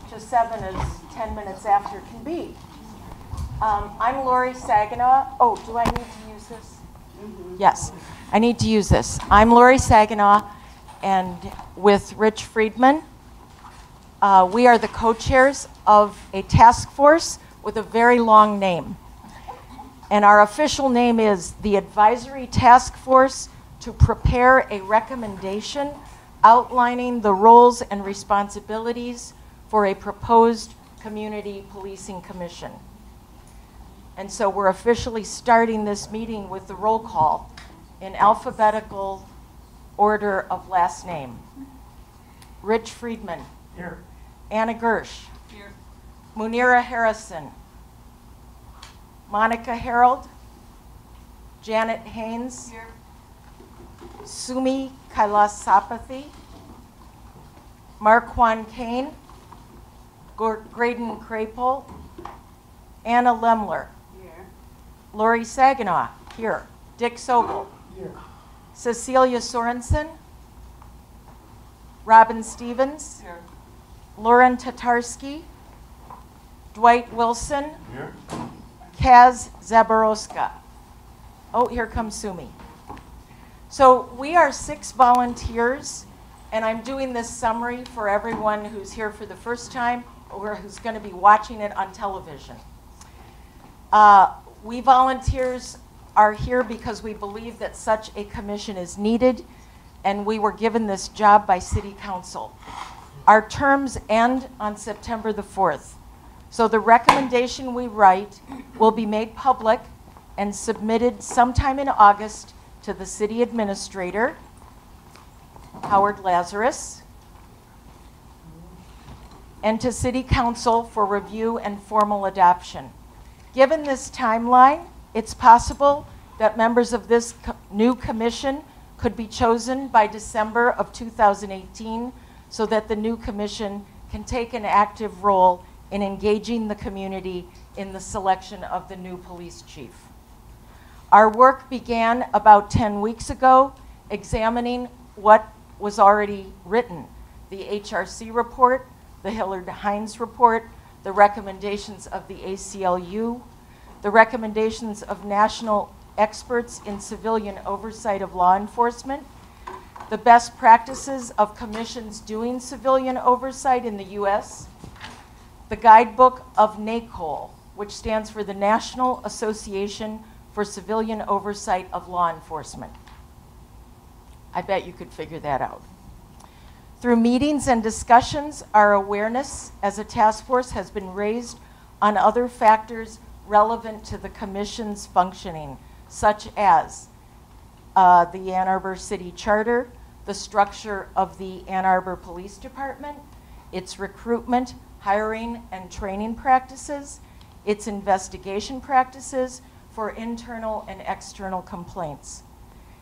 to 7 as 10 minutes after can be. I'm Lori Saginaw. Oh, do I need to use this? Yes, I need to use this. I'm Lori Saginaw, and with Rich Friedman, we are the co-chairs of a task force with a very long name. And our official name is the Advisory Task Force to prepare a recommendation outlining the roles and responsibilities for a proposed community policing commission. And so we're officially starting this meeting with the roll call in alphabetical order of last name. Rich Friedman. Here. Anna Gersh. Here. Munira Harrison. Monica Harold. Janet Haynes. Here. Sumi Kailasapathy. Marquand Kane. Graydon Crapel. Anna Lemler. Here. Lori Saginaw. Here. Dick Sobel. Here. Cecilia Sorensen. Robin Stevens. Here. Lauren Tatarski. Dwight Wilson. Here. Kaz Zaborowska. Oh, here comes Sumi. So we are 6 volunteers, and I'm doing this summary for everyone who's here for the first time or who's going to be watching it on television. We volunteers are here because we believe that such a commission is needed, and we were given this job by City Council. Our terms end on September the 4th. So the recommendation we write will be made public and submitted sometime in August to the city administrator, Howard Lazarus, and to City Council for review and formal adoption. Given this timeline, it's possible that members of this new commission could be chosen by December of 2018 so that the new commission can take an active role in engaging the community in the selection of the new police chief. Our work began about 10 weeks ago, examining what was already written, the HRC report, the Hillard Hines report, the recommendations of the ACLU, the recommendations of national experts in civilian oversight of law enforcement, the best practices of commissions doing civilian oversight in the US, the guidebook of NACOL, which stands for the National Association for Civilian Oversight of Law Enforcement. I bet you could figure that out. Through meetings and discussions, our awareness as a task force has been raised on other factors relevant to the commission's functioning, such as the Ann Arbor City Charter, the structure of the Ann Arbor Police Department, its recruitment, hiring, and training practices, its investigation practices for internal and external complaints,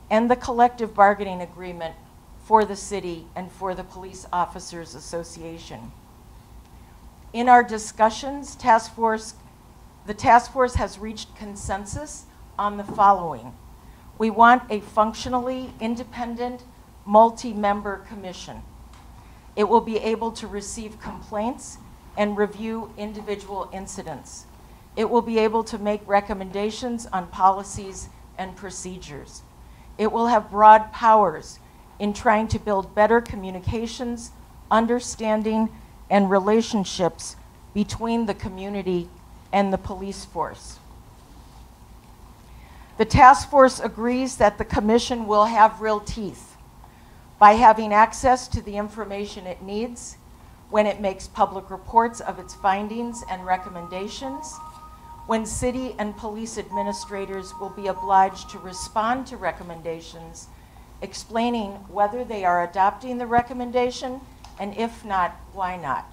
and the collective bargaining agreement for the city and for the Police Officers Association. In our discussions, the task force has reached consensus on the following. We want a functionally independent, multi-member commission. It will be able to receive complaints and review individual incidents. It will be able to make recommendations on policies and procedures. It will have broad powers in trying to build better communications, understanding, and relationships between the community and the police force. The task force agrees that the commission will have real teeth by having access to the information it needs when it makes public reports of its findings and recommendations, when city and police administrators will be obliged to respond to recommendations, explaining whether they are adopting the recommendation, and if not, why not.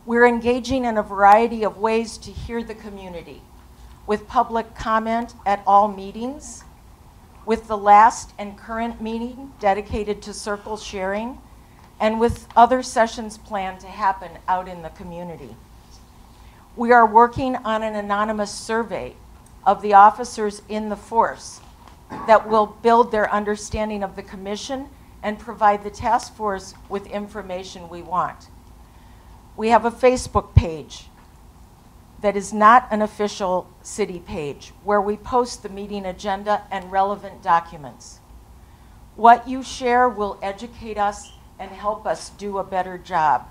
We're engaging in a variety of ways to hear the community, with public comment at all meetings, with the last and current meeting dedicated to circle sharing, and with other sessions planned to happen out in the community. We are working on an anonymous survey of the officers in the force that will build their understanding of the commission and provide the task force with information we want. We have a Facebook page that is not an official city page, where we post the meeting agenda and relevant documents. What you share will educate us and help us do a better job.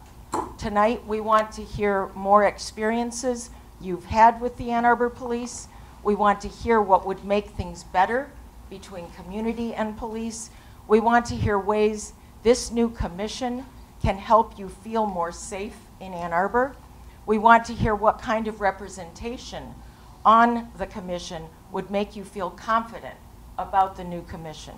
Tonight, we want to hear more experiences you've had with the Ann Arbor Police. We want to hear what would make things better between community and police. We want to hear ways this new commission can help you feel more safe in Ann Arbor. We want to hear what kind of representation on the commission would make you feel confident about the new commission.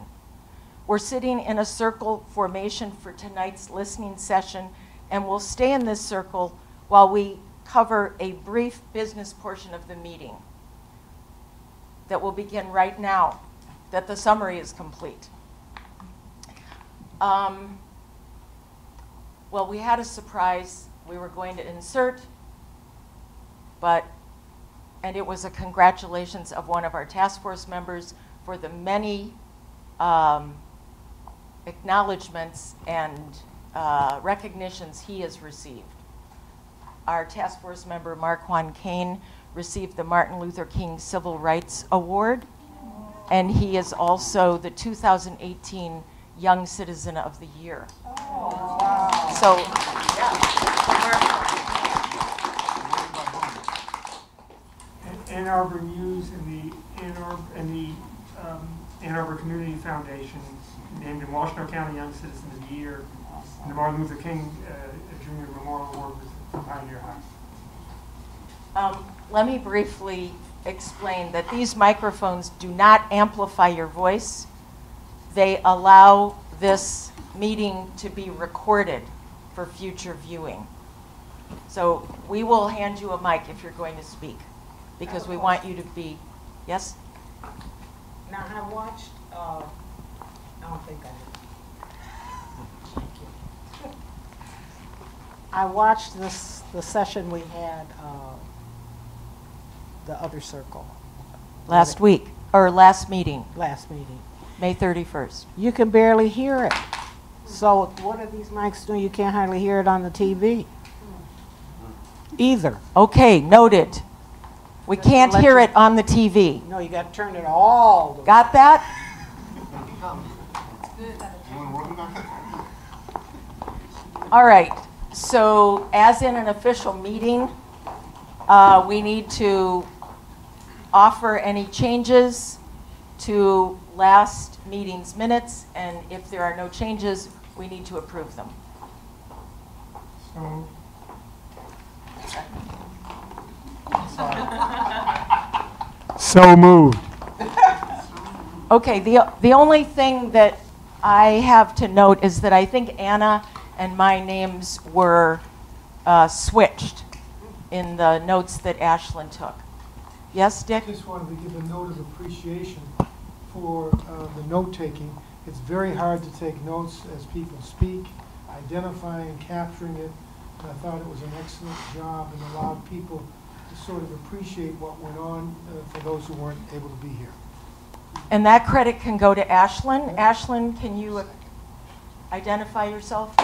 We're sitting in a circle formation for tonight's listening session, and we'll stay in this circle while we cover a brief business portion of the meeting that will begin right now, that the summary is complete. Well, we had a surprise we were going to insert, and it was a congratulations of one of our task force members for the many acknowledgments and recognitions he has received. Our task force member, Mark Juan Kane, received the Martin Luther King Civil Rights Award, and he is also the 2018 Young Citizen of the Year. Oh, wow. So, Ann Arbor News and the Ann Arbor Community Foundation named him Washtenaw County Young Citizen of the Year, and the Martin Luther King Jr. Memorial Award from Pioneer High. Let me briefly explain that these microphones do not amplify your voice. They allow this meeting to be recorded for future viewing. So we will hand you a mic if you're going to speak, because we want you to be, yes? Now, I watched, I don't think I did. Thank you. I watched the session we had, the other circle. Last week, or last meeting, Last meeting. May 31st. You can barely hear it. So what are these mics doing? You can't hardly hear it on the TV. Either. Okay, noted. We can't hear it on the TV. No, you got to turn it all the way. Got that? All right, so as in an official meeting, we need to offer any changes to last meeting's minutes, and if there are no changes, we need to approve them. So moved. Okay, the only thing that I have to note is that I think Anna and my names were switched in the notes that Ashlyn took. Yes, Dick? I just wanted to give a note of appreciation for the note-taking. It's very hard to take notes as people speak, identifying and capturing it. And I thought it was an excellent job and allowed people to sort of appreciate what went on for those who weren't able to be here. And that credit can go to Ashlyn. Ashlyn, can you identify yourself?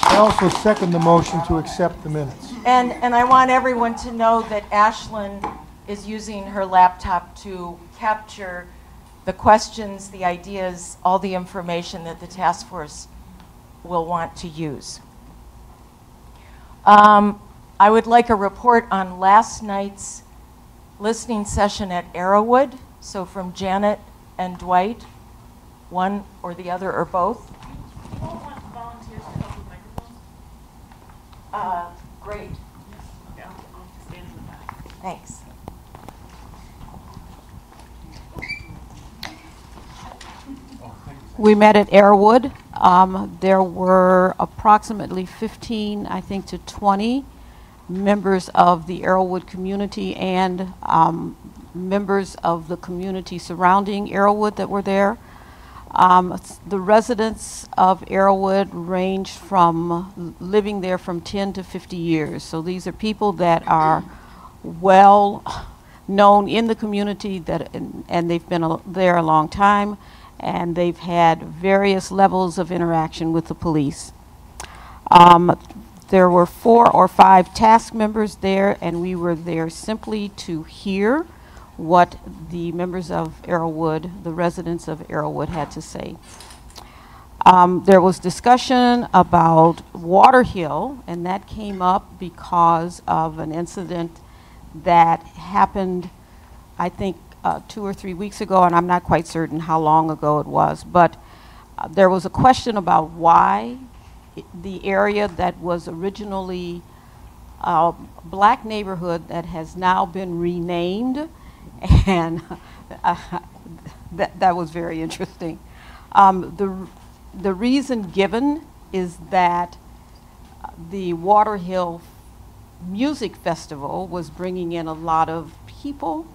I also second the motion to accept the minutes. And I want everyone to know that Ashlyn is using her laptop to capture the questions, the ideas, all the information that the task force will want to use. I would like a report on last night's listening session at Arrowwood. So from Janet and Dwight, one or the other or both. Do you all want volunteers to help with microphones? Great. Yeah, I'll stand in the back. Thanks. We met at Arrowwood. There were approximately 15, I think, to 20 members of the Arrowwood community and members of the community surrounding Arrowwood that were there. The residents of Arrowwood range from living there from 10 to 50 years. So these are people that are well known in the community and they've been there a long time, and they've had various levels of interaction with the police. There were 4 or 5 task members there, and we were there simply to hear what the members of Arrowwood, the residents of Arrowwood, had to say. There was discussion about Water Hill, and that came up because of an incident that happened, I think, 2 or 3 weeks ago, and I'm not quite certain how long ago it was, but there was a question about why the area that was originally a black neighborhood that has now been renamed, and that was very interesting. The reason given is that the Water Hill Music Festival was bringing in a lot of people,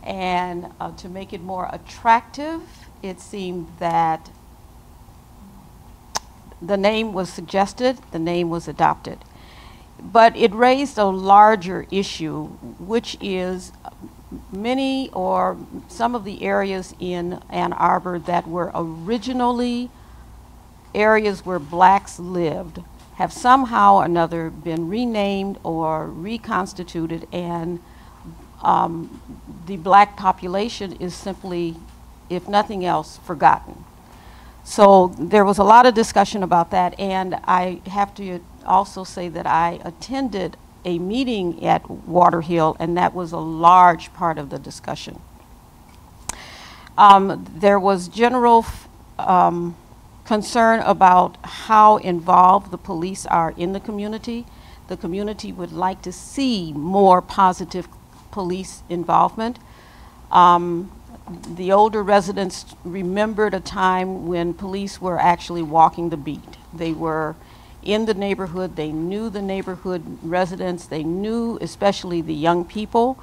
and to make it more attractive, it seemed that the name was suggested, the name was adopted. But it raised a larger issue, which is many or some of the areas in Ann Arbor that were originally areas where blacks lived have somehow or another been renamed or reconstituted, and the black population is simply, if nothing else, forgotten. So there was a lot of discussion about that, and I have to also say that I attended a meeting at Water Hill, and that was a large part of the discussion. There was general concern about how involved the police are in the community. The community would like to see more positive police involvement. The older residents remembered a time when police were actually walking the beat. They were in the neighborhood, they knew the neighborhood residents, they knew especially the young people,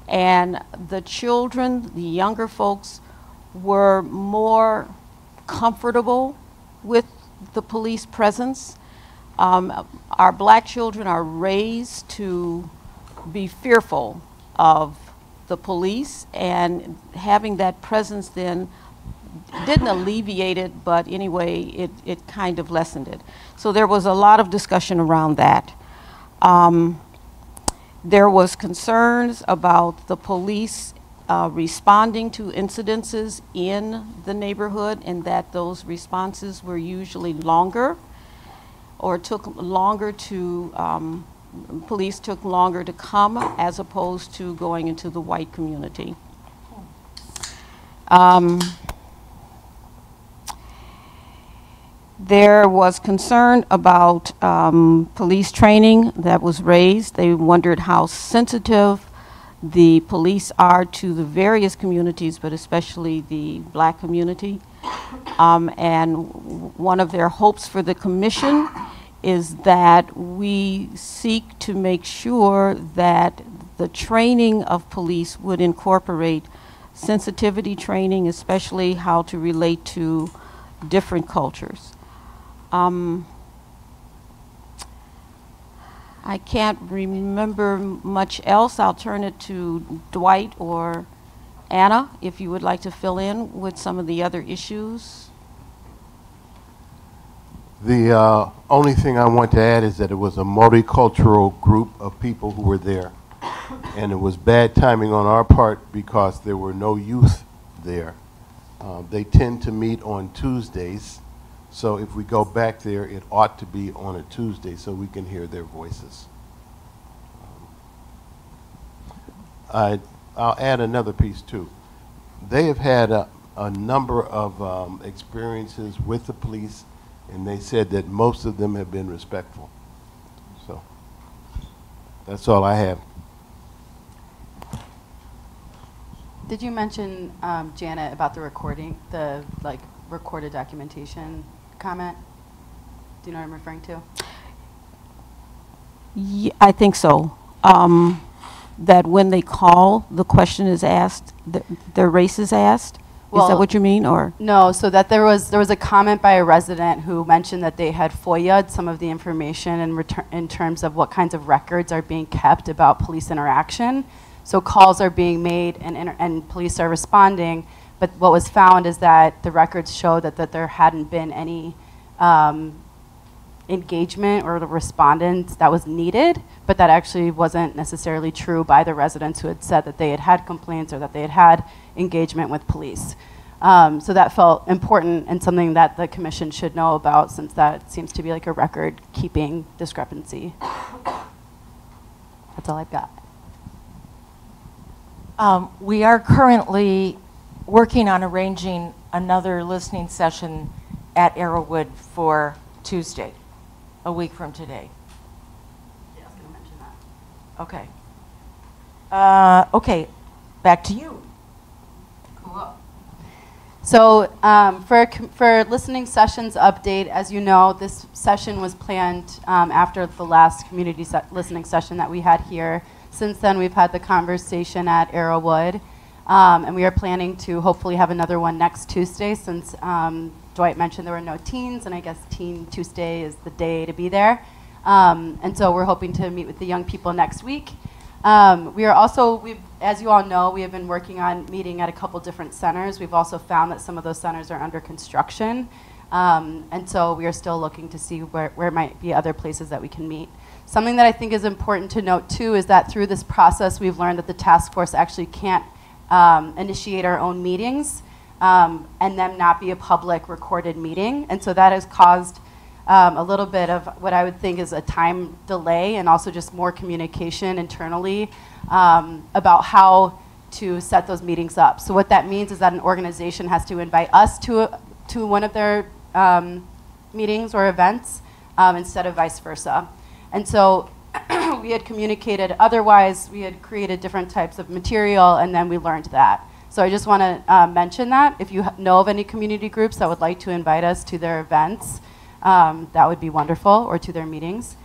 and the children, the younger folks, were more comfortable with the police presence. Our black children are raised to be fearful of the police, and having that presence then didn't alleviate it, but anyway, it kind of lessened it. So there was a lot of discussion around that. There was concerns about the police responding to incidences in the neighborhood, and that those responses were usually longer, or took longer to, police took longer to come as opposed to going into the white community. There was concern about police training that was raised. They wondered how sensitive the police are to the various communities, but especially the black community. And one of their hopes for the commission is that we seek to make sure that the training of police would incorporate sensitivity training, especially how to relate to different cultures. I can't remember much else. I'll turn it to Dwight or Anna if you would like to fill in with some of the other issues. The only thing I want to add is that it was a multicultural group of people who were there. And it was bad timing on our part because there were no youth there. They tend to meet on Tuesdays. So if we go back there, it ought to be on a Tuesday so we can hear their voices. I'll add another piece too. They have had a number of experiences with the police, and they said that most of them have been respectful. So that's all I have. Did you mention, Janet, about the recording, the recorded documentation comment? Do you know what I'm referring to? Yeah, I think so. That when they call, the question is asked, their race is asked? Is that what you mean, or? No, so that there was a comment by a resident who mentioned that they had FOIA'd some of the information in terms of what kinds of records are being kept about police interaction. So calls are being made and police are responding, but what was found is that the records show that there hadn't been any engagement or the respondents that was needed, but that actually wasn't necessarily true by the residents who had said that they had had complaints or that they had had engagement with police. So that felt important and something that the commission should know about, since that seems to be like a record-keeping discrepancy. That's all I've got. We are currently working on arranging another listening session at Arrowwood for Tuesday, a week from today. Yeah, I was going to mention Okay. that. Okay, back to you. Cool. So for listening sessions update, as you know, this session was planned after the last community listening session that we had here. Since then, we've had the conversation at Arrowwood, and we are planning to hopefully have another one next Tuesday, since Dwight mentioned there were no teens, and I guess Teen Tuesday is the day to be there. And so we're hoping to meet with the young people next week. We are also, as you all know, we have been working on meeting at a couple different centers. We've also found that some of those centers are under construction. And so we are still looking to see where might be other places that we can meet. Something that I think is important to note too is that through this process we've learned that the task force actually can't initiate our own meetings and them not be a public recorded meeting. And so that has caused a little bit of what I would think is a time delay, and also just more communication internally about how to set those meetings up. So what that means is that an organization has to invite us to one of their meetings or events instead of vice versa. And so we had communicated otherwise, we had created different types of material, and then we learned that. So I just want to mention that. If you know of any community groups that would like to invite us to their events, that would be wonderful, or to their meetings.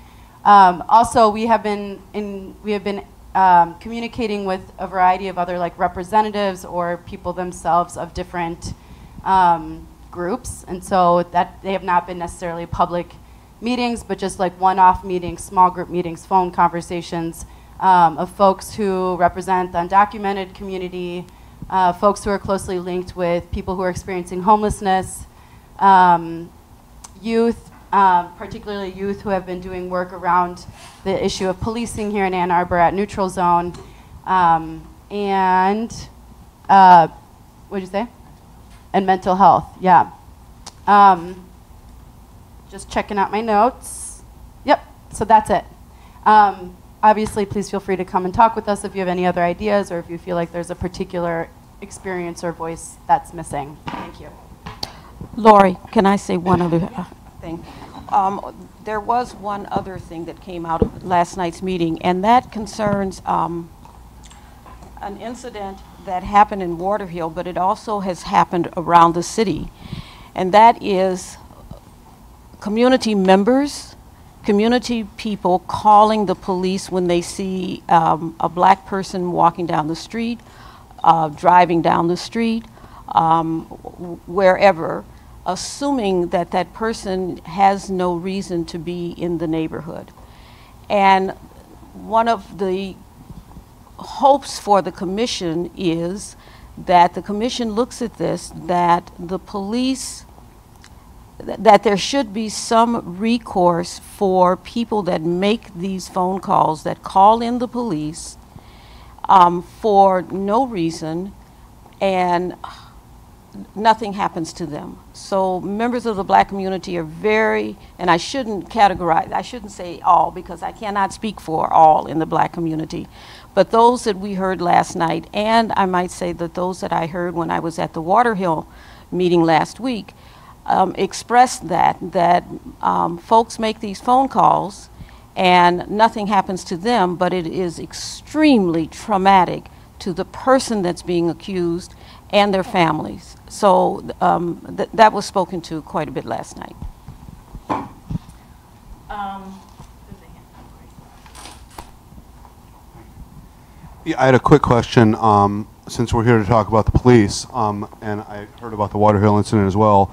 Also, we have been communicating with a variety of other like representatives or people themselves of different groups, and so that they have not been necessarily public meetings, but just like one-off meetings, small group meetings, phone conversations of folks who represent the undocumented community, folks who are closely linked with people who are experiencing homelessness, youth, particularly youth who have been doing work around the issue of policing here in Ann Arbor at Neutral Zone, and what did you say? And mental health, yeah. Just checking out my notes. Yep, so that's it. Obviously, please feel free to come and talk with us if you have any other ideas, or if you feel like there's a particular experience or voice that's missing. Thank you. Lori, can I say one other thing? There was one other thing that came out of last night's meeting, and that concerns an incident that happened in Waterhill, but it also has happened around the city. And that is community members, community people calling the police when they see a black person walking down the street, driving down the street, wherever, assuming that that person has no reason to be in the neighborhood. And one of the hopes for the commission is that the commission looks at this, that the police, that there should be some recourse for people that make these phone calls, that call in the police for no reason, and nothing happens to them. So members of the black community are very, and I shouldn't categorize, I shouldn't say all, because I cannot speak for all in the black community, but those that we heard last night, and I might say that those that I heard when I was at the Waterhill meeting last week, expressed that folks make these phone calls and nothing happens to them, but it is extremely traumatic to the person that's being accused and their families. So that was spoken to quite a bit last night. Yeah, I had a quick question. Since we're here to talk about the police, and I heard about the Waterhill incident as well,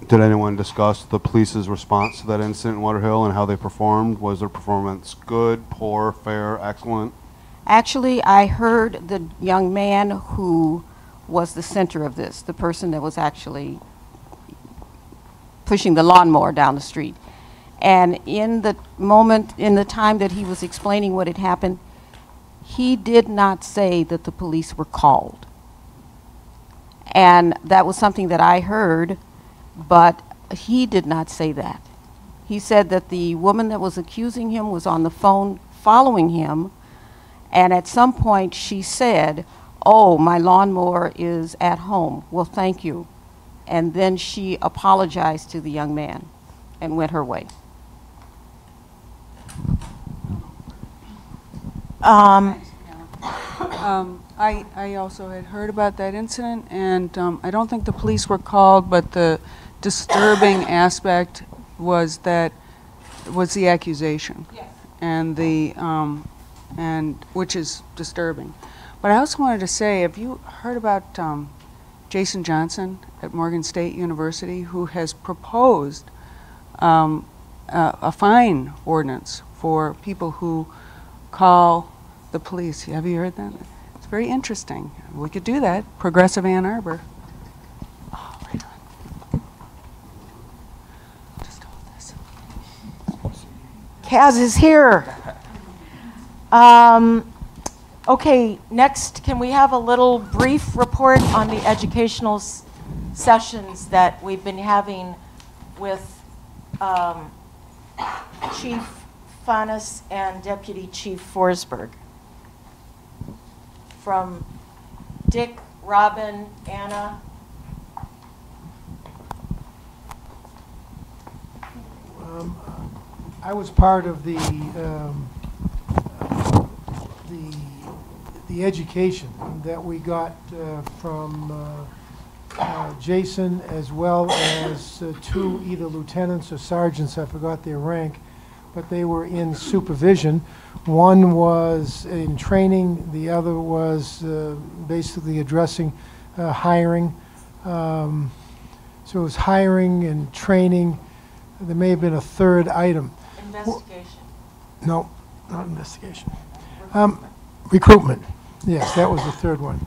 did anyone discuss the police's response to that incident in Waterhill and how they performed? Was their performance good, poor, fair, excellent? Actually, I heard the young man who was the center of this, the person that was actually pushing the lawnmower down the street. And in the moment, in the time that he was explaining what had happened, he did not say that the police were called. And that was something that I heard, but he did not say that. He said that the woman that was accusing him was on the phone following him, and at some point she said, "Oh, my lawnmower is at home. Well, thank you." And then she apologized to the young man and went her way. I also had heard about that incident, and I don't think the police were called, but the disturbing aspect was the accusation. Yes. And and which is disturbing. But I also wanted to say, have you heard about Jason Johnson at Morgan State University, who has proposed a fine ordinance for people who call the police? Have you heard that? It's very interesting. We could do that. Progressive Ann Arbor. Oh, right on. Just hold this. Kaz is here. Okay, next, can we have a little brief report on the educational sessions that we've been having with Chief Fanis and Deputy Chief Forsberg? From Dick, Robin, Anna. I was part of the education that we got from Jason, as well as two either lieutenants or sergeants, I forgot their rank, but they were in supervision. One was in training, the other was basically addressing hiring. So it was hiring and training. There may have been a third item. Investigation. No, not investigation. Recruitment. Yes, that was the third one.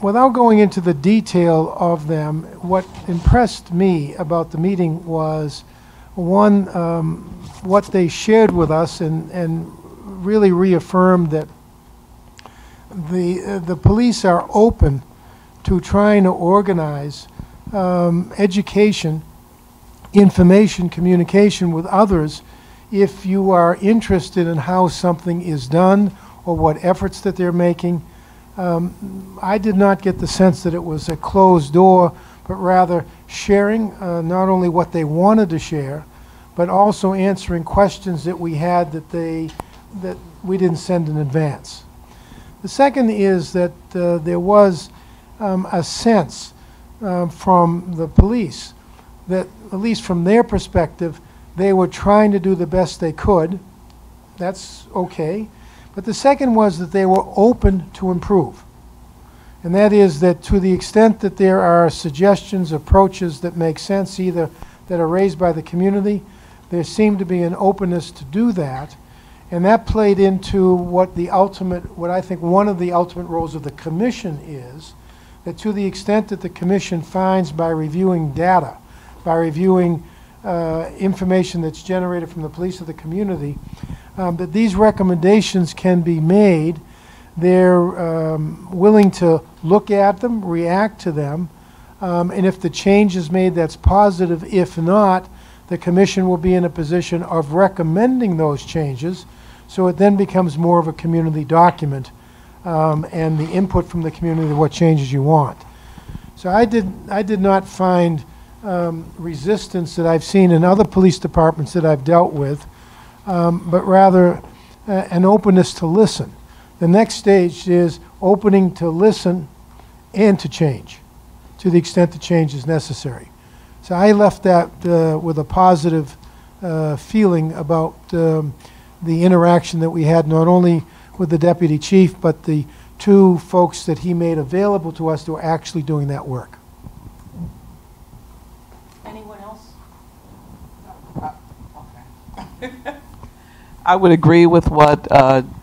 Without going into the detail of them, what impressed me about the meeting was, one, what they shared with us and really reaffirmed that the police are open to trying to organize education, information, communication with others if you are interested in how something is done or what efforts that they're making. I did not get the sense that it was a closed door, but rather sharing not only what they wanted to share, but also answering questions that we had that we didn't send in advance. The second is that there was a sense from the police that, at least from their perspective, they were trying to do the best they could. That's okay. But the second was that they were open to improve. And that is that to the extent that there are suggestions, approaches that make sense, either that are raised by the community, there seemed to be an openness to do that. And that played into what I think one of the ultimate roles of the commission is, that to the extent that the commission finds by reviewing data, by reviewing information that's generated from the police of the community, that these recommendations can be made. They're willing to look at them, react to them, and if the change is made, that's positive. If not, the commission will be in a position of recommending those changes, so it then becomes more of a community document and the input from the community of what changes you want. So I did not find resistance that I've seen in other police departments that I've dealt with, but rather an openness to listen. The next stage is opening to listen and to change, to the extent the change is necessary. So I left that with a positive feeling about the interaction that we had, not only with the deputy chief, but the two folks that he made available to us who are actually doing that work. Anyone else? I would agree with what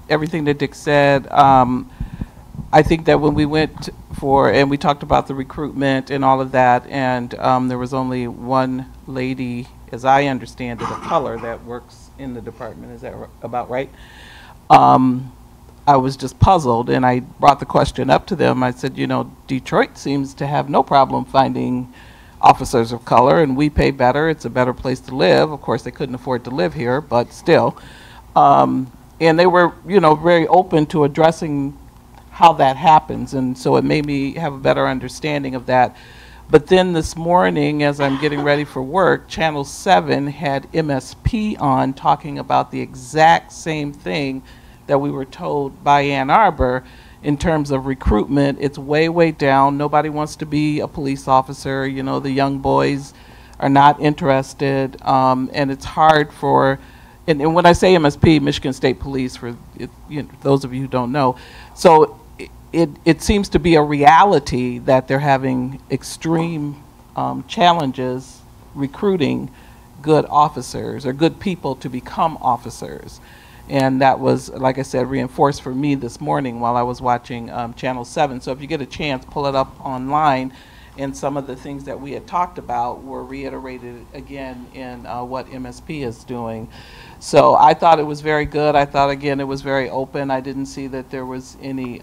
everything that Dick said. I think that when we went and we talked about the recruitment and all of that, and there was only one lady, as I understand it, of color that works in the department. Is that about right? I was just puzzled, and I brought the question up to them. I said, you know, Detroit seems to have no problem finding officers of color, and we pay better. It's a better place to live. Of course, they couldn't afford to live here, but still. And they were, you know, very open to addressing how that happens, and so it made me have a better understanding of that. But then this morning, as I'm getting ready for work, Channel 7 had MSP on talking about the exact same thing that we were told by Ann Arbor in terms of recruitment. It's way, way down. Nobody wants to be a police officer. You know, the young boys are not interested, and it's hard for, and when I say MSP, Michigan State Police, for it, you know, those of you who don't know, so it seems to be a reality that they're having extreme challenges recruiting good officers or good people to become officers. And that was, like I said, reinforced for me this morning while I was watching Channel 7. So if you get a chance, pull it up online. And some of the things that we had talked about were reiterated again in what MSP is doing. So I thought it was very good. I thought, again, it was very open. I didn't see that there was any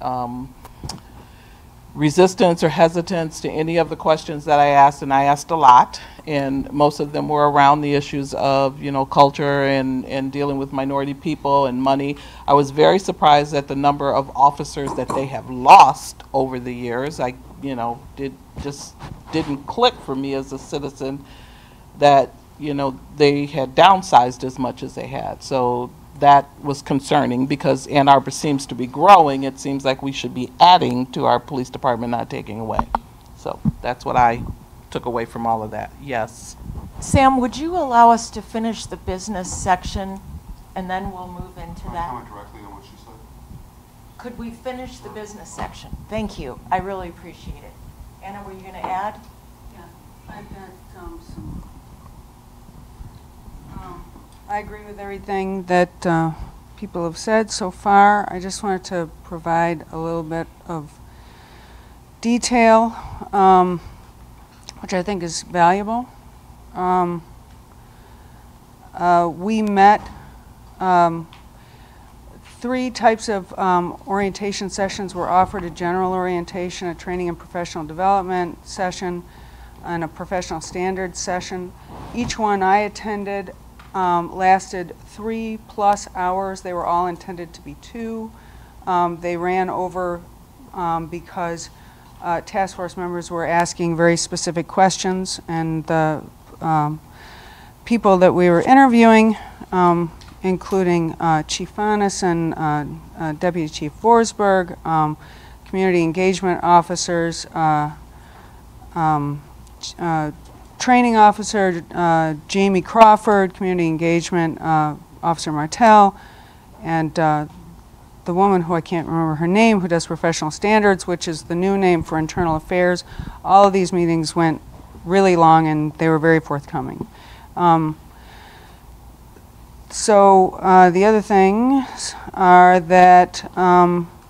resistance or hesitance to any of the questions that I asked, and I asked a lot, and most of them were around the issues of, you know, culture and dealing with minority people and money. I was very surprised at the number of officers that they have lost over the years. I, you know, didn't click for me as a citizen that, you know, they had downsized as much as they had. So that was concerning because Ann Arbor seems to be growing. It seems like we should be adding to our police department, not taking away. So that's what I took away from all of that. Yes. Sam, would you allow us to finish the business section and then we'll move into that? Comment directly on what she said. Could we finish the business section? Thank you. I really appreciate it. Anna, were you going to add? Yeah, I've got some. I agree with everything that people have said so far. I just wanted to provide a little bit of detail, which I think is valuable. We met 3 types of orientation sessions were offered: a general orientation, a training and professional development session, and a professional standards session. Each one I attended lasted 3+ hours. They were all intended to be 2. They ran over because task force members were asking very specific questions, and the people that we were interviewing, including Chief Fanis and Deputy Chief Forsberg, community engagement officers, training officer Jamie Crawford, community engagement officer Martell, and the woman who I can't remember her name, who does professional standards, which is the new name for internal affairs. All of these meetings went really long, and they were very forthcoming. So the other things are that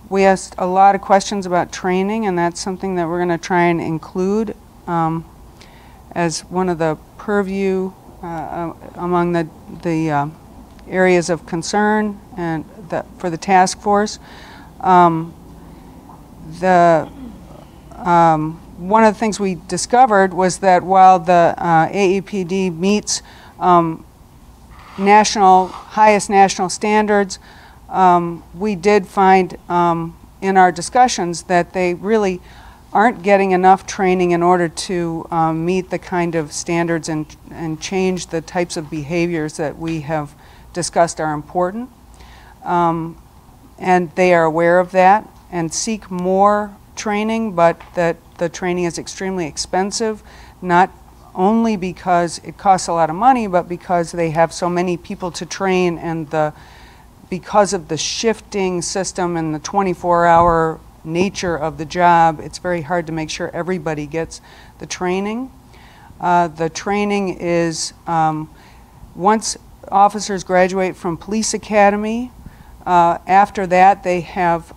we asked a lot of questions about training, and that's something that we're going to try and include as one of the purview among the areas of concern and for the task force. One of the things we discovered was that while the AEPD meets highest national standards, we did find in our discussions that they really aren't getting enough training in order to meet the kind of standards and change the types of behaviors that we have discussed are important. And they are aware of that and seek more training, but that the training is extremely expensive, not only because it costs a lot of money, but because they have so many people to train, and because of the shifting system and the 24-hour nature of the job, it's very hard to make sure everybody gets the training. The training is, once officers graduate from police academy, after that they have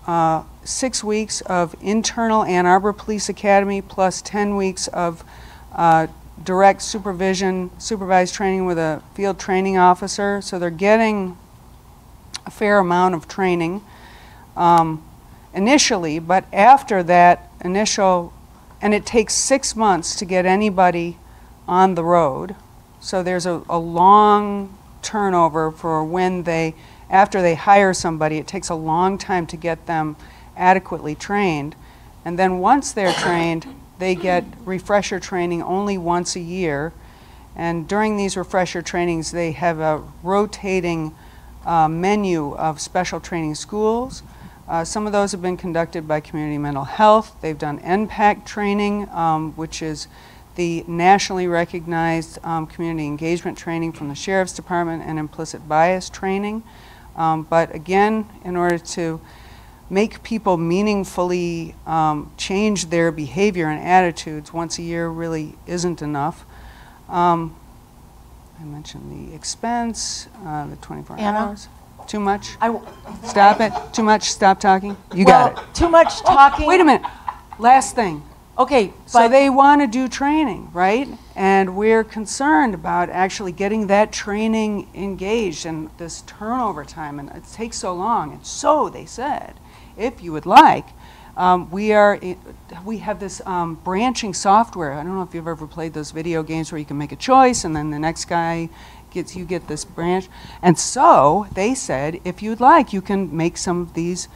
6 weeks of internal Ann Arbor Police Academy plus 10 weeks of direct supervised training with a field training officer. So they're getting a fair amount of training initially, but after that initial, and it takes 6 months to get anybody on the road. So there's a long turnover for when after they hire somebody, it takes a long time to get them adequately trained. And then once they're trained, they get refresher training only once a year. And during these refresher trainings, they have a rotating menu of special training schools. Some of those have been conducted by Community Mental Health. They've done NPAC training, which is the nationally recognized community engagement training from the Sheriff's Department, and implicit bias training. But again, in order to make people meaningfully change their behavior and attitudes, once a year really isn't enough. I mentioned the expense, the 24 Anna? hours. Too much? Stop it. Too much? Stop talking? You got it. Too much talking. Wait a minute. Last thing. Okay, So but they want to do training, right? And we're concerned about actually getting that training engaged, and this turnover time, and it takes so long. And so they said, if you would like, we have this branching software. I don't know if you've ever played those video games where you can make a choice and then the next guy you get this branch. And so they said, if you'd like, you can make some of these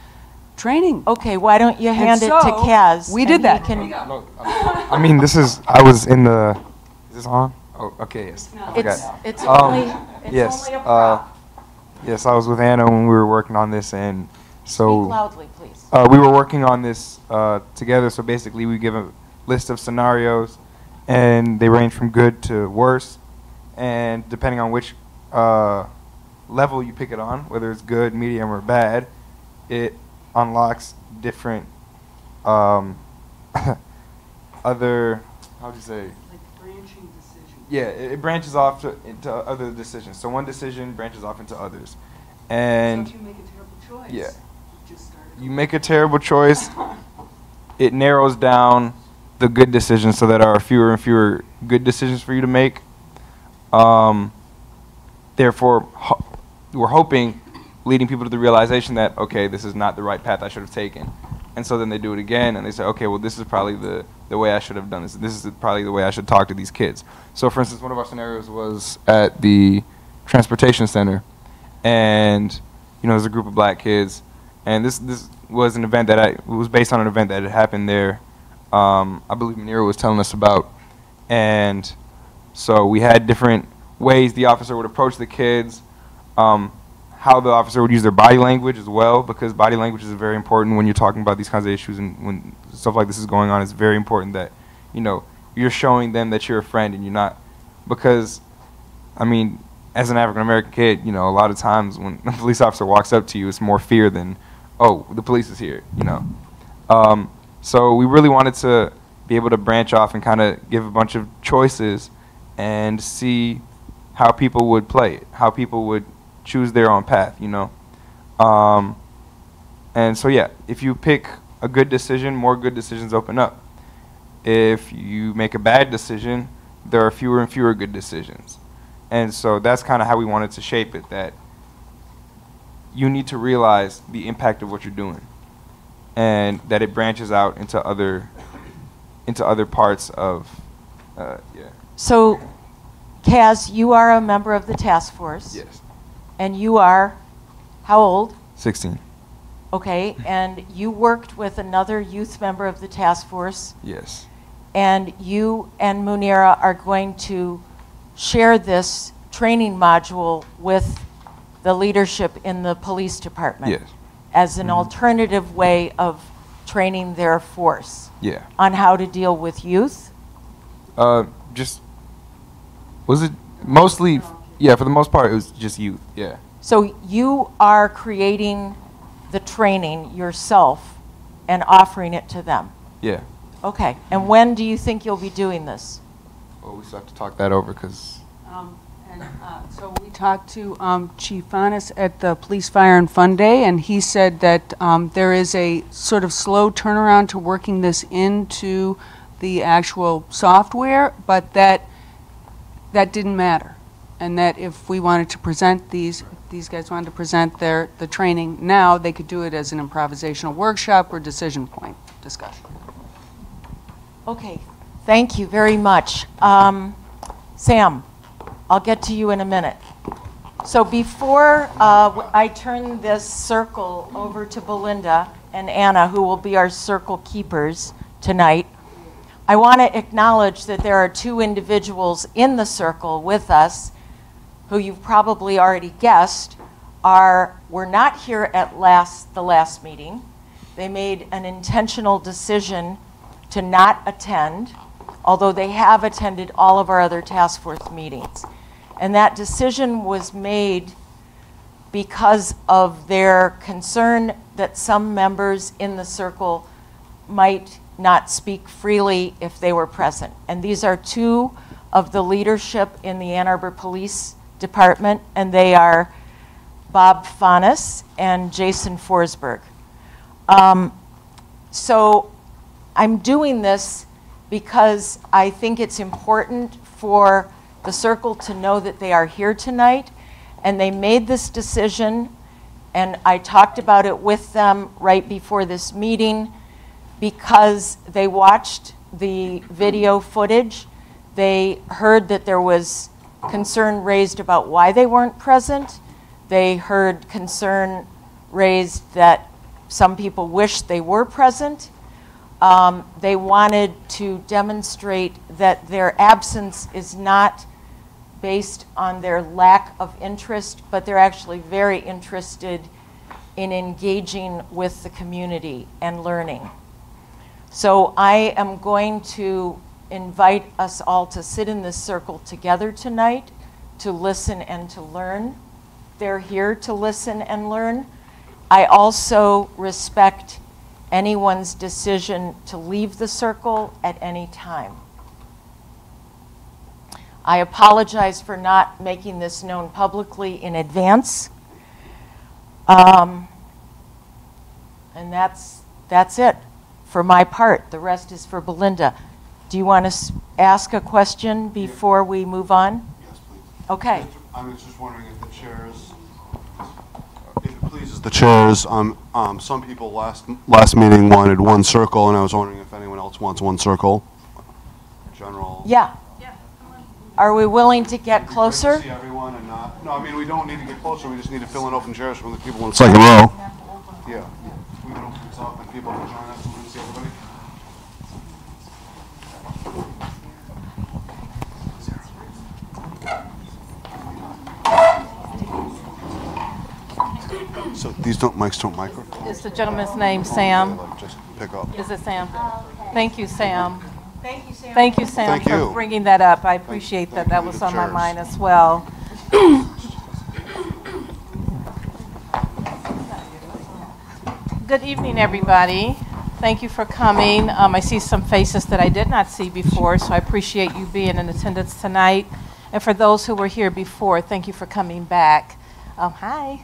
training. okay, why don't you hand it to so Kaz? we and did he that. can- I mean, I was in the, is this on? Oh, okay, yes. I forgot. It's Um, only yes, a prop. yes, I was with Anna when we were working on this, and so Speak loudly, please. we were working on this together. So basically, we give a list of scenarios, and they range from good to worse, and depending on which level you pick it on, whether it's good, medium, or bad, it unlocks different other, how would you say? Like branching decisions. Yeah, it branches off into other decisions. So one decision branches off into others. And so if you make a terrible choice, yeah, just start you make a terrible choice, it narrows down the good decisions so that there are fewer and fewer good decisions for you to make. Therefore, we're hoping, leading people to the realization that, okay, this is not the right path I should have taken. And so then they do it again, and they say, okay, well, this is probably the way I should have done this. This is probably the way I should talk to these kids. So, for instance, one of our scenarios was at the transportation center, and, you know, there's a group of black kids, and this was an event that was based on an event that had happened there. I believe Manira was telling us about, and so we had different ways the officer would approach the kids, how the officer would use their body language as well, because body language is very important when you're talking about these kinds of issues, and when stuff like this is going on, it's very important that, you know, you're showing them that you're a friend and you're not, because, I mean, as an African American kid, you know, a lot of times when a police officer walks up to you, it's more fear than, oh, the police is here, you know. So we really wanted to be able to branch off and kind of give a bunch of choices and see how people would play it, how people would choose their own path, you know. And so, yeah, if you pick a good decision, more good decisions open up. If you make a bad decision, there are fewer and fewer good decisions. And so that's kind of how we wanted to shape it, that you need to realize the impact of what you're doing, and that it branches out into other parts of, yeah. So, Kaz, you are a member of the task force. Yes. And you are how old? 16. Okay, and you worked with another youth member of the task force, Yes. and you and Munira are going to share this training module with the leadership in the police department. Yes. As an alternative way of training their force. Yeah. On how to deal with youth. Was it mostly, yeah, for the most part, it was just youth, yeah. So you are creating the training yourself and offering it to them. Yeah. Okay, and when do you think you'll be doing this? Well, we still have to talk that over, because So we talked to Chief Fanis at the Police, Fire, and Fun Day, and he said that there is a sort of slow turnaround to working this into the actual software, but that didn't matter. And that if we wanted to present these guys wanted to present the training now, they could do it as an improvisational workshop or decision point discussion. Okay, thank you very much. Sam, I'll get to you in a minute. So before I turn this circle over to Belinda and Anna, who will be our circle keepers tonight, I want to acknowledge that there are two individuals in the circle with us who you've probably already guessed were not here at the last meeting. They made an intentional decision to not attend, although they have attended all of our other task force meetings. And that decision was made because of their concern that some members in the circle might not speak freely if they were present. And these are two of the leadership in the Ann Arbor Police Department, and they are Bob Faunus and Jason Forsberg. So I'm doing this because I think it's important for the circle to know that they are here tonight, and they made this decision, and I talked about it with them right before this meeting because they watched the video footage. They heard that there was concern raised about why they weren't present. They heard concern raised that some people wished they were present. They wanted to demonstrate that their absence is not based on their lack of interest, but they're actually very interested in engaging with the community and learning. So I am going to invite us all to sit in this circle together tonight to listen and to learn. They're here to listen and learn. I also respect anyone's decision to leave the circle at any time. I apologize for not making this known publicly in advance. And that's it for my part. The rest is for Belinda. Do you want to ask a question before we move on? Yes, please. Okay. I was just wondering if the chairs, if it pleases the chairs, some people last meeting wanted one circle, and I was wondering if anyone else wants one circle. General. Yeah. Are we willing to get closer? See everyone and not. No, I mean we don't need to get closer. We just need to fill in open chairs from the people in the second row. Yeah. We can open this up and people can join us. We can see everybody. So these mics don't microphone. Is the gentleman's name Sam? Just pick up. Is it Sam? Thank you, Sam. Thank you, Sam. Thank you, Sam, Thank for you. bringing that up. I appreciate that. That you, was the on my chairs. mind as well. Good evening, everybody. Thank you for coming. I see some faces that I did not see before, so I appreciate you being in attendance tonight. And for those who were here before, thank you for coming back. Hi.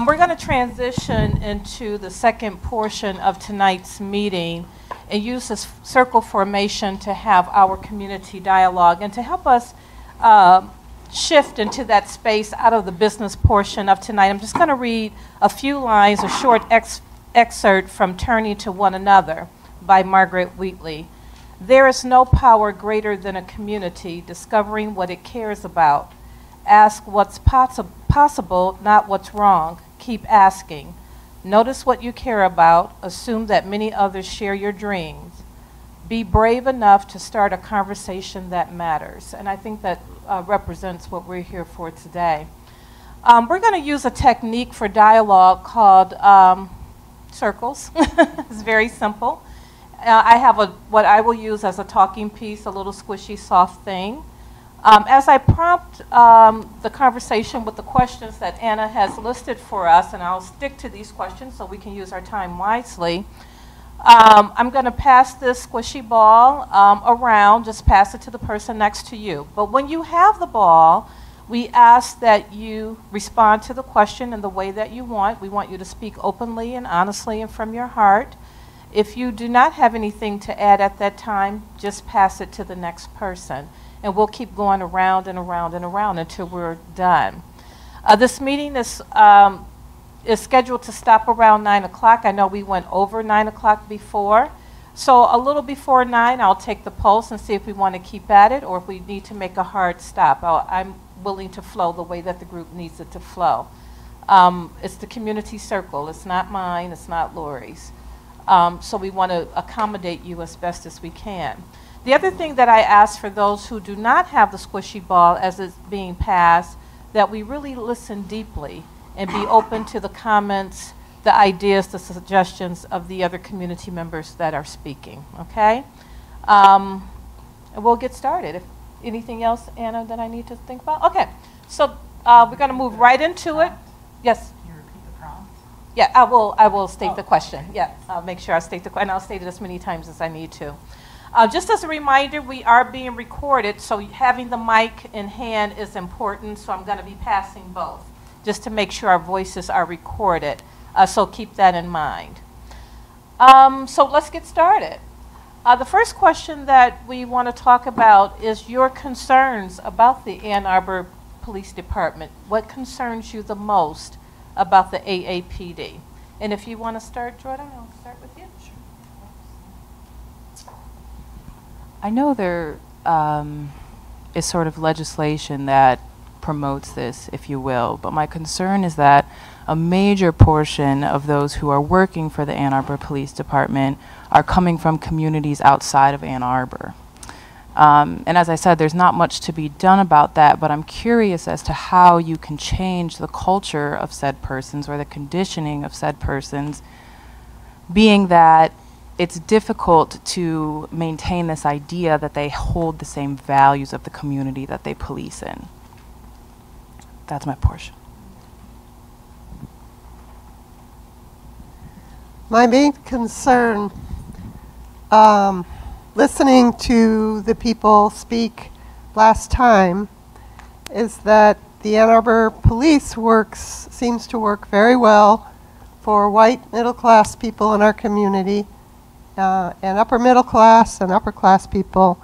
We're going to transition into the second portion of tonight's meeting and use this circle formation to have our community dialogue and to help us shift into that space out of the business portion of tonight. I'm just going to read a few lines, a short excerpt from Turning to One Another by Margaret Wheatley. There is no power greater than a community discovering what it cares about. Ask what's possible, not what's wrong. Keep asking. Notice what you care about. Assume that many others share your dreams. Be brave enough to start a conversation that matters. And I think that represents what we're here for today. We're going to use a technique for dialogue called circles. It's very simple. I have what I will use as a talking piece, a little squishy, soft thing. As I prompt the conversation with the questions that Anna has listed for us, and I'll stick to these questions so we can use our time wisely, I'm going to pass this squishy ball around, just pass it to the person next to you. But when you have the ball, we ask that you respond to the question in the way that you want. We want you to speak openly and honestly and from your heart. If you do not have anything to add at that time, just pass it to the next person. And we'll keep going around and around and around until we're done. This meeting is scheduled to stop around 9 o'clock. I know we went over 9 o'clock before. So a little before 9, I'll take the pulse and see if we want to keep at it or if we need to make a hard stop. I'm willing to flow the way that the group needs it to flow. It's the community circle. It's not mine. It's not Lori's. So we want to accommodate you as best as we can. The other thing that I ask for those who do not have the squishy ball as it's being passed, that we really listen deeply and be open to the comments, the ideas, the suggestions of the other community members that are speaking, okay? And we'll get started. If anything else, Anna, that I need to think about? Okay, so we're gonna move right into it. Yes? Can you repeat the prompt? Yeah, I will state the question. Yeah, I'll make sure I state the question. I'll state it as many times as I need to. Just as a reminder, we are being recorded, so having the mic in hand is important, so I'm gonna be passing both, just to make sure our voices are recorded. So keep that in mind. So let's get started. The first question that we want to talk about is your concerns about the Ann Arbor Police Department. What concerns you the most about the AAPD? And if you want to start, Jordan, I'll start with you. I know there is sort of legislation that promotes this, if you will, but my concern is that a major portion of those who are working for the Ann Arbor Police Department are coming from communities outside of Ann Arbor. And as I said, there's not much to be done about that, but I'm curious as to how you can change the culture of said persons or the conditioning of said persons, being that it's difficult to maintain this idea that they hold the same values of the community that they police in. That's my portion. My main concern, listening to the people speak last time, is that the Ann Arbor Police seems to work very well for white middle-class people in our community, and upper middle class and upper class people,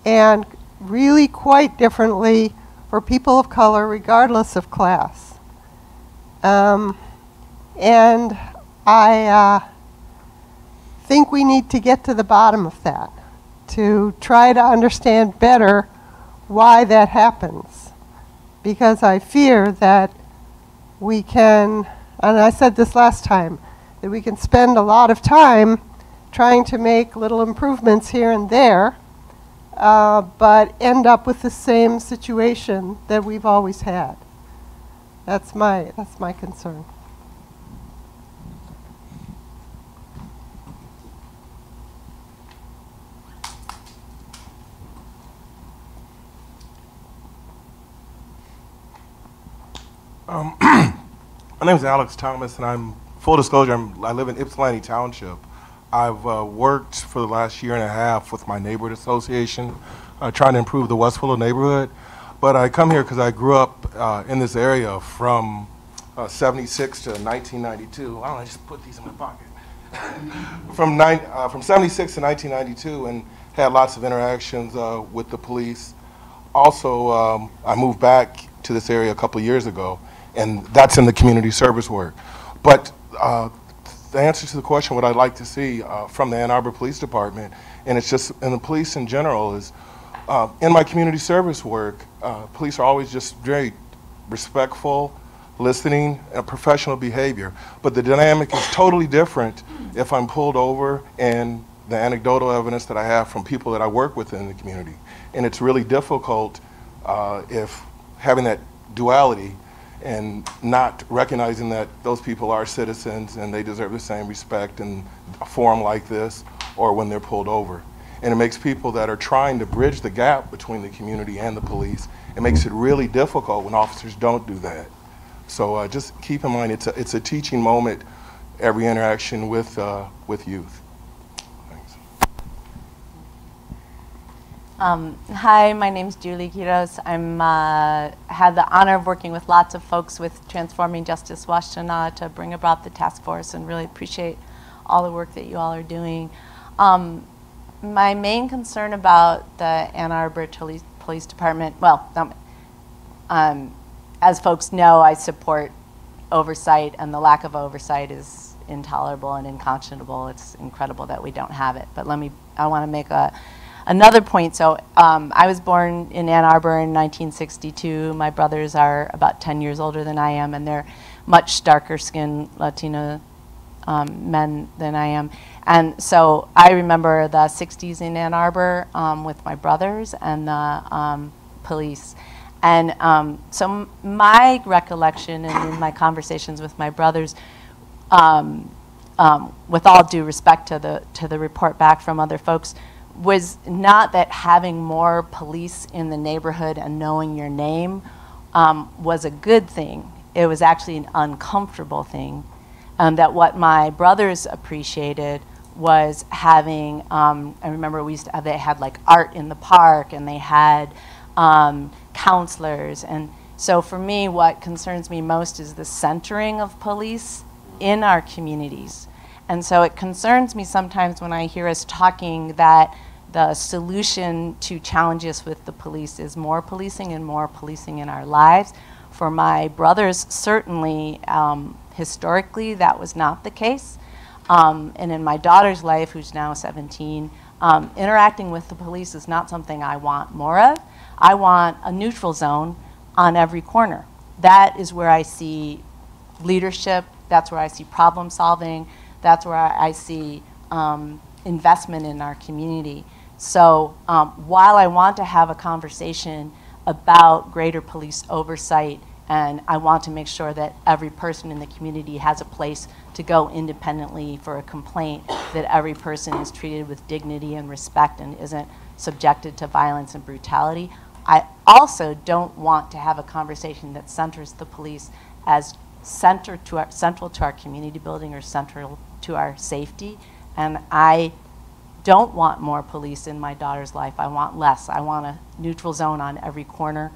and really quite differently for people of color regardless of class. And I think we need to get to the bottom of that, to try to understand better why that happens. Because I fear that we can, and I said this last time, that we can spend a lot of time trying to make little improvements here and there, but end up with the same situation that we've always had. That's my concern. My name is Alex Thomas, and full disclosure, I live in Ypsilanti Township. I've worked for the last year and a half with my neighborhood association, trying to improve the Westfield neighborhood. But I come here because I grew up in this area from 76 to 1992. I don't know, I just put these in my pocket. From 76 to 1992, and had lots of interactions with the police. Also, I moved back to this area a couple of years ago, and that's in the community service work. But the answer to the question, what I'd like to see from the Ann Arbor Police Department, and it's just, and the police in general, is in my community service work, police are always just very respectful, listening, and professional behavior. But the dynamic is totally different if I'm pulled over and the anecdotal evidence that I have from people that I work with in the community. And it's really difficult if having that duality and not recognizing that those people are citizens and they deserve the same respect in a forum like this or when they're pulled over. And it makes people that are trying to bridge the gap between the community and the police, it makes it really difficult when officers don't do that. So just keep in mind, it's a teaching moment, every interaction with youth. Thanks. Hi, my name's Julie Quiros. I'm had the honor of working with lots of folks with Transforming Justice Washtenaw to bring about the task force, and really appreciate all the work that you all are doing. My main concern about the Ann Arbor Police Department, well, as folks know, I support oversight, and the lack of oversight is intolerable and unconscionable. It's incredible that we don't have it. But I want to make another point. So I was born in Ann Arbor in 1962. My brothers are about 10 years older than I am, and they're much darker skinned Latino men than I am. And so I remember the 60s in Ann Arbor with my brothers and the police. And so my recollection and in my conversations with my brothers, with all due respect to the report back from other folks, was not that having more police in the neighborhood and knowing your name was a good thing. It was actually an uncomfortable thing. That what my brothers appreciated was having, I remember they had like art in the park, and they had counselors. And so for me, what concerns me most is the centering of police in our communities. And so it concerns me sometimes when I hear us talking that the solution to challenges with the police is more policing and more policing in our lives. For my brothers, certainly, historically, that was not the case. And in my daughter's life, who's now 17, interacting with the police is not something I want more of. I want a neutral zone on every corner. That is where I see leadership. That's where I see problem solving. That's where I see investment in our community. So while I want to have a conversation about greater police oversight, and I want to make sure that every person in the community has a place to go independently for a complaint, that every person is treated with dignity and respect and isn't subjected to violence and brutality, I also don't want to have a conversation that centers the police as central to our community building or central to our safety. And I don't want more police in my daughter's life. I want less. I want a neutral zone on every corner.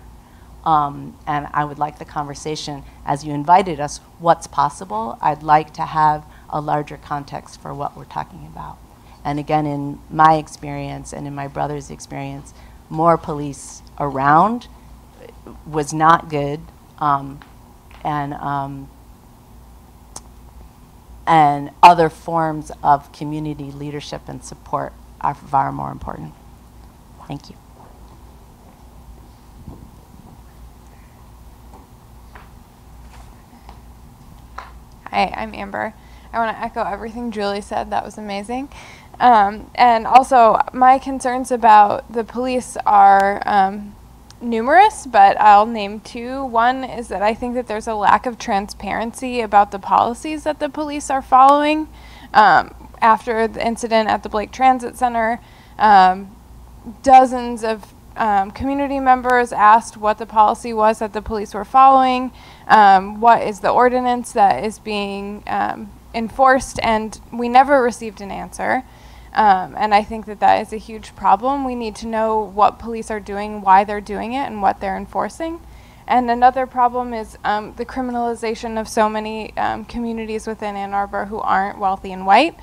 And I would like the conversation, as you invited us, what's possible. I'd like to have a larger context for what we're talking about. And again, in my experience and in my brother's experience, more police around was not good. And other forms of community leadership and support are far more important. Thank you. Hi, I'm Amber. I want to echo everything Julie said. That was amazing. And also, my concerns about the police are numerous, but I'll name two. One is that I think that there's a lack of transparency about the policies that the police are following. After the incident at the Blake Transit Center, dozens of community members asked what the policy was that the police were following, what is the ordinance that is being enforced, and we never received an answer. And I think that that is a huge problem. We need to know what police are doing, why they're doing it, and what they're enforcing. And another problem is the criminalization of so many communities within Ann Arbor who aren't wealthy and white.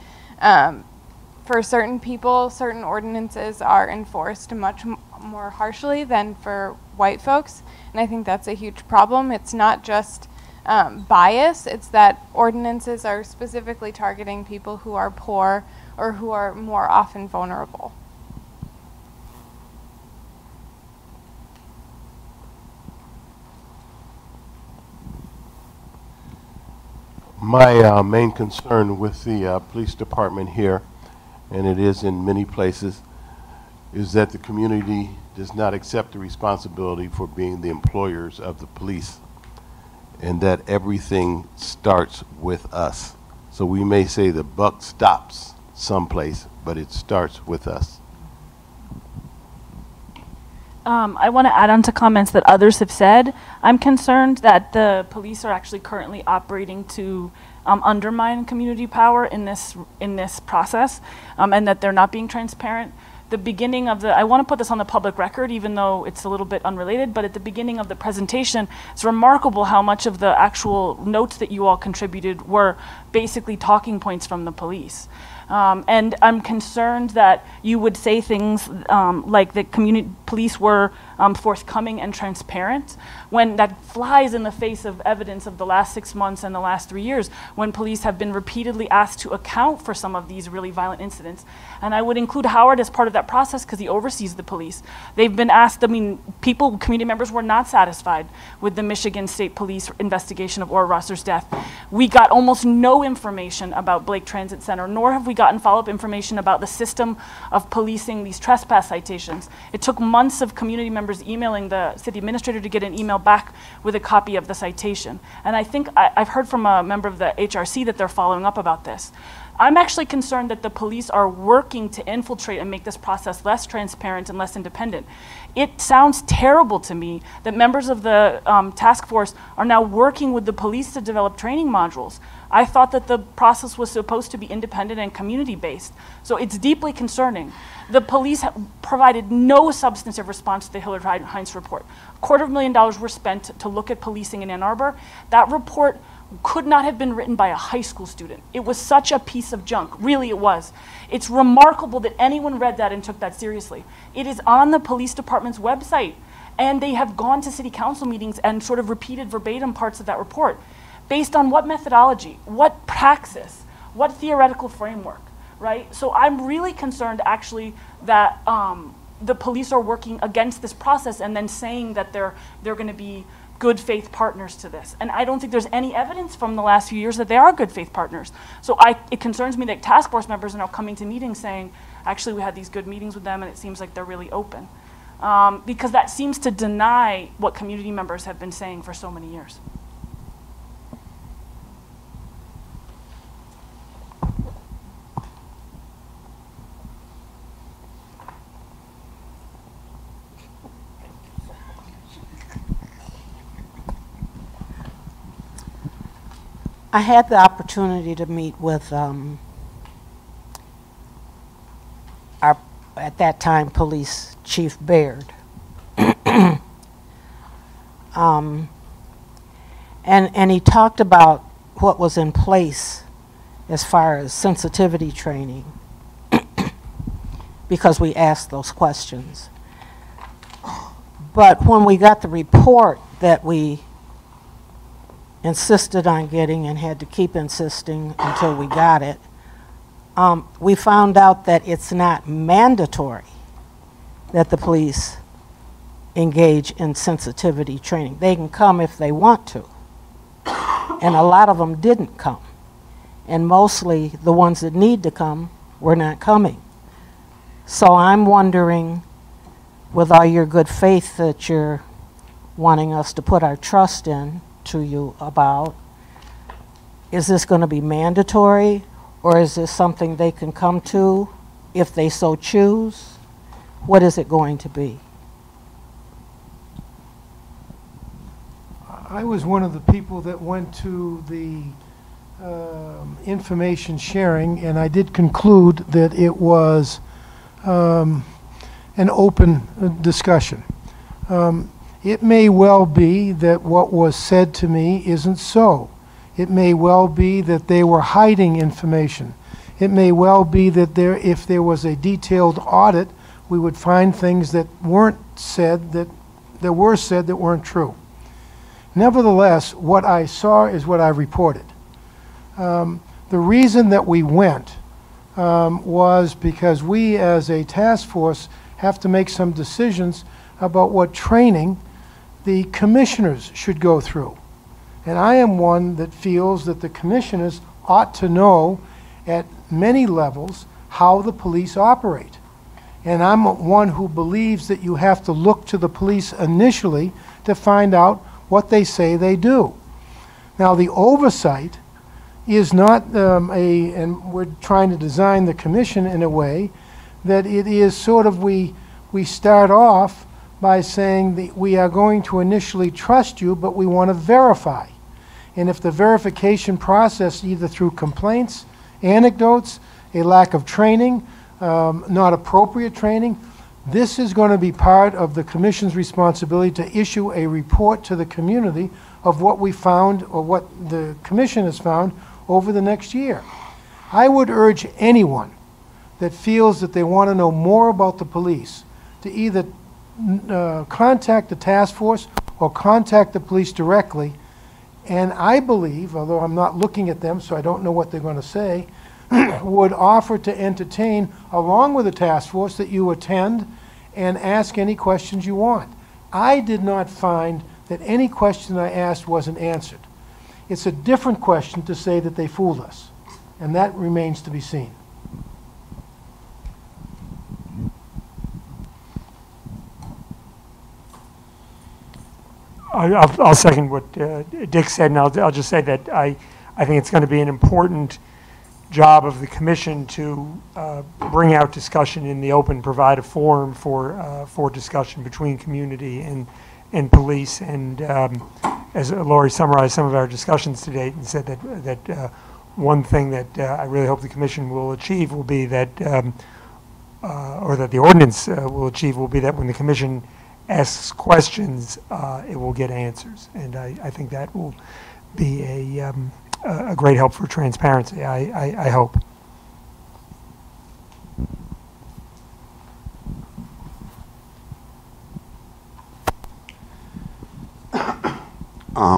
For certain people, certain ordinances are enforced much more harshly than for white folks. And I think that's a huge problem. It's not just bias, it's that ordinances are specifically targeting people who are poor or who are more often vulnerable. My main concern with the police department here, and it is in many places, is that the community does not accept the responsibility for being the employers of the police, and that everything starts with us. So we may say the buck stops someplace, but it starts with us. I want to add on to comments that others have said. I'm concerned that the police are actually currently operating to undermine community power in this process, and that they're not being transparent. the beginning of I want to put this on the public record, even though it's a little bit unrelated, but at the beginning of the presentation, it's remarkable how much of the actual notes that you all contributed were basically talking points from the police. And I'm concerned that you would say things like the community police were forthcoming and transparent, when that flies in the face of evidence of the last 6 months and the last 3 years, when police have been repeatedly asked to account for some of these really violent incidents. And I would include Howard as part of that process because he oversees the police. They've been asked, I mean, community members were not satisfied with the Michigan State Police investigation of Ora Rosser's death. We got almost no information about Blake Transit Center, nor have we gotten follow-up information about the system of policing these trespass citations. It took months of community members emailing the city administrator to get an email back with a copy of the citation. And I think I've heard from a member of the HRC that they're following up about this. I'm actually concerned that the police are working to infiltrate and make this process less transparent and less independent. It sounds terrible to me that members of the task force are now working with the police to develop training modules. I thought that the process was supposed to be independent and community-based. So it's deeply concerning. The police provided no substantive response to the Hillard Heinz report. $250,000 were spent to look at policing in Ann Arbor. That report could not have been written by a high school student. It was such a piece of junk. Really, it was. It's remarkable that anyone read that and took that seriously. It is on the police department's website, and they have gone to city council meetings and sort of repeated verbatim parts of that report. Based on what methodology, what praxis, what theoretical framework, right? So I'm really concerned, actually, that the police are working against this process and then saying that they're going to be good faith partners to this. And I don't think there's any evidence from the last few years that they are good faith partners. So it concerns me that task force members are now coming to meetings saying, actually, we had these good meetings with them and it seems like they're really open. Because that seems to deny what community members have been saying for so many years. I had the opportunity to meet with our, at that time, Police Chief Baird. And he talked about what was in place as far as sensitivity training, because we asked those questions. But when we got the report that we insisted on getting and had to keep insisting until we got it, we found out that it's not mandatory that the police engage in sensitivity training. They can come if they want to. And a lot of them didn't come. And mostly the ones that need to come were not coming. So I'm wondering, with all your good faith that you're wanting us to put our trust in to you about, is this going to be mandatory, or is this something they can come to if they so choose? What is it going to be? I was one of the people that went to the information sharing, and I did conclude that it was an open discussion. It may well be that what was said to me isn't so. It may well be that they were hiding information. It may well be that if there was a detailed audit, we would find things that weren't said, that were said that weren't true. Nevertheless, what I saw is what I reported. The reason that we went was because we as a task force have to make some decisions about what training the commissioners should go through. And I am one that feels that the commissioners ought to know at many levels how the police operate. And I'm one who believes that you have to look to the police initially to find out what they say they do. Now, the oversight is not and we're trying to design the commission in a way that it is sort of, we start off by saying that we are going to initially trust you, but we want to verify. And if the verification process, either through complaints, anecdotes, a lack of training, not appropriate training. This is going to be part of the commission's responsibility to issue a report to the community of what we found or what the commission has found over the next year. I would urge anyone that feels that they want to know more about the police to either contact the task force or contact the police directly. And I believe, although I'm not looking at them so I don't know what they're going to say, would offer to entertain, along with the task force, that you attend and ask any questions you want. I did not find that any question I asked wasn't answered. It's a different question to say that they fooled us, and that remains to be seen. I'll second what Dick said, and I'll just say that I think it's going to be an important job of the commission to bring out discussion in the open, provide a forum for discussion between community and police. And as Lori summarized some of our discussions to date and said that one thing that I really hope the commission will achieve will be that, or that the ordinance will achieve, will be that when the commission asks questions, it will get answers. And I think that will be a great help for transparency, I hope.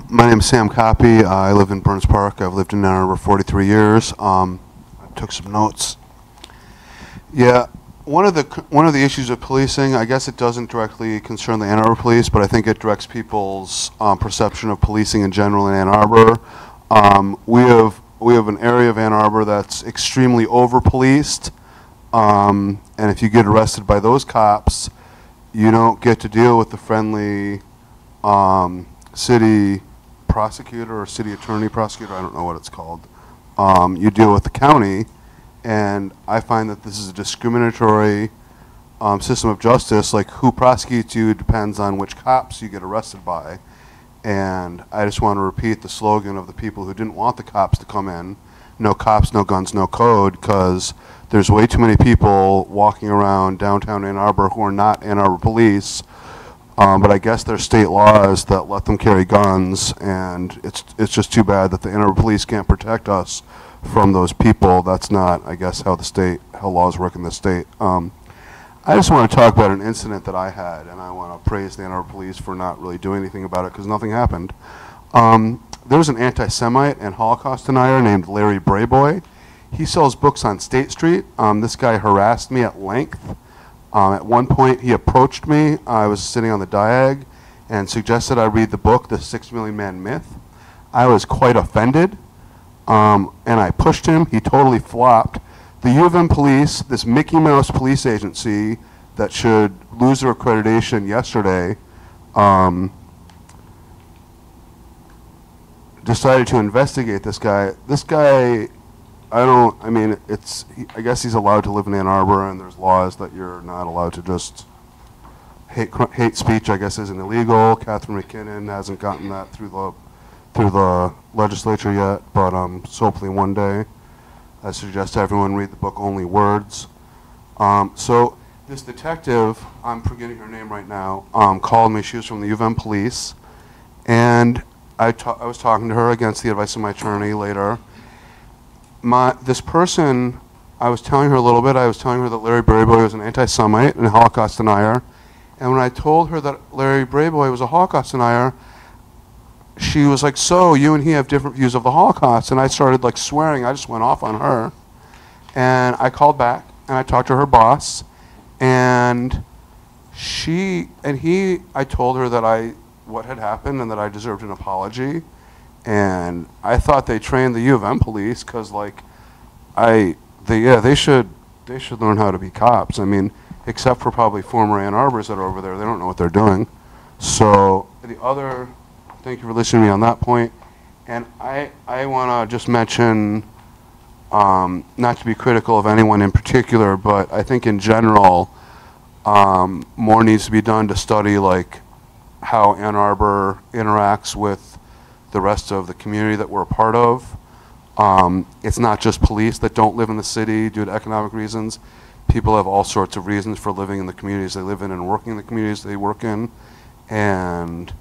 My name is Sam Copy. I live in Burns Park. I've lived in Ann Arbor 43 years. I took some notes. Yeah, one of the issues of policing, I guess it doesn't directly concern the Ann Arbor police, but I think it directs people's perception of policing in general in Ann Arbor. We have an area of Ann Arbor that's extremely over-policed, and if you get arrested by those cops, you don't get to deal with the friendly city prosecutor or city attorney prosecutor, I don't know what it's called. You deal with the county, and I find that this is a discriminatory system of justice. Like, who prosecutes you depends on which cops you get arrested by. And I just want to repeat the slogan of the people who didn't want the cops to come in: no cops, no guns, no code, because there's way too many people walking around downtown Ann Arbor who are not Ann Arbor police, but I guess there's state laws that let them carry guns, and it's just too bad that the Ann Arbor police can't protect us from those people. That's not, I guess, how laws work in the state. I just want to talk about an incident that I had, and I want to praise the Ann Arbor police for not really doing anything about it because nothing happened. There was an anti-Semite and Holocaust denier named Larry Brayboy. He sells books on State Street. This guy harassed me at length. At one point, he approached me. I was sitting on the diag and suggested I read the book, The 6 Million Man Myth. I was quite offended, and I pushed him. He totally flopped. The U of M police, this Mickey Mouse police agency that should lose their accreditation yesterday, decided to investigate this guy. This guy, I guess he's allowed to live in Ann Arbor, and there's laws that you're not allowed to just hate speech, I guess, isn't illegal. Catherine McKinnon hasn't gotten that through the legislature yet, but so hopefully one day. I suggest everyone read the book Only Words. So this detective, I'm forgetting her name right now, called me. She was from the U of M police, and I was talking to her against the advice of my attorney later. This person, I was telling her a little bit. I was telling her that Larry Brayboy was an anti-Semite and a Holocaust denier. And when I told her that Larry Brayboy was a Holocaust denier, she was like, so you and he have different views of the Holocaust. And I started like swearing. I just went off on her. And I called back and I talked to her boss. And I told her that what had happened and that I deserved an apology. And I thought they trained the U of M police because like, they should learn how to be cops. I mean, except for probably former Ann Arbors that are over there, they don't know what they're doing. So thank you for listening to me on that point. And I want to just mention, not to be critical of anyone in particular, but I think in general, more needs to be done to study like how Ann Arbor interacts with the rest of the community that we're a part of. It's not just police that don't live in the city due to economic reasons. people have all sorts of reasons for living in the communities they live in and working in the communities they work in, and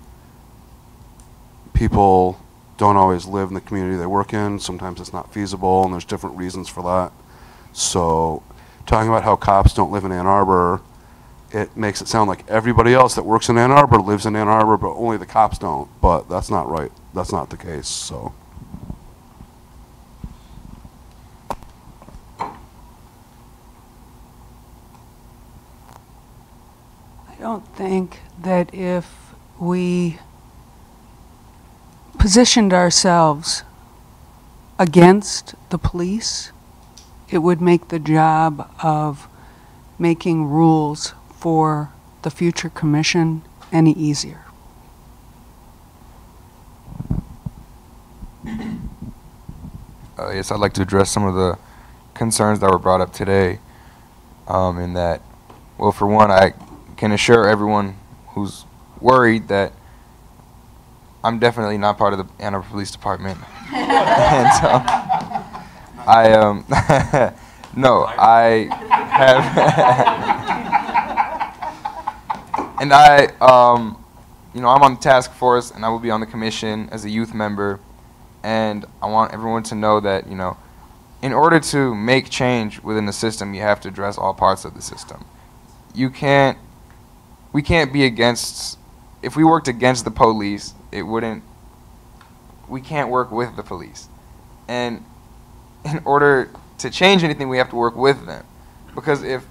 people don't always live in the community they work in. Sometimes it's not feasible, and there's different reasons for that. So talking about how cops don't live in Ann Arbor, it makes it sound like everybody else that works in Ann Arbor lives in Ann Arbor, but only the cops don't. But that's not right. That's not the case. So. I don't think that if we positioned ourselves against the police, it would make the job of making rules for the future commission any easier. Yes, I'd like to address some of the concerns that were brought up today. In that, well, for one, I can assure everyone who's worried that I'm definitely not part of the Ann Arbor Police Department. And I no, I have and you know, I'm on the task force and I will be on the commission as a youth member, and I want everyone to know that, you know, in order to make change within the system, you have to address all parts of the system. We can't be against, if we worked against the police, we can't work with the police. And in order to change anything, we have to work with them. Because if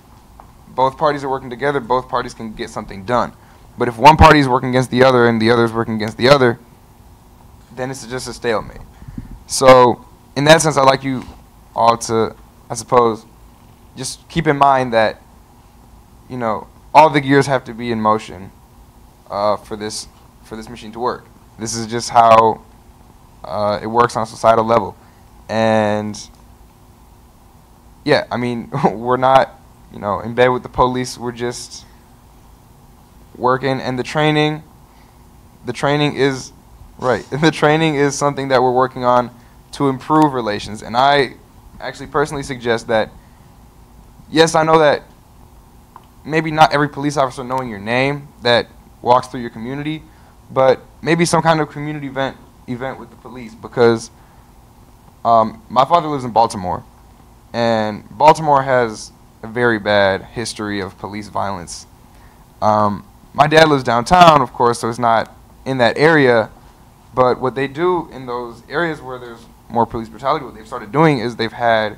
both parties are working together, both parties can get something done. But if one party is working against the other and the other is working against the other, then it's just a stalemate. So in that sense, I'd like you all to, I suppose, just keep in mind that, you know, all the gears have to be in motion for this machine to work. This is just how it works on a societal level. And yeah, I mean, we're not, you know, in bed with the police. We're just working, and the training is right. The training is something that we're working on to improve relations. And I actually personally suggest that, yes, I know that maybe not every police officer knowing your name that walks through your community, but maybe some kind of community event with the police, because my father lives in Baltimore, and Baltimore has a very bad history of police violence. My dad lives downtown, of course, so it's not in that area, but what they do in those areas where there's more police brutality, what they've started doing is they've had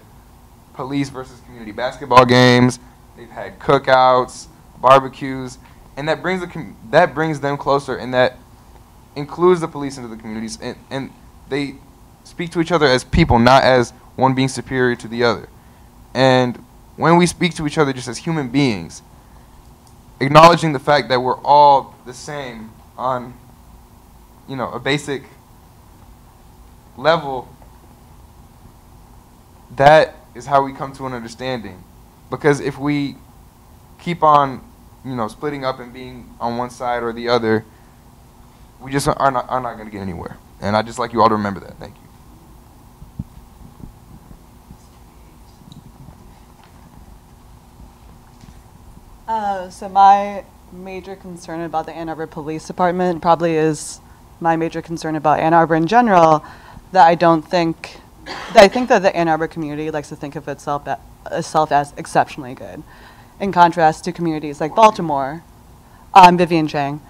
police versus community basketball games, they've had cookouts, barbecues, and that brings them closer, and that includes the police into the communities, and they speak to each other as people, not as one being superior to the other. And when we speak to each other just as human beings, acknowledging the fact that we're all the same on, you know, a basic level, that is how we come to an understanding. Because if we keep on, you know, splitting up and being on one side or the other, we just are not going to get anywhere. And I'd just like you all to remember that. Thank you. So my major concern about the Ann Arbor Police Department probably is my major concern about Ann Arbor in general, that I think that the Ann Arbor community likes to think of itself as exceptionally good, in contrast to communities like Baltimore. I'm Vivian Chang.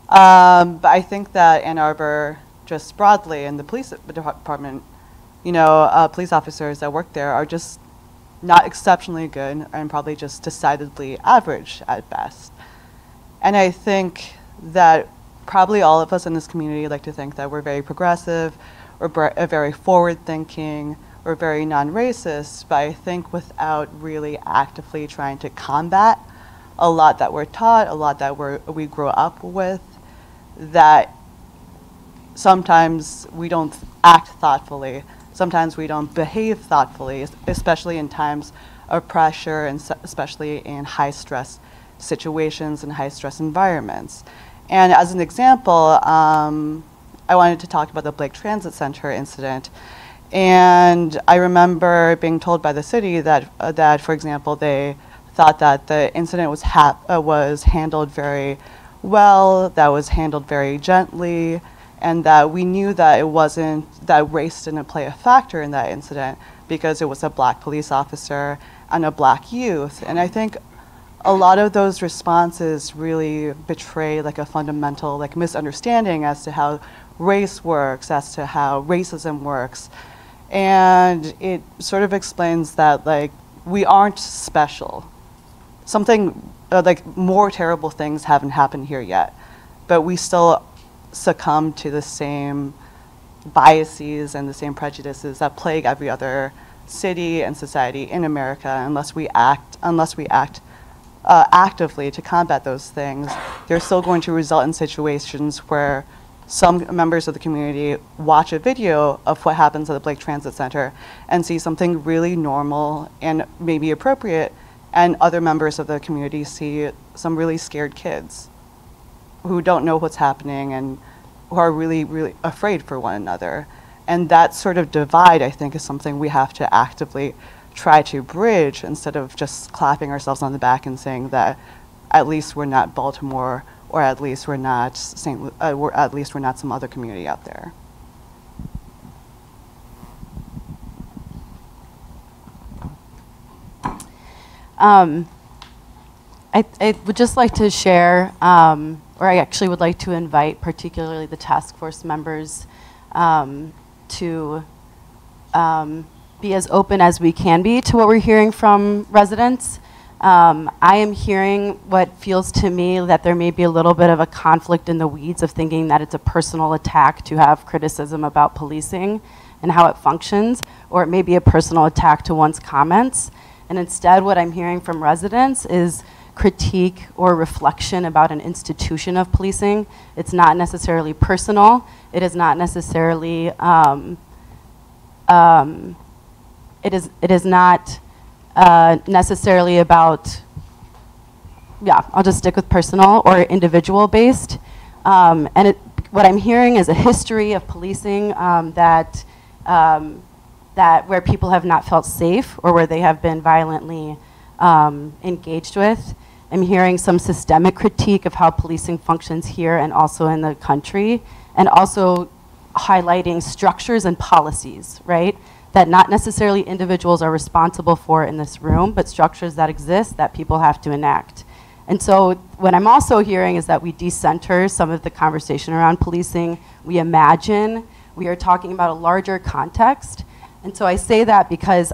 But I think that Ann Arbor, just broadly, and the police department, you know, police officers that work there are just not exceptionally good and probably just decidedly average at best. And I think that probably all of us in this community like to think that we're very progressive, we're very forward-thinking, we're very non-racist, but I think without really actively trying to combat a lot that we're taught, a lot that we grow up with, that sometimes we don't act thoughtfully, sometimes we don't behave thoughtfully, especially in times of pressure and especially in high-stress situations and high-stress environments. And as an example, I wanted to talk about the Blake Transit Center incident. And I remember being told by the city that, for example, they thought that the incident was handled very well, that was handled very gently, and that we knew that it wasn't, that race didn't play a factor in that incident because it was a black police officer and a black youth. And I think a lot of those responses really betray like a fundamental like misunderstanding as to how race works, as to how racism works. And it sort of explains that like we aren't special. Something like more terrible things haven't happened here yet, but we still succumb to the same biases and the same prejudices that plague every other city and society in America unless we act actively to combat those things. They're still going to result in situations where some members of the community watch a video of what happens at the Blake Transit Center and see something really normal and maybe appropriate, and other members of the community see some really scared kids who don't know what's happening and who are really, really afraid for one another. And that sort of divide, I think, is something we have to actively try to bridge instead of just clapping ourselves on the back and saying that at least we're not Baltimore, or at least we're not at least we're not some other community out there. I would just like to share, or I actually would like to invite particularly the task force members to be as open as we can be to what we're hearing from residents. I am hearing what feels to me that there may be a little bit of a conflict in the weeds of thinking that it's a personal attack to have criticism about policing and how it functions, or it may be a personal attack to one's comments. And instead, what I'm hearing from residents is critique or reflection about an institution of policing. It's not necessarily personal. It is not necessarily, it is not necessarily about, yeah, I'll just stick with personal or individual based. And what I'm hearing is a history of policing that where people have not felt safe or where they have been violently engaged with. I'm hearing some systemic critique of how policing functions here and also in the country, and also highlighting structures and policies, right? That not necessarily individuals are responsible for in this room, but structures that exist that people have to enact. And so what I'm also hearing is that we decenter some of the conversation around policing. We imagine, we are talking about a larger context. And so I say that because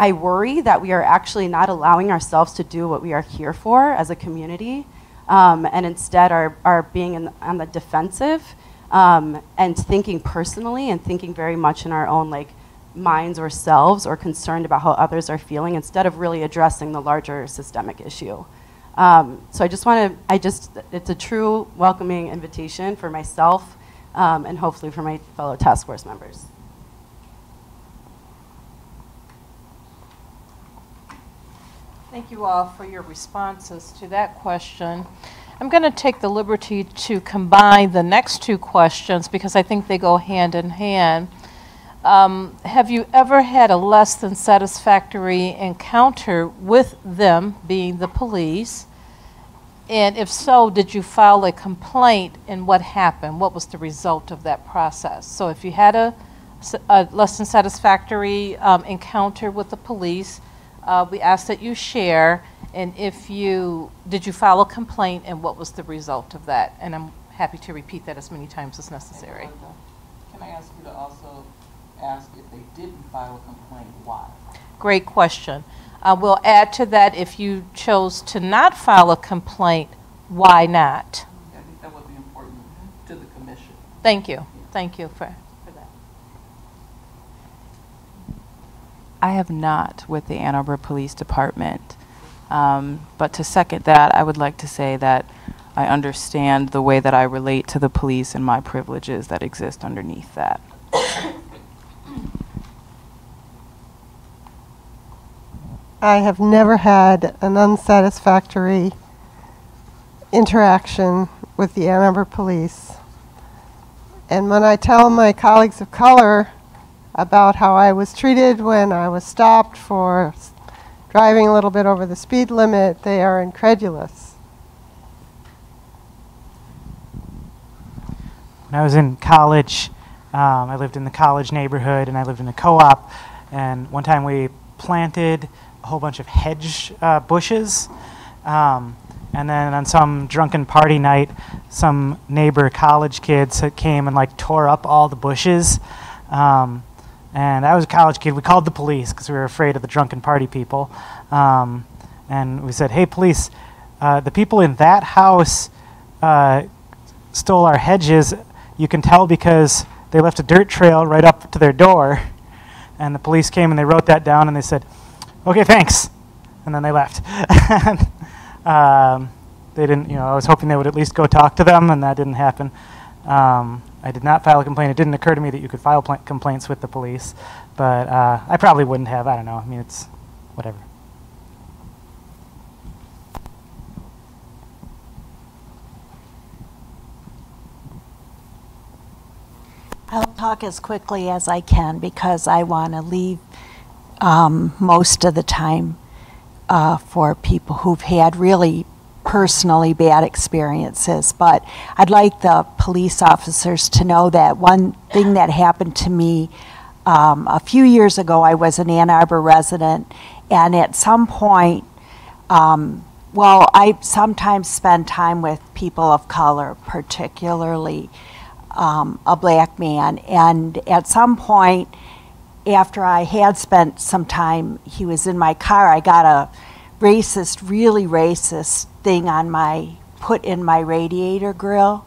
I worry that we are actually not allowing ourselves to do what we are here for as a community, and instead are being on the defensive and thinking personally and thinking very much in our own like minds or selves, or concerned about how others are feeling instead of really addressing the larger systemic issue. So I just want to, it's a true welcoming invitation for myself and hopefully for my fellow task force members. Thank you all for your responses to that question. I'm going to take the liberty to combine the next two questions because I think they go hand in hand. Have you ever had a less than satisfactory encounter with them, being the police? And if so, did you file a complaint, and what happened? What was the result of that process? So if you had a less than satisfactory encounter with the police, we ask that you share, and did you file a complaint, and what was the result of that? And I'm happy to repeat that as many times as necessary. Can I ask you to also ask if they didn't file a complaint, why? Great question. We'll add to that, if you chose to not file a complaint, why not? I think that would be important to the commission. Thank you. Thank you for that. I have not with the Ann Arbor Police Department. But to second that, I would like to say that I understand the way that I relate to the police and my privileges that exist underneath that. I have never had an unsatisfactory interaction with the Ann Arbor Police. And when I tell my colleagues of color about how I was treated when I was stopped for driving a little bit over the speed limit, they are incredulous. When I was in college, I lived in the college neighborhood and I lived in a co-op, and one time we planted a whole bunch of hedge bushes, and then on some drunken party night, some neighbor college kids came and like tore up all the bushes. And I was a college kid. We called the police because we were afraid of the drunken party people. And we said, "Hey, police, the people in that house stole our hedges. You can tell because they left a dirt trail right up to their door." And the police came and they wrote that down and they said, "Okay, thanks." And then they left. They didn't, I was hoping they would at least go talk to them, and that didn't happen. I did not file a complaint. It didn't occur to me that you could file complaints with the police, but I probably wouldn't have. I don't know. I mean, it's whatever. I'll talk as quickly as I can because I want to leave most of the time for people who've had really personally bad experiences. But I'd like the police officers to know that one thing that happened to me a few years ago, I was an Ann Arbor resident, and at some point, I sometimes spend time with people of color, particularly a black man, and at some point after I had spent some time, he was in my car, I got a really racist thing put in my radiator grill,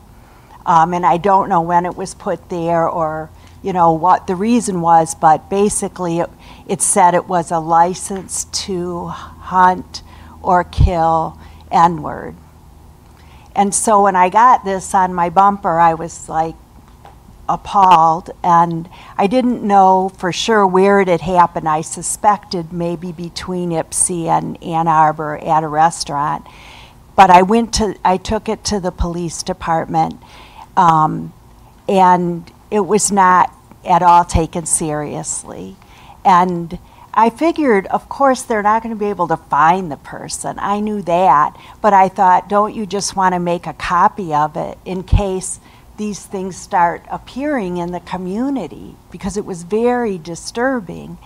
and I don't know when it was put there or what the reason was, but basically it said it was a license to hunt or kill N-word. And so when I got this on my bumper, I was like appalled, and I didn't know for sure where it had happened. I suspected maybe between Ypsi and Ann Arbor at a restaurant. But I took it to the police department, and it was not at all taken seriously. And I figured, of course, they're not going to be able to find the person. I knew that, but I thought, don't you just want to make a copy of it in case these things start appearing in the community? Because it was very disturbing.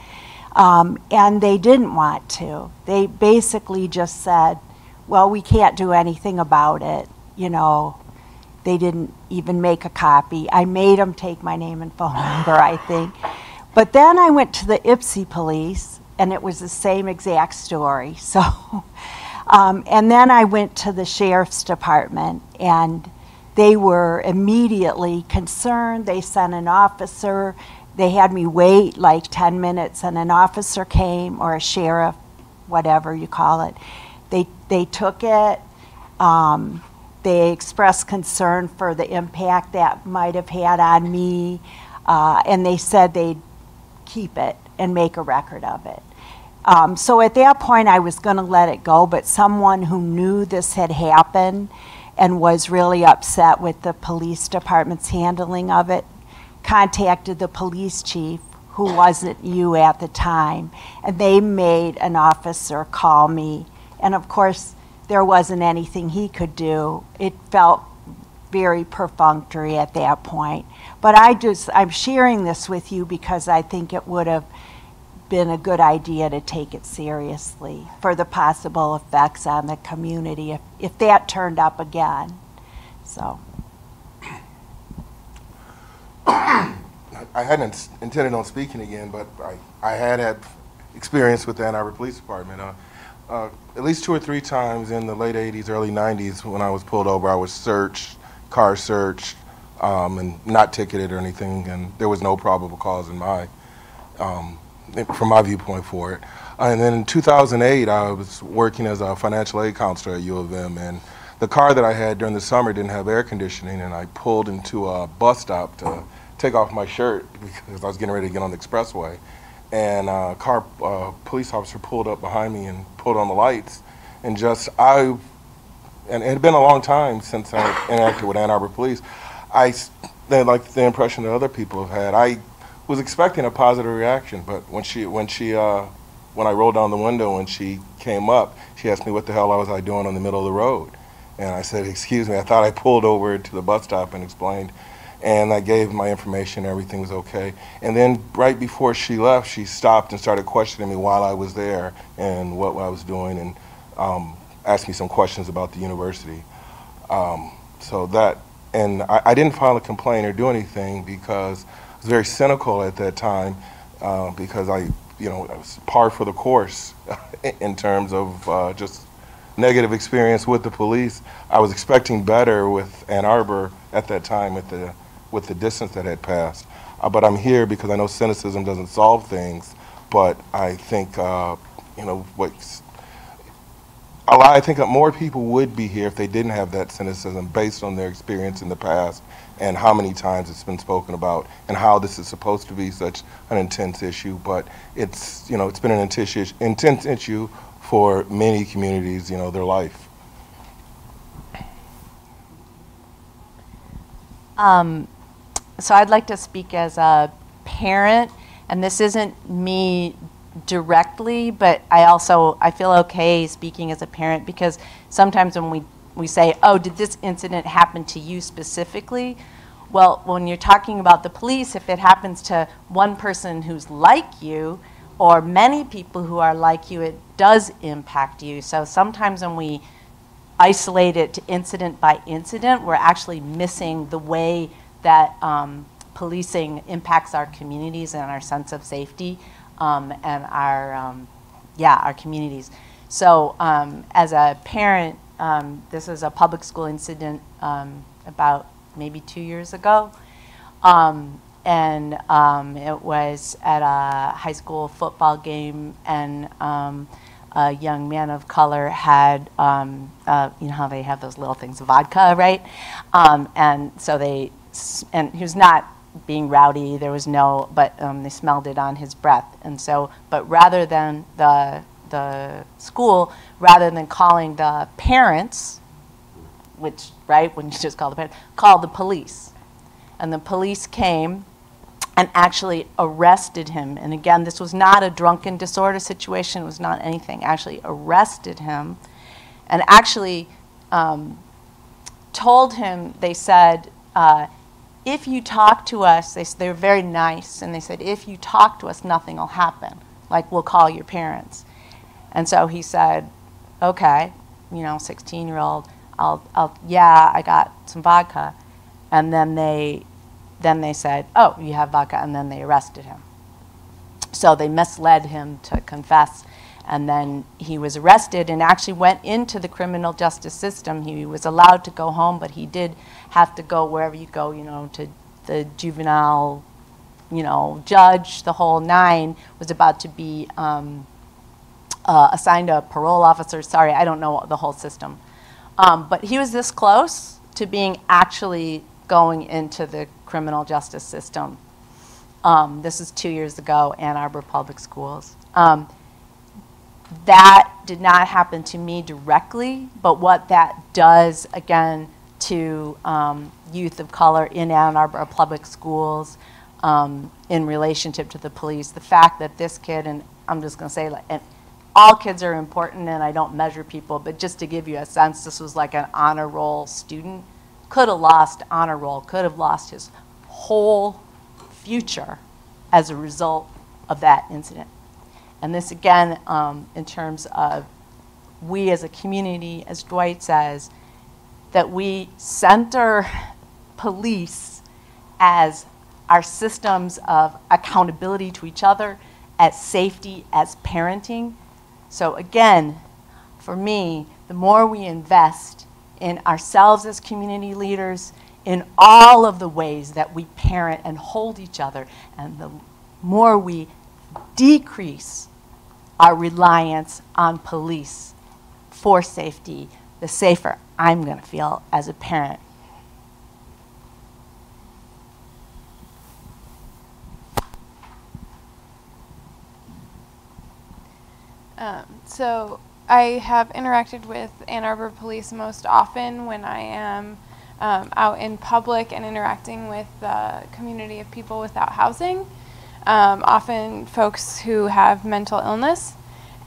And they didn't want to. They basically just said, well, we can't do anything about it. They didn't even make a copy. I made them take my name and phone number, I think. But then I went to the Ypsi police, and it was the same exact story. So, and then I went to the sheriff's department, and they were immediately concerned. They sent an officer. They had me wait like 10 minutes, and an officer came, or a sheriff, whatever you call it. They took it. They expressed concern for the impact that might have had on me, and they said they'd keep it and make a record of it. So at that point, I was going to let it go, but someone who knew this had happened and was really upset with the police department's handling of it contacted the police chief, who wasn't you at the time, and they made an officer call me. And of course, there wasn't anything he could do. It felt very perfunctory at that point. But I'm sharing this with you because I think it would have been a good idea to take it seriously for the possible effects on the community if that turned up again. So. I hadn't intended on speaking again, but I had experience with the Ann Arbor Police Department. At least 2 or 3 times in the late 80s, early 90s, when I was pulled over, I was searched, car searched, and not ticketed or anything, and there was no probable cause in from my viewpoint for it. And then in 2008, I was working as a financial aid counselor at U of M, and the car that I had during the summer didn't have air conditioning, and I pulled into a bus stop to take off my shirt because I was getting ready to get on the expressway. And a police officer pulled up behind me and pulled on the lights, and and it had been a long time since I interacted with Ann Arbor Police. Like the impression that other people have had, I was expecting a positive reaction, but when she when I rolled down the window and she came up, she asked me what the hell was I doing on the middle of the road. And I said, excuse me, I thought I pulled over to the bus stop and explained. And I gave my information, everything was okay. And then right before she left, she stopped and started questioning me while I was there and what I was doing, and asked me some questions about the university. And I didn't file a complaint or do anything because I was very cynical at that time, because I was par for the course in terms of just negative experience with the police. I was expecting better with Ann Arbor at that time with the distance that had passed. But I'm here because I know cynicism doesn't solve things, but I think, I think that more people would be here if they didn't have that cynicism based on their experience in the past and how many times it's been spoken about and how this is supposed to be such an intense issue. But it's been an intense issue for many communities, their life. So I'd like to speak as a parent, and this isn't me directly, but I feel okay speaking as a parent because sometimes when we say, oh, did this incident happen to you specifically? Well, when you're talking about the police, if it happens to one person who's like you or many people who are like you, it does impact you. So sometimes when we isolate it to incident by incident, we're actually missing the way that policing impacts our communities and our sense of safety and our communities. So as a parent, this was a public school incident about maybe 2 years ago. It was at a high school football game, and a young man of color had, you know how they have those little things, vodka, right? And he was not being rowdy, there was no, but they smelled it on his breath. And so, but rather than the school, rather than calling the parents, which, right, when you just call the parents, call the police. And the police came and actually arrested him. And again, this was not a drunken disorder situation, it was not anything, actually arrested him and actually told him, they said, if you talk to us, they were very nice, and they said, if you talk to us, nothing will happen. Like, we'll call your parents. And so he said, okay, 16-year-old, yeah, I got some vodka. And then they said, oh, you have vodka, and then they arrested him. So they misled him to confess, and then he was arrested and actually went into the criminal justice system. He was allowed to go home, but he did have to go wherever you go, to the juvenile, judge, the whole nine, was about to be assigned a parole officer. Sorry, I don't know the whole system. But he was this close to being actually going into the criminal justice system. This is 2 years ago, Ann Arbor Public Schools. That did not happen to me directly, but what that does, again, to youth of color in Ann Arbor Public Schools in relationship to the police, the fact that this kid, and I'm just going to say, and all kids are important, and I don't measure people, but just to give you a sense, this was like an honor roll student, could have lost honor roll, could have lost his whole future as a result of that incident. And this, again, in terms of we as a community, as Dwight says, that we center police as our systems of accountability to each other, as safety, as parenting. So again, for me, the more we invest in ourselves as community leaders, in all of the ways that we parent and hold each other, and the more we decrease our reliance on police for safety, the safer I'm going to feel as a parent. So I have interacted with Ann Arbor Police most often when I am out in public and interacting with the community of people without housing, often folks who have mental illness.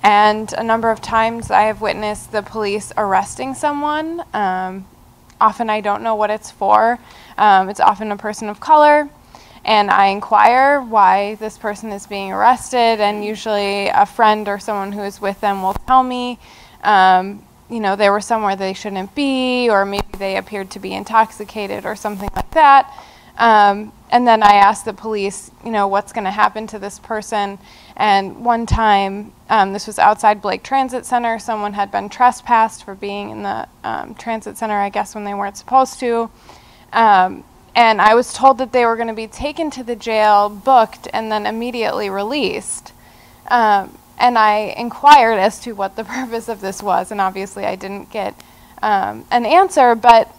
And a number of times I have witnessed the police arresting someone. Often I don't know what it's for. It's often a person of color. And I inquire why this person is being arrested, and usually a friend or someone who is with them will tell me, you know, they were somewhere they shouldn't be, or maybe they appeared to be intoxicated or something like that. And then I ask the police, you know, what's going to happen to this person. And one time, this was outside Blake Transit Center, someone had been trespassed for being in the transit center, I guess, when they weren't supposed to. And I was told that they were going to be taken to the jail, booked, and then immediately released. And I inquired as to what the purpose of this was, and obviously I didn't get an answer, but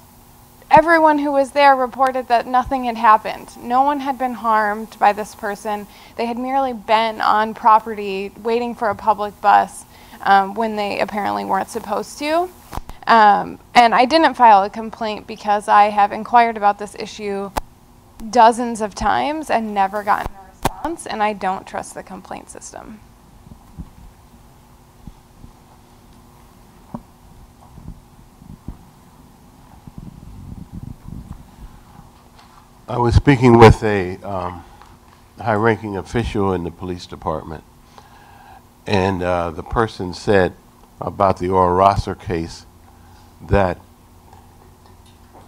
everyone who was there reported that nothing had happened. No one had been harmed by this person. They had merely been on property waiting for a public bus when they apparently weren't supposed to. And I didn't file a complaint because I have inquired about this issue dozens of times and never gotten a response, and I don't trust the complaint system. I was speaking with a high-ranking official in the police department, and the person said about the Oral Rosser case that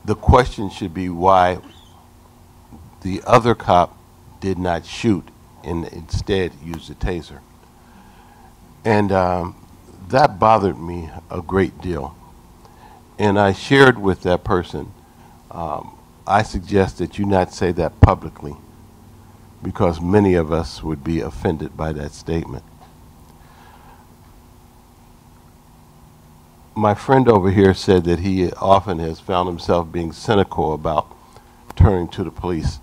the question should be why the other cop did not shoot and instead used a taser. And that bothered me a great deal. And I shared with that person, I suggest that you not say that publicly, because many of us would be offended by that statement. My friend over here said that he often has found himself being cynical about turning to the police.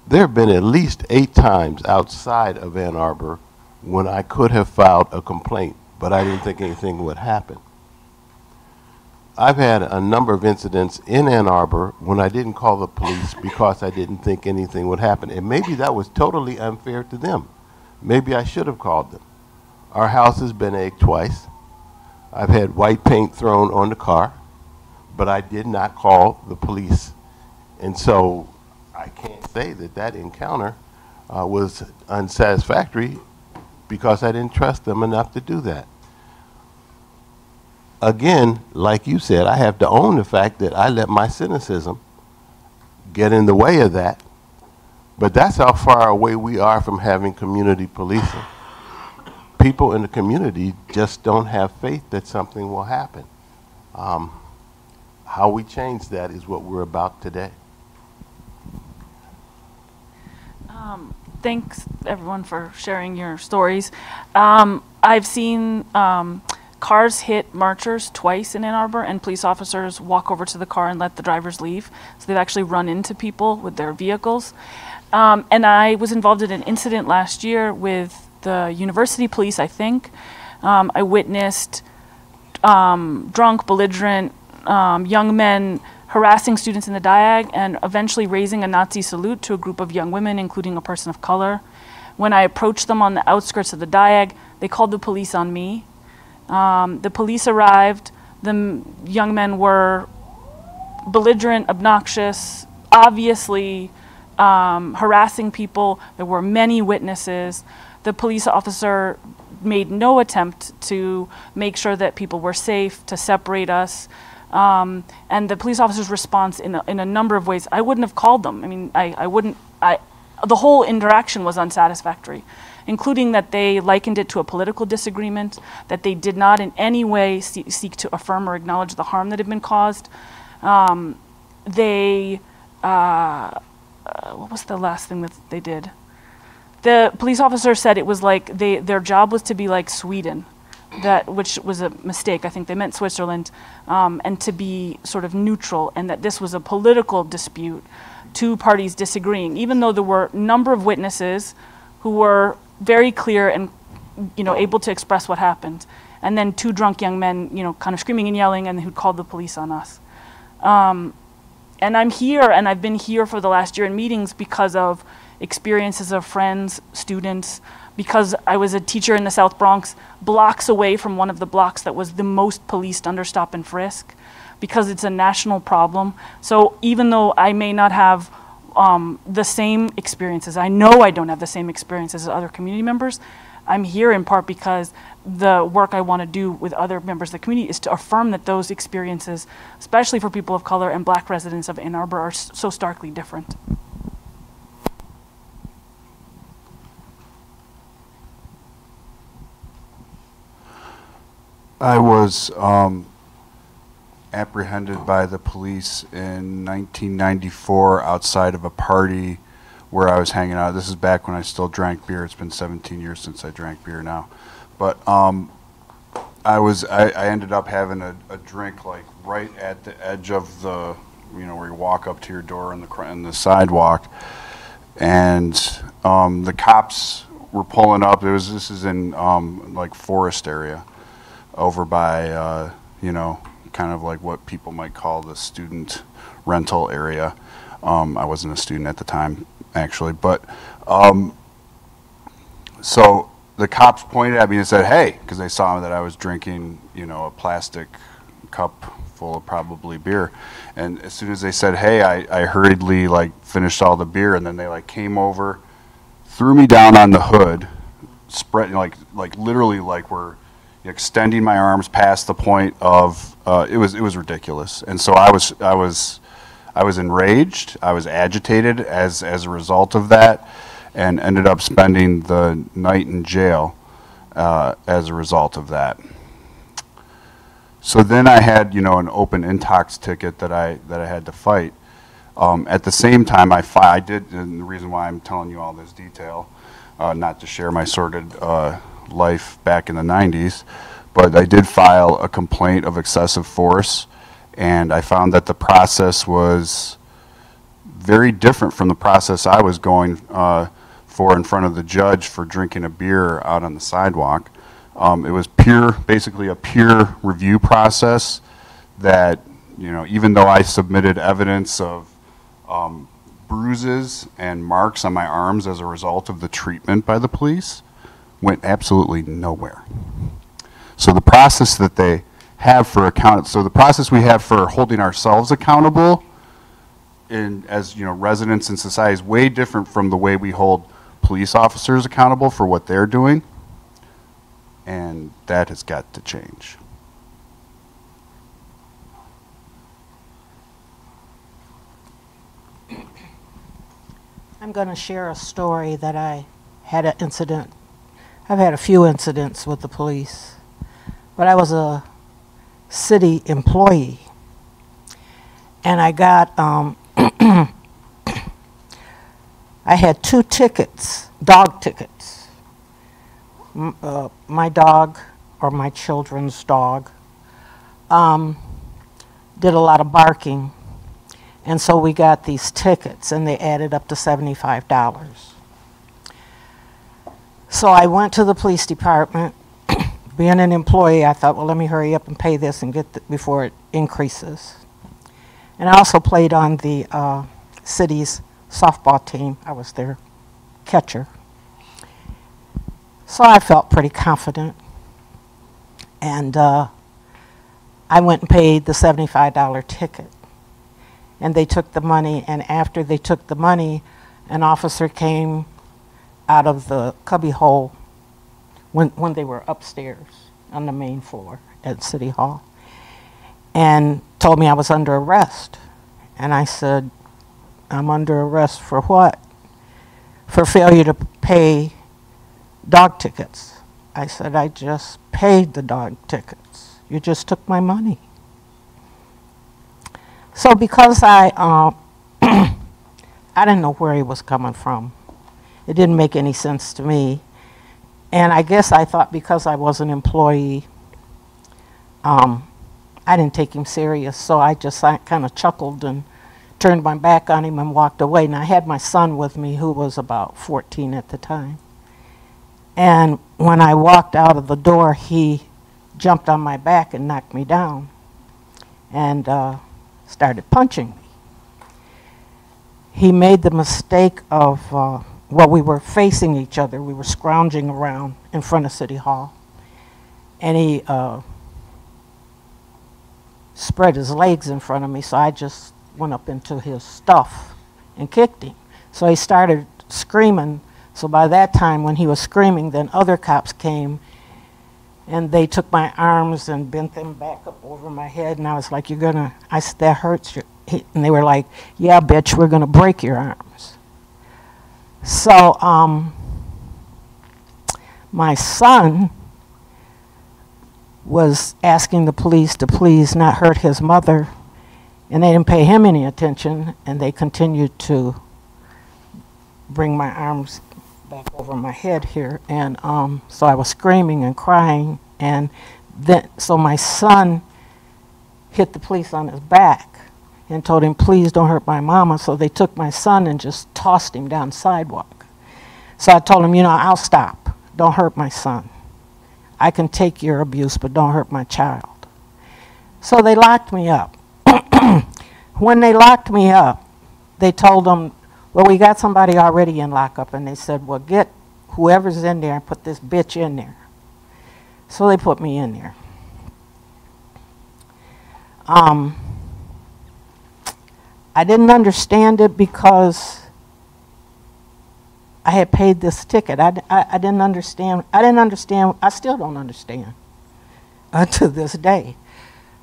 There have been at least 8 times outside of Ann Arbor when I could have filed a complaint, but I didn't think anything would happen. I've had a number of incidents in Ann Arbor when I didn't call the police because I didn't think anything would happen. And maybe that was totally unfair to them. Maybe I should have called them. Our house has been egged twice. I've had white paint thrown on the car, but I did not call the police. And so I can't say that that encounter was unsatisfactory because I didn't trust them enough to do that. Again, like you said, I have to own the fact that I let my cynicism get in the way of that. But that's how far away we are from having community policing. People in the community just don't have faith that something will happen. How we change that is what we're about today. Thanks, everyone, for sharing your stories. I've seen cars hit marchers twice in Ann Arbor, and police officers walk over to the car and let the drivers leave. So they've actually run into people with their vehicles. And I was involved in an incident last year with the university police, I think. I witnessed drunk, belligerent young men harassing students in the Diag and eventually raising a Nazi salute to a group of young women, including a person of color. When I approached them on the outskirts of the Diag, they called the police on me. The police arrived. The young men were belligerent, obnoxious, obviously harassing people. There were many witnesses. The police officer made no attempt to make sure that people were safe, to separate us. And the police officer's response in a number of ways, I wouldn't have called them. I mean, the whole interaction was unsatisfactory, including that they likened it to a political disagreement, that they did not in any way seek to affirm or acknowledge the harm that had been caused. What was the last thing that they did? The police officer said it was like their job was to be like Sweden, which was a mistake. I think they meant Switzerland, and to be sort of neutral, and that this was a political dispute, 2 parties disagreeing, even though there were a number of witnesses who were very clear and able to express what happened, and then 2 drunk young men kind of screaming and yelling, and who called the police on us. And I'm here, and I've been here for the last year in meetings because of experiences of friends, students, because I was a teacher in the South Bronx, blocks away from one of the blocks that was the most policed under stop and frisk, because it's a national problem. So even though I may not have the same experiences, I know I don't have the same experiences as other community members, I'm here in part because the work I want to do with other members of the community is to affirm that those experiences, especially for people of color and Black residents of Ann Arbor, are so starkly different. I was apprehended by the police in 1994 outside of a party where I was hanging out. This is back when I still drank beer. It's been 17 years since I drank beer now. But I ended up having a drink like right at the edge of the, where you walk up to your door in the sidewalk. And the cops were pulling up. This is in like Forest area over by, kind of like what people might call the student rental area. I wasn't a student at the time, actually, but so the cops pointed at me and said, "Hey," because they saw that I was drinking, a plastic cup full of probably beer. And as soon as they said, "Hey," I hurriedly finished all the beer, and then they came over, threw me down on the hood, spread literally we're extending my arms past the point of it was ridiculous. And so I was enraged, I was agitated as a result of that, and ended up spending the night in jail as a result of that. So then I had an open intox ticket that I had to fight. At the same time, I did, and the reason why I'm telling you all this detail, not to share my sordid life back in the 90s, but I did file a complaint of excessive force, and I found that the process was very different from the process I was going for in front of the judge for drinking a beer out on the sidewalk. It was basically a peer review process that, even though I submitted evidence of bruises and marks on my arms as a result of the treatment by the police, went absolutely nowhere. So the process that they have for the process we have for holding ourselves accountable as residents in society is way different from the way we hold police officers accountable for what they're doing, and that has got to change. I'm going to share a story that I had an incident. I've had a few incidents with the police, but I was a city employee, and I got, I had 2 tickets, dog tickets. My dog, or my children's dog, did a lot of barking. And so we got these tickets, and they added up to $75. So I went to the police department. Being an employee, I thought, well, let me hurry up and pay this and get before it increases. And I also played on the city's softball team. I was their catcher. So I felt pretty confident. And I went and paid the $75 ticket. And they took the money, and after they took the money, an officer came out of the cubbyhole when they were upstairs on the main floor at City Hall, and told me I was under arrest. And I said, I'm under arrest for what? For failure to pay dog tickets. I said, I just paid the dog tickets. You just took my money. So because I didn't know where he was coming from. It didn't make any sense to me. And I guess I thought because I was an employee, I didn't take him serious. So I just kind of chuckled and turned my back on him and walked away. And I had my son with me, who was about 14 at the time. And when I walked out of the door, he jumped on my back and knocked me down and started punching me. He made the mistake of well, we were facing each other. We were scrounging around in front of City Hall. And he spread his legs in front of me, so I just went up into his stuff and kicked him. So he started screaming. So by that time, when he was screaming, then other cops came, and they took my arms and bent them back up over my head, and I was like, I said, that hurts you. And they were like, yeah, bitch, we're gonna break your arms. So my son was asking the police to please not hurt his mother, and they didn't pay him any attention, and they continued to bring my arms back over my head here, and so I was screaming and crying, and then so my son hit the police on his back and told him, please don't hurt my mama. So they took my son and just tossed him down the sidewalk. So I told him, I'll stop. Don't hurt my son. I can take your abuse, but don't hurt my child. So they locked me up. When they locked me up, they told them, well, we got somebody already in lockup. And they said, well, get whoever's in there and put this bitch in there. So they put me in there. I didn't understand it because I had paid this ticket. I didn't understand. I still don't understand to this day.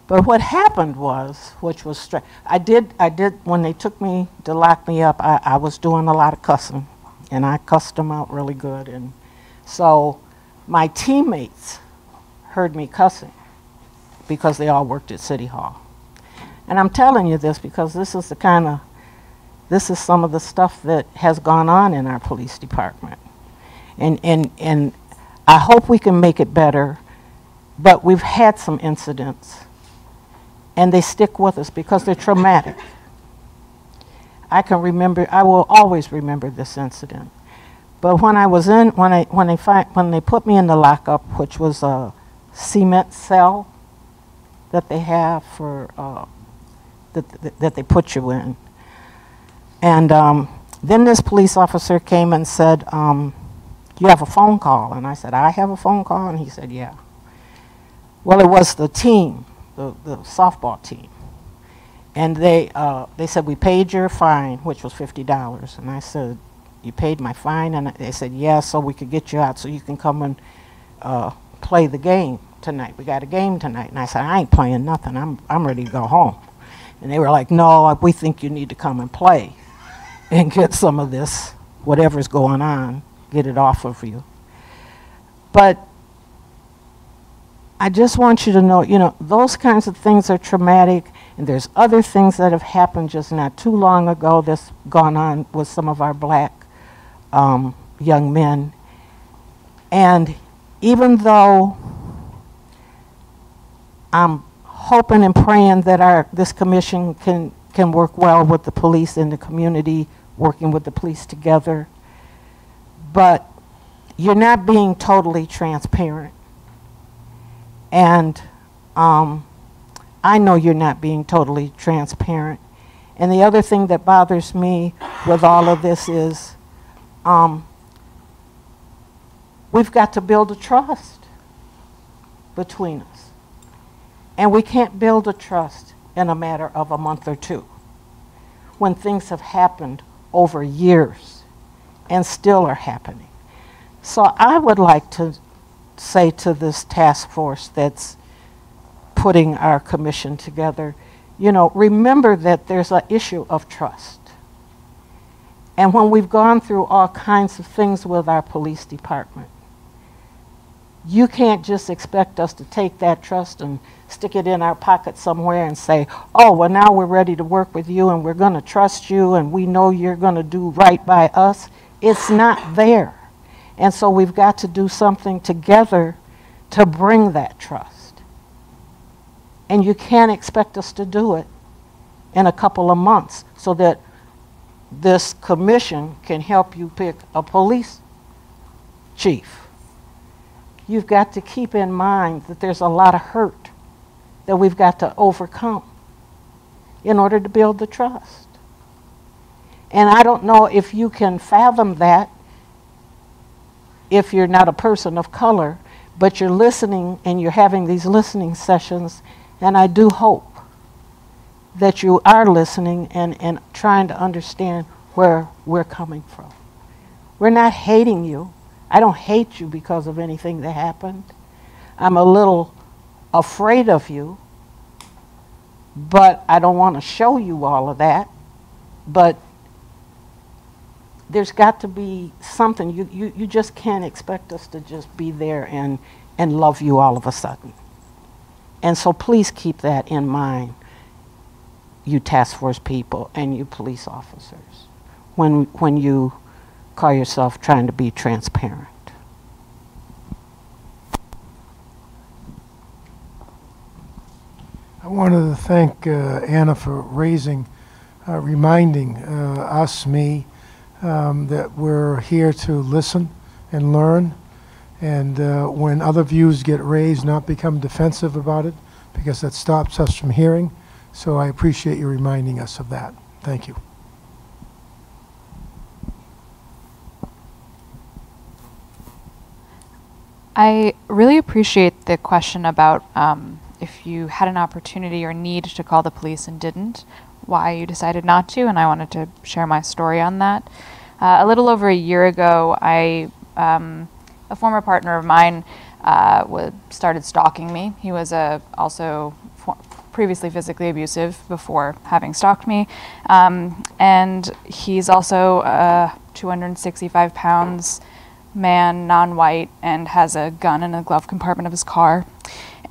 But what happened was, which was I did, when they took me to lock me up, I was doing a lot of cussing, and I cussed them out really good. And so my teammates heard me cussing because they all worked at City Hall. And I'm telling you this because this is some of the stuff that has gone on in our police department. And I hope we can make it better, but we've had some incidents, and they stick with us because they're traumatic. I will always remember this incident. But when they put me in the lockup, which was a cement cell that they have for, that they put you in. And then this police officer came and said, you have a phone call. And I said, I have a phone call? And he said, yeah. Well, it was the team, the softball team. And they said, we paid your fine, which was $50. And I said, you paid my fine? And they said, yeah, so we could get you out so you can come and play the game tonight. We got a game tonight. And I said, I ain't playing nothing. I'm ready to go home. And they were like, no, we think you need to come and play and get some of this, whatever's going on, get it off of you. But I just want you to know, those kinds of things are traumatic, and there's other things that have happened just not too long ago that's gone on with some of our black young men. And even though I'm hoping and praying that this commission can work well with the police and the community, working with the police together, but you're not being totally transparent. And I know you're not being totally transparent. And the other thing that bothers me with all of this is we've got to build a trust between us. And we can't build a trust in a matter of a month or two when things have happened over years and still are happening. So I would like to say to this task force that's putting our commission together, remember that there's an issue of trust. And when we've gone through all kinds of things with our police department, you can't just expect us to take that trust and stick it in our pocket somewhere and say, oh, well, now we're ready to work with you and we're going to trust you and we know you're going to do right by us. It's not there. And so we've got to do something together to bring that trust. And you can't expect us to do it in a couple of months so that this commission can help you pick a police chief. You've got to keep in mind that there's a lot of hurt that we've got to overcome in order to build the trust. And I don't know if you can fathom that if you're not a person of color, but you're listening and you're having these listening sessions, and I do hope that you are listening and trying to understand where we're coming from. We're not hating you. I don't hate you because of anything that happened. I'm a little afraid of you, but I don't want to show you all of that. But there's got to be something. You just can't expect us to just be there and love you all of a sudden. And so please keep that in mind, you task force people and you police officers, when you call yourself trying to be transparent. I wanted to thank Anna for reminding me, that we're here to listen and learn, and when other views get raised, not become defensive about it, because that stops us from hearing. So I appreciate you reminding us of that. Thank you. I really appreciate the question about if you had an opportunity or need to call the police and didn't, why you decided not to, and I wanted to share my story on that. A little over a year ago, a former partner of mine started stalking me. He was also previously physically abusive before having stalked me, and he's also 265 pounds man, non-white, and has a gun in a glove compartment of his car.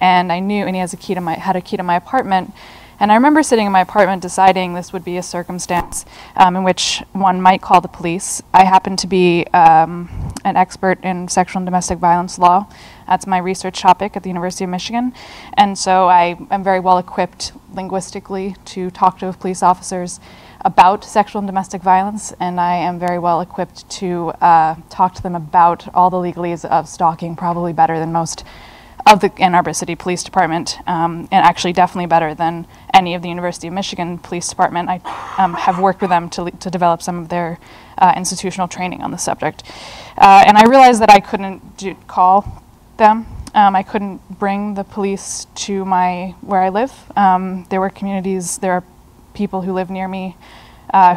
And I knew, and he had a key to my apartment. And I remember sitting in my apartment deciding this would be a circumstance in which one might call the police. I happen to be an expert in sexual and domestic violence law. That's my research topic at the University of Michigan. And so I am very well equipped linguistically to talk to police officers about sexual and domestic violence, and I am very well equipped to talk to them about all the legalese of stalking, probably better than most of the Ann Arbor City Police Department, and actually definitely better than any of the University of Michigan Police Department. I have worked with them to develop some of their institutional training on the subject. And I realized that I couldn't call them. I couldn't bring the police to where I live. There were communities, there are people who live near me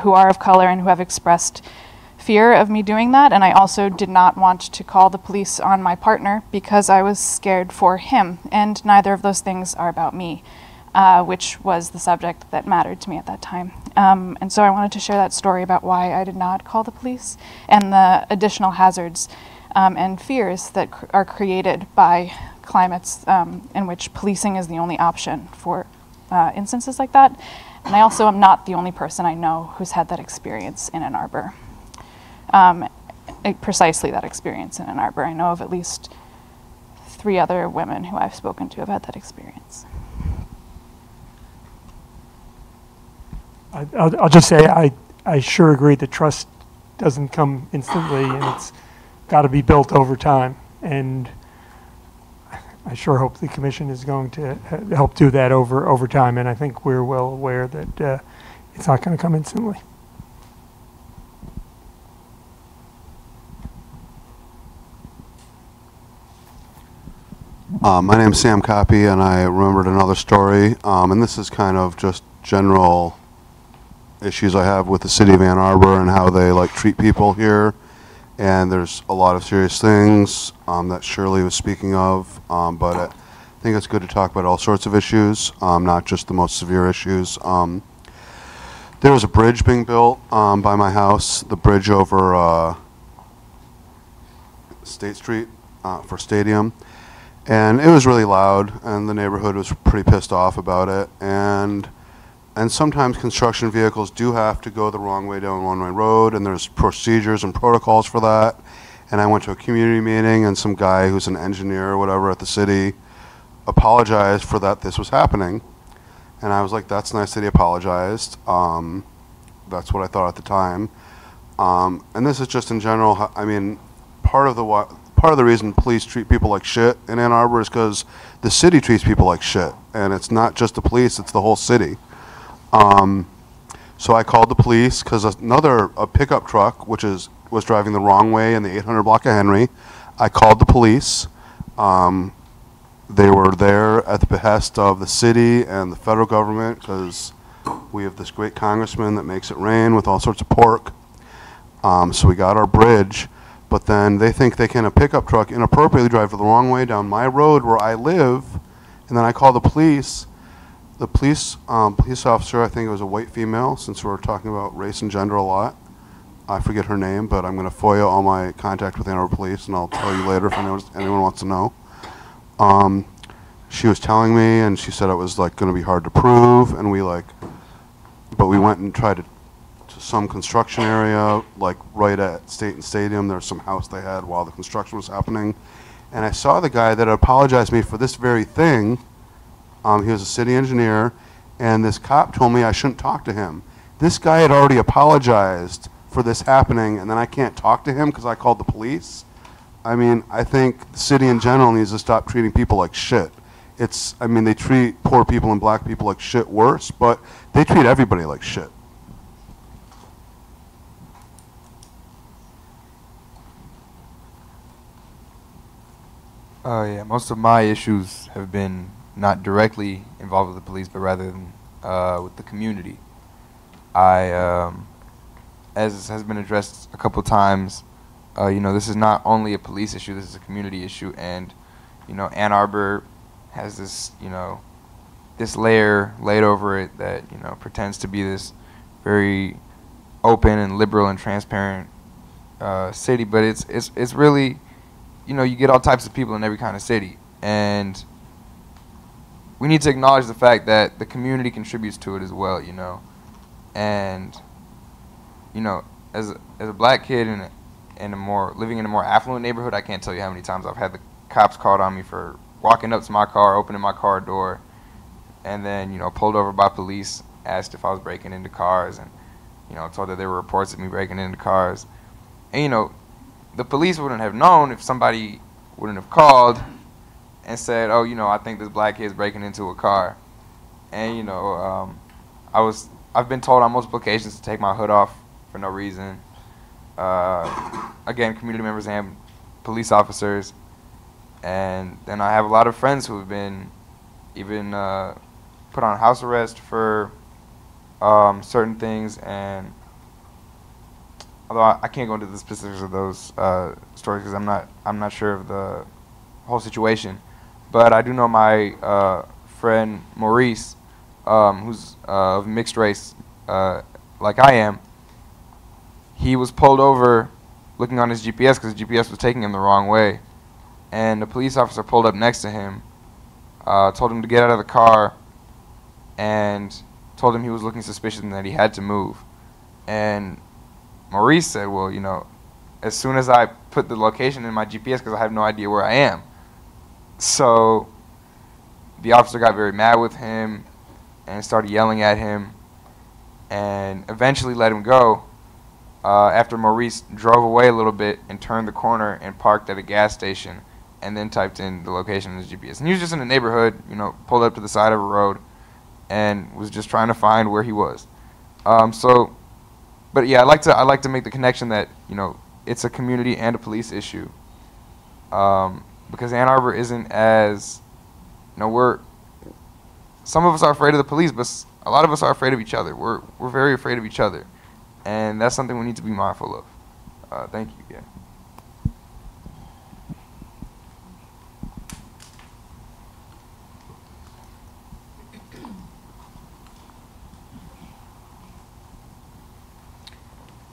who are of color and who have expressed fear of me doing that, and I also did not want to call the police on my partner because I was scared for him, and neither of those things are about me, which was the subject that mattered to me at that time. And so I wanted to share that story about why I did not call the police and the additional hazards and fears that are created by climates in which policing is the only option for instances like that. And I also am not the only person I know who's had that experience in Ann Arbor. Precisely that experience in Ann Arbor. I know of at least 3 other women who I've spoken to have had that experience. I'll just say I sure agree that trust doesn't come instantly, and it's got to be built over time. And I sure hope the commission is going to help do that over time. And I think we're well aware that it's not going to come instantly. My name's Sam Copy, and I remembered another story, and this is kind of just general issues I have with the city of Ann Arbor and how they treat people here. And there's a lot of serious things that Shirley was speaking of, but I think it's good to talk about all sorts of issues, not just the most severe issues. There was a bridge being built by my house, the bridge over State Street for Stadium. And it was really loud, and the neighborhood was pretty pissed off about it. And sometimes construction vehicles do have to go the wrong way down one-way road, and there's procedures and protocols for that. And I went to a community meeting, and some guy who's an engineer or whatever at the city apologized for that this was happening. And I was like, that's nice that he apologized. That's what I thought at the time. And this is just in general, I mean, part of the reason police treat people like shit in Ann Arbor is because the city treats people like shit. And it's not just the police, it's the whole city. So I called the police because a pickup truck, which is was driving the wrong way in the 800 block of Henry. I called the police. They were there at the behest of the city and the federal government because we have this great congressman that makes it rain with all sorts of pork. So we got our bridge, but then they think they can a pickup truck inappropriately drive the wrong way down my road where I live, and then I call the police. The police officer, I think it was a white female, since we're talking about race and gender a lot. I forget her name, but I'm going to FOIA all my contact with Ann Arbor Police, and I'll tell you later if anyone wants to know. She was telling me, and she said it was like going to be hard to prove, and but we went and tried to some construction area, like right at Staten Stadium. There's some house they had while the construction was happening, and I saw the guy that apologized to me for this very thing. He was a city engineer, and this cop told me I shouldn't talk to him. This guy had already apologized for this happening, and then I can't talk to him because I called the police. I mean, I think the city in general needs to stop treating people like shit. I mean, they treat poor people and black people like shit worse, but they treat everybody like shit. Yeah, most of my issues have been not directly involved with the police, but rather with the community. As has been addressed a couple times, this is not only a police issue, this is a community issue, and, Ann Arbor has this, this layer laid over it that, pretends to be this very open and liberal and transparent city, but it's really, you get all types of people in every kind of city, and we need to acknowledge the fact that the community contributes to it as well, and as a black kid living in a more affluent neighborhood, I can't tell you how many times I've had the cops called on me for walking up to my car, opening my car door, and then pulled over by police, asked if I was breaking into cars, and told that there were reports of me breaking into cars, and the police wouldn't have known if somebody wouldn't have called and said, oh, I think this black kid's breaking into a car. And, I've been told on multiple occasions to take my hood off for no reason. Again, community members and police officers. And then I have a lot of friends who have been even put on house arrest for certain things, and although I can't go into the specifics of those stories because I'm not sure of the whole situation, but I do know my friend Maurice, who's of mixed race, like I am. He was pulled over looking on his GPS because his GPS was taking him the wrong way, and the police officer pulled up next to him, told him to get out of the car, and told him he was looking suspicious and that he had to move. And Maurice said, well, as soon as I put the location in my GPS, because I have no idea where I am. So the officer got very mad with him and started yelling at him and eventually let him go after Maurice drove away a little bit and turned the corner and parked at a gas station and then typed in the location in his GPS. And he was just in a neighborhood, pulled up to the side of a road and was just trying to find where he was. But yeah, I like to make the connection that it's a community and a police issue, because Ann Arbor isn't as some of us are afraid of the police, but a lot of us are afraid of each other. We're very afraid of each other, and that's something we need to be mindful of. Thank you. Yeah.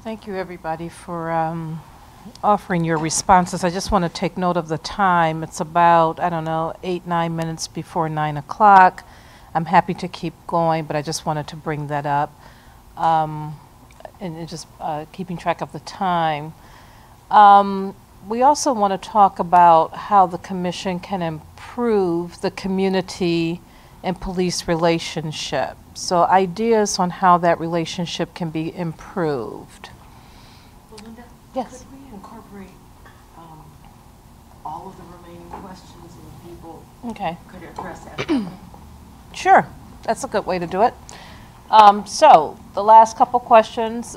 Thank you, everybody, for offering your responses. I just want to take note of the time. It's about, 8-9 minutes before 9 o'clock. I'm happy to keep going, but I just wanted to bring that up. And just keeping track of the time. We also want to talk about how the commission can improve the community and police relationship. So ideas on how that relationship can be improved. Belinda, yes. Could we incorporate all of the remaining questions and people Okay. could address that? Sure, that's a good way to do it. So, the last couple questions,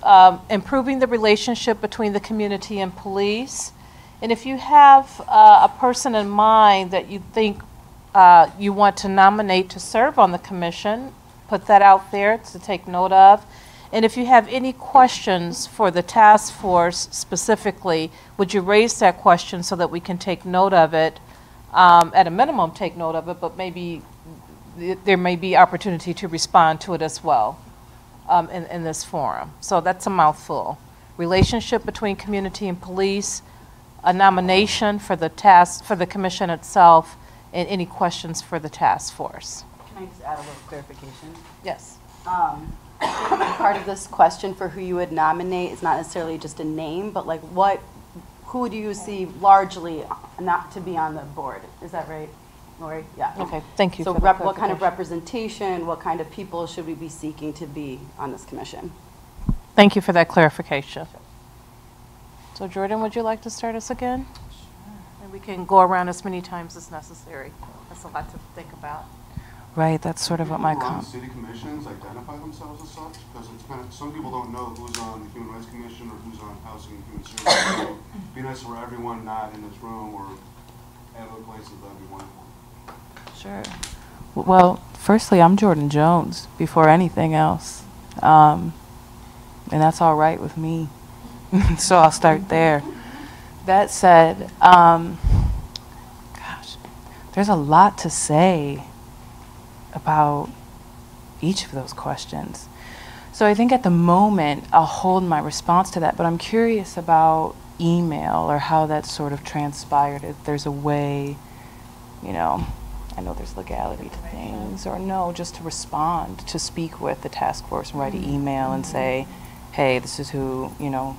improving the relationship between the community and police. And if you have a person in mind that you think you want to nominate to serve on the commission, put that out there to take note of. And if you have any questions for the task force specifically, would you raise that question so that we can take note of it, at a minimum take note of it, but maybe there may be opportunity to respond to it as well in this forum. So that's a mouthful. Relationship between community and police, a nomination for the task, for the commission itself, and any questions for the task force. Can I just add a little clarification? Yes. I think part of this question for who you would nominate is not necessarily just a name, but like who do you see largely not to be on the board? Is that right, Lori? Yeah. Okay, thank you So for the what kind of clarification. representation, what kind of people should we be seeking to be on this commission? Thank you for that clarification. So Jordan, would you like to start us again? And we can go around as many times as necessary. That's a lot to think about. Right, that's sort of what my City commissions identify themselves as such, because it's kind of, some people don't know who's on the Human Rights Commission or who's on Housing and Human Services. So it'd be nice for everyone not in this room or at other places, that'd be wonderful. Sure. Well, firstly, I'm Jordan Jones before anything else. And that's all right with me. So I'll start there. That said, gosh, there's a lot to say about each of those questions. So I think at the moment I'll hold my response to that, but I'm curious about email or how that sort of transpired. If there's a way, you know, I know there's legality to things, or no, just to respond, to speak with the task force and write an email and say, hey, this is who, you know,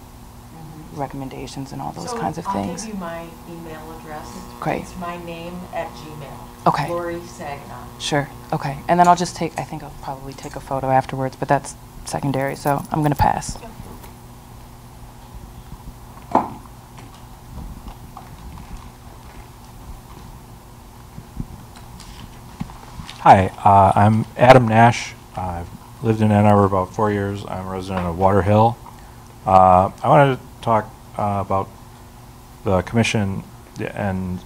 recommendations and all those kinds of things. I'll give you my email address. Great. It's my name @gmail. Okay. Lori Saginaw. Sure, okay. And then I'll just take, I think I'll probably take a photo afterwards, but that's secondary, so I'm gonna pass. Hi, I'm Adam Nash. I've lived in Ann Arbor about 4 years. I'm a resident of Water Hill. I wanted to talk about the commission and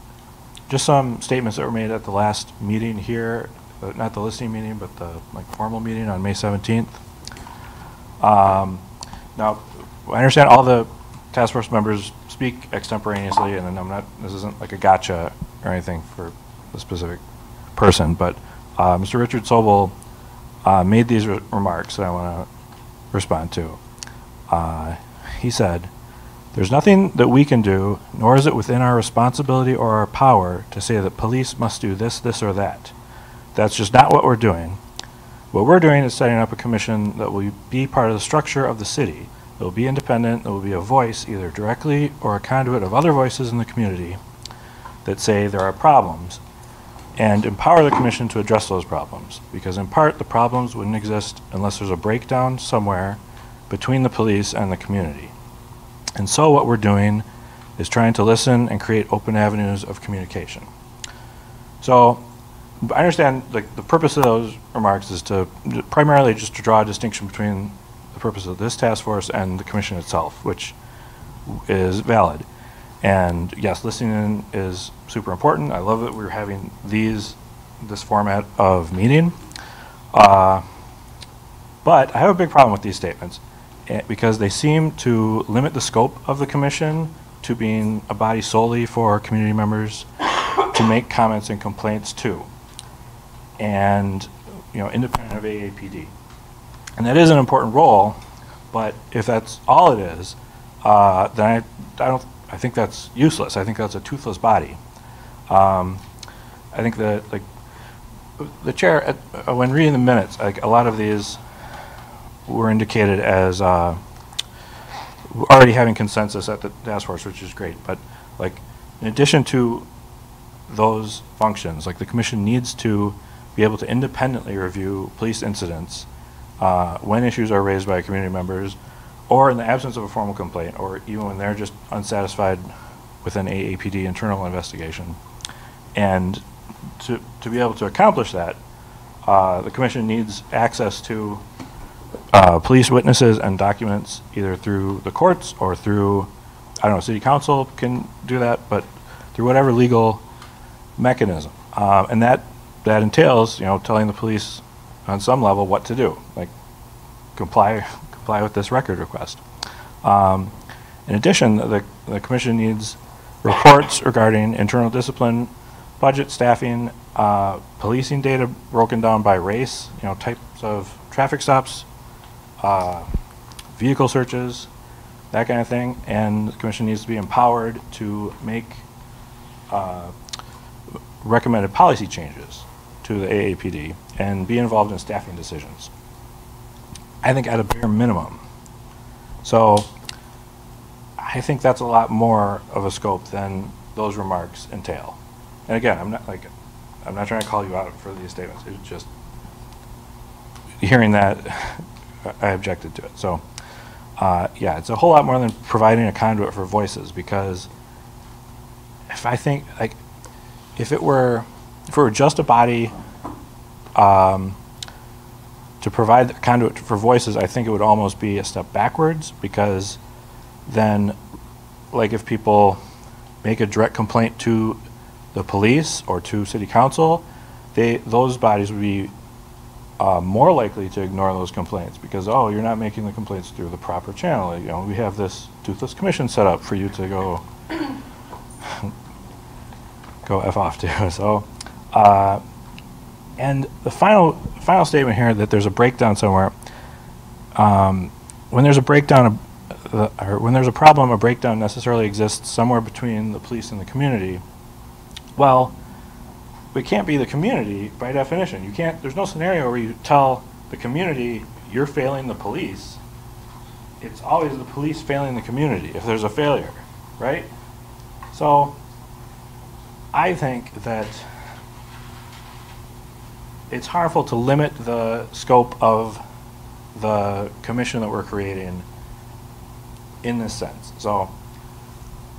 just some statements that were made at the last meeting here, not the listening meeting, but the formal meeting on May 17th. Now, I understand all the task force members speak extemporaneously, and I'm not, this isn't like a gotcha or anything for a specific person, but Mr. Richard Sobel made these remarks that I want to respond to. He said, "There's nothing that we can do, nor is it within our responsibility or our power to say that police must do this, this, or that. That's just not what we're doing. What we're doing is setting up a commission that will be part of the structure of the city. It will be independent, it will be a voice, either directly or a conduit of other voices in the community that say there are problems, and empower the commission to address those problems. Because in part, the problems wouldn't exist unless there's a breakdown somewhere between the police and the community. And so what we're doing is trying to listen and create open avenues of communication." So I understand the purpose of those remarks is to primarily just to draw a distinction between the purpose of this task force and the commission itself, which is valid. And yes, listening is super important. I love that we're having this format of meeting. But I have a big problem with these statements because they seem to limit the scope of the commission to being a body solely for community members to make comments and complaints to, and independent of AAPD. And that is an important role, but if that's all it is, then I think that's useless. I think that's a toothless body. I think that the chair, when reading the minutes, a lot of these were indicated as already having consensus at the task force, which is great. But in addition to those functions, the commission needs to be able to independently review police incidents when issues are raised by community members, or in the absence of a formal complaint, or even when they're just unsatisfied with an AAPD internal investigation. And to be able to accomplish that, the commission needs access to police witnesses and documents either through the courts or through, I don't know, city council can do that, but through whatever legal mechanism. And that entails, telling the police on some level what to do, like comply with this record request. In addition, the commission needs reports regarding internal discipline, budget, staffing, policing data broken down by race, types of traffic stops, vehicle searches, that kind of thing. And the commission needs to be empowered to make recommended policy changes to the AAPD and be involved in staffing decisions. I think at a bare minimum. So I think that's a lot more of a scope than those remarks entail. And again, I'm not trying to call you out for these statements. It's just hearing that I objected to it. So yeah, it's a whole lot more than providing a conduit for voices, because if it were just a body to provide the conduit for voices, I think it would almost be a step backwards, because then, like, if people make a direct complaint to the police or to city council, those bodies would be more likely to ignore those complaints because, oh, you're not making the complaints through the proper channel. We have this toothless commission set up for you to go F off to. So, and the final statement here, that there's a breakdown somewhere. When there's a breakdown, or when there's a problem, a breakdown necessarily exists somewhere between the police and the community. Well, it can't be the community by definition. You can't. There's no scenario where you tell the community you're failing the police. It's always the police failing the community if there's a failure, right? So I think that it's harmful to limit the scope of the commission that we're creating in this sense. So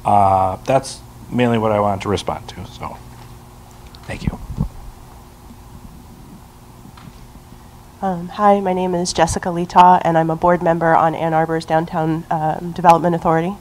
that's mainly what I wanted to respond to. So thank you. Hi, my name is Jessica Letaw, and I'm a board member on Ann Arbor's Downtown Development Authority.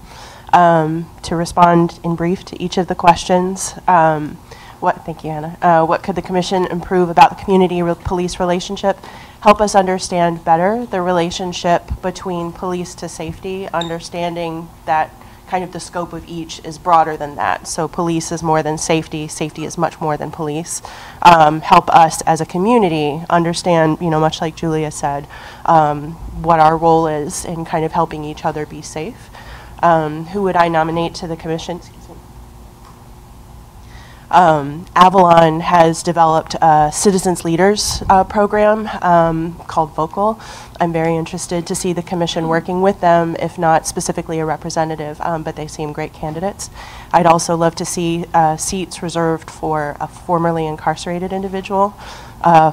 To respond in brief to each of the questions, thank you, Hannah. What could the commission improve about the community-police relationship? Help us understand better the relationship between police to safety, understanding that kind of the scope of each is broader than that. So police is more than safety. Safety is much more than police. Help us as a community understand, much like Julia said, what our role is in kind of helping each other be safe. Who would I nominate to the commission? Avalon has developed a Citizens Leaders program called Vocal. I'm very interested to see the commission working with them, if not specifically a representative, but they seem great candidates. I'd also love to see seats reserved for a formerly incarcerated individual,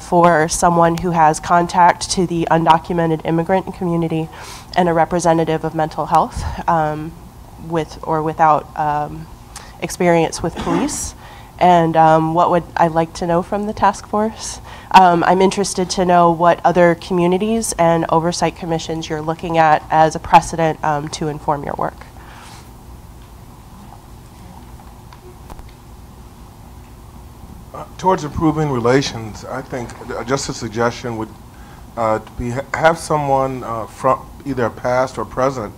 for someone who has contact to the undocumented immigrant community, and a representative of mental health with or without experience with police. And what would I like to know from the task force? I'm interested to know what other communities and oversight commissions you're looking at as a precedent to inform your work. Towards improving relations, I think just a suggestion would have someone from either a past or present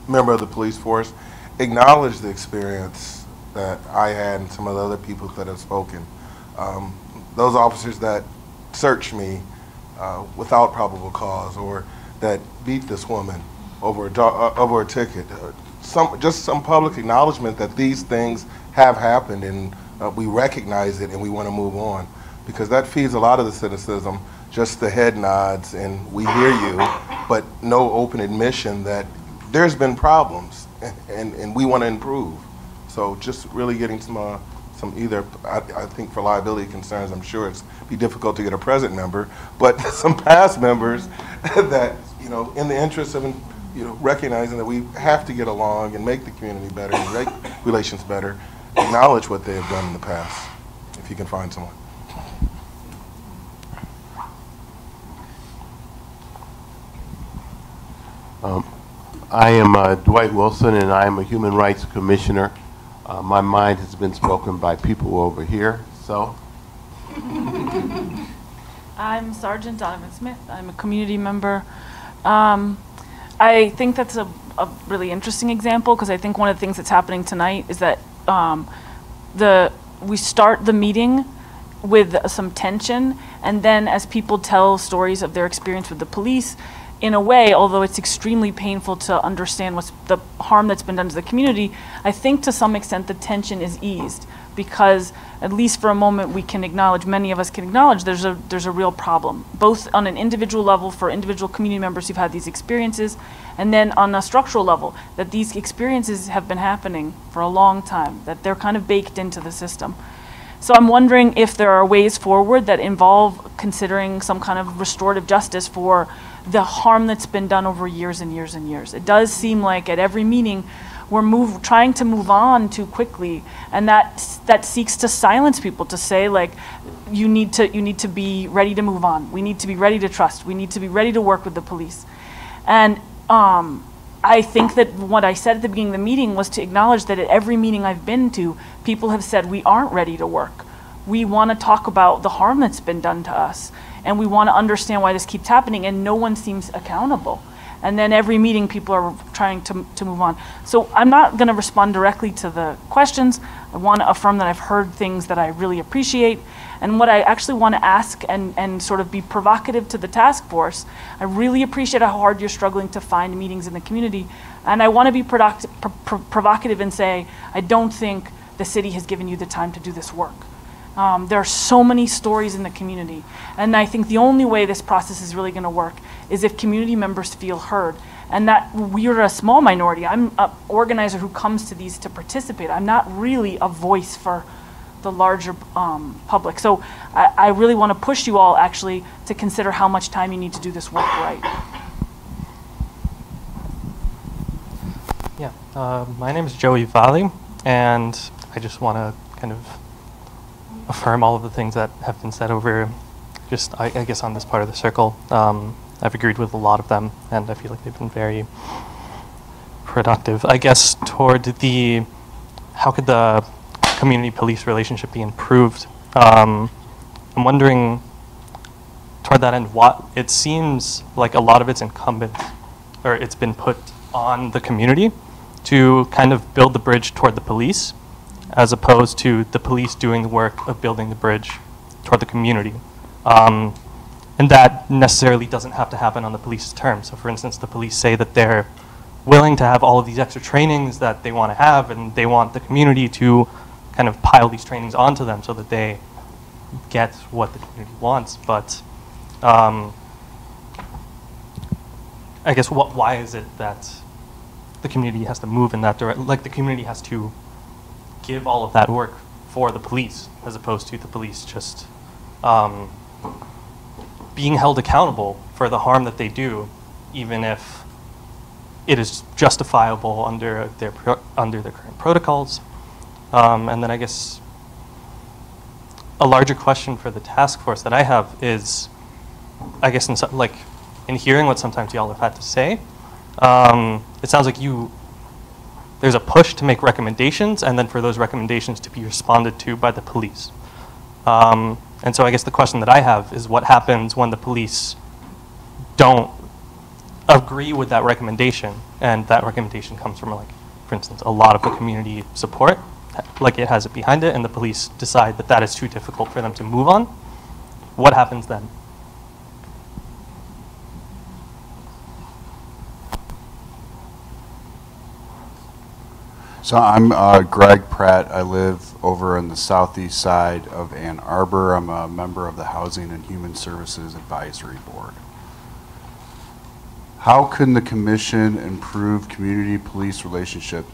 member of the police force acknowledge the experience that I had and some of the other people that have spoken. Those officers that searched me without probable cause, or that beat this woman over a ticket. Just some public acknowledgement that these things have happened, and we recognize it and we want to move on, because that feeds a lot of the cynicism, just the head nods and we hear you, but no open admission that there's been problems and we want to improve. So just really getting some either, I think for liability concerns, I'm sure it's be difficult to get a present member, but some past members that, in the interest of, recognizing that we have to get along and make the community better and make relations better, acknowledge what they have done in the past, if you can find someone. I am Dwight Wilson, and I am a Human Rights Commissioner. My mind has been spoken by people over here, so. I'm Sergeant Donovan Smith. I'm a community member. I think that's a really interesting example, because I think one of the things that's happening tonight is that we start the meeting with some tension, and then as people tell stories of their experience with the police, in a way, although it's extremely painful to understand what's the harm that's been done to the community, I think to some extent the tension is eased, because at least for a moment we can acknowledge, many of us can acknowledge there's a real problem, both on an individual level for individual community members who've had these experiences, and then on a structural level, that these experiences have been happening for a long time, that they're kind of baked into the system. So I'm wondering if there are ways forward that involve considering some kind of restorative justice for the harm that's been done over years and years and years. It does seem like at every meeting we're trying to move on too quickly, and that seeks to silence people, to say, like, you need to be ready to move on. We need to be ready to trust. We need to be ready to work with the police. And I think that what I said at the beginning of the meeting was to acknowledge that at every meeting I've been to, people have said we aren't ready to work. We want to talk about the harm that's been done to us, and we want to understand why this keeps happening, and no one seems accountable. And then every meeting people are trying to move on. So I'm not going to respond directly to the questions. I want to affirm that I've heard things that I really appreciate. And what I actually want to ask and sort of be provocative to the task force, I really appreciate how hard you're struggling to find meetings in the community. And I want to be provocative and say, I don't think the city has given you the time to do this work. There are so many stories in the community. And I think the only way this process is really going to work is if community members feel heard. And that we're a small minority. I'm an organizer who comes to these to participate. I'm not really a voice for the larger public. So I really want to push you all actually to consider how much time you need to do this work right. Yeah, my name is Joey Valley, and I just want to kind of affirm all of the things that have been said over just, I guess, on this part of the circle. I've agreed with a lot of them, and I feel like they've been very productive. I guess toward the, how could the community police relationship be improved? I'm wondering toward that end, what it seems like a lot of it's incumbent, or it's been put on the community to kind of build the bridge toward the police, as opposed to the police doing the work of building the bridge toward the community. And that necessarily doesn't have to happen on the police's terms. So for instance, the police say that they're willing to have all of these extra trainings that they want to have, and they want the community to kind of pile these trainings onto them so that they get what the community wants. But I guess why is it that the community has to move in that direction? Like the community has to give all of that work for the police, as opposed to the police just being held accountable for the harm that they do, even if it is justifiable under their current protocols. And then I guess a larger question for the task force that I have is, I guess in hearing what sometimes y'all have had to say, it sounds like there's a push to make recommendations, and then for those recommendations to be responded to by the police. And so I guess the question that I have is, what happens when the police don't agree with that recommendation, and that recommendation comes from, like, for instance, a lot of the community support, like it has it behind it, and the police decide that that is too difficult for them to move on? What happens then? So I'm Greg Pratt. I live over on the southeast side of Ann Arbor. I'm a member of the Housing and Human Services Advisory Board. How can the commission improve community police relationship?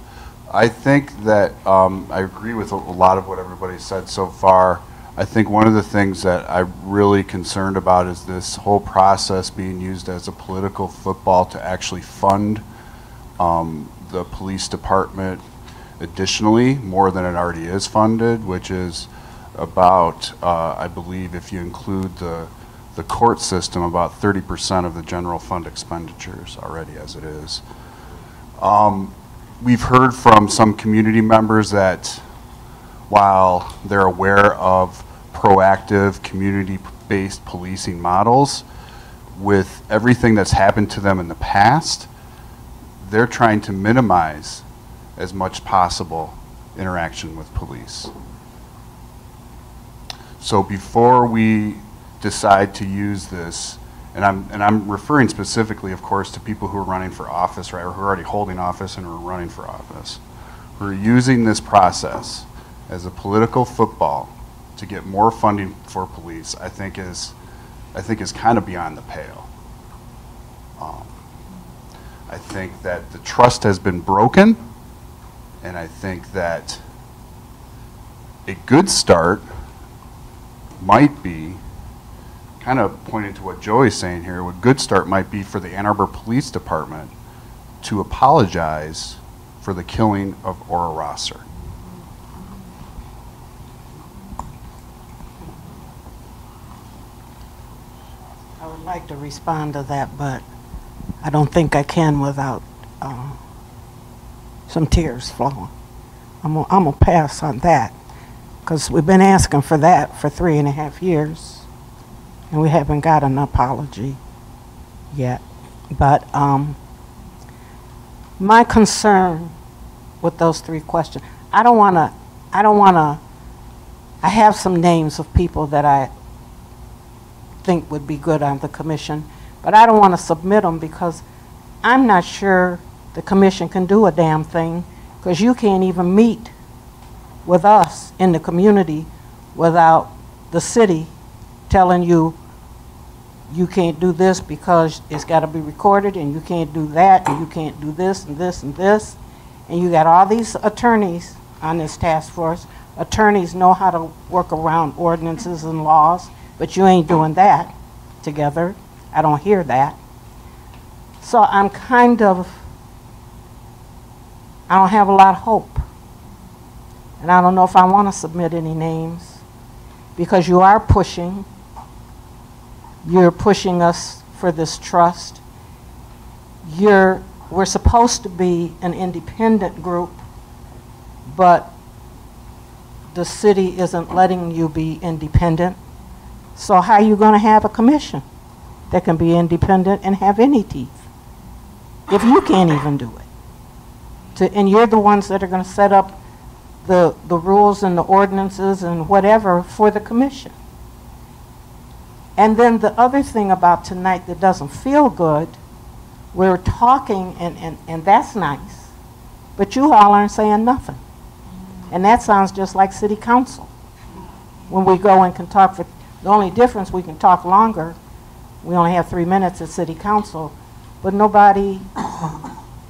I think that I agree with a lot of what everybody said so far. I think one of the things that I'm really concerned about is this whole process being used as a political football to actually fund the police department additionally, more than it already is funded, which is about, I believe if you include the the court system about 30% of the general fund expenditures already as it is. We've heard from some community members that while they're aware of proactive community-based policing models, with everything that's happened to them in the past, they're trying to minimize as much possible interaction with police. So before we decide to use this, and I'm referring specifically, of course, to people who are running for office, right, or who are already holding office and who are running for office, who are using this process as a political football to get more funding for police, I think is kind of beyond the pale. I think that the trust has been broken, and I think that a good start might be, kind of pointing to what Joey's saying here, a good start might be for the Ann Arbor Police Department to apologize for the killing of Ora Rosser. I would like to respond to that, but I don't think I can without some tears flowing. I'm gonna pass on that, because we've been asking for that for 3.5 years, and we haven't got an apology yet. But my concern with those 3 questions, I have some names of people that I think would be good on the commission, but I don't want to submit them because I'm not sure the commission can do a damn thing, because you can't even meet with us in the community without the city telling you you can't do this because it's got to be recorded, and you can't do that, and you can't do this and this and this. And you got all these attorneys on this task force. Attorneys know how to work around ordinances and laws, but you ain't doing that together. I don't hear that. So I'm kind of, I don't have a lot of hope. And I don't know if I want to submit any names, because you are pushing. You're pushing us for this trust. We're supposed to be an independent group, but the city isn't letting you be independent. So how are you going to have a commission that can be independent and have any teeth if you can't even do it? And you're the ones that are going to set up the rules and the ordinances and whatever for the commission. And then the other thing about tonight that doesn't feel good, we're talking, and that's nice, but you all aren't saying nothing. And that sounds just like city council. When we go and can talk for, the only difference, we can talk longer. We only have 3 minutes at city council, but nobody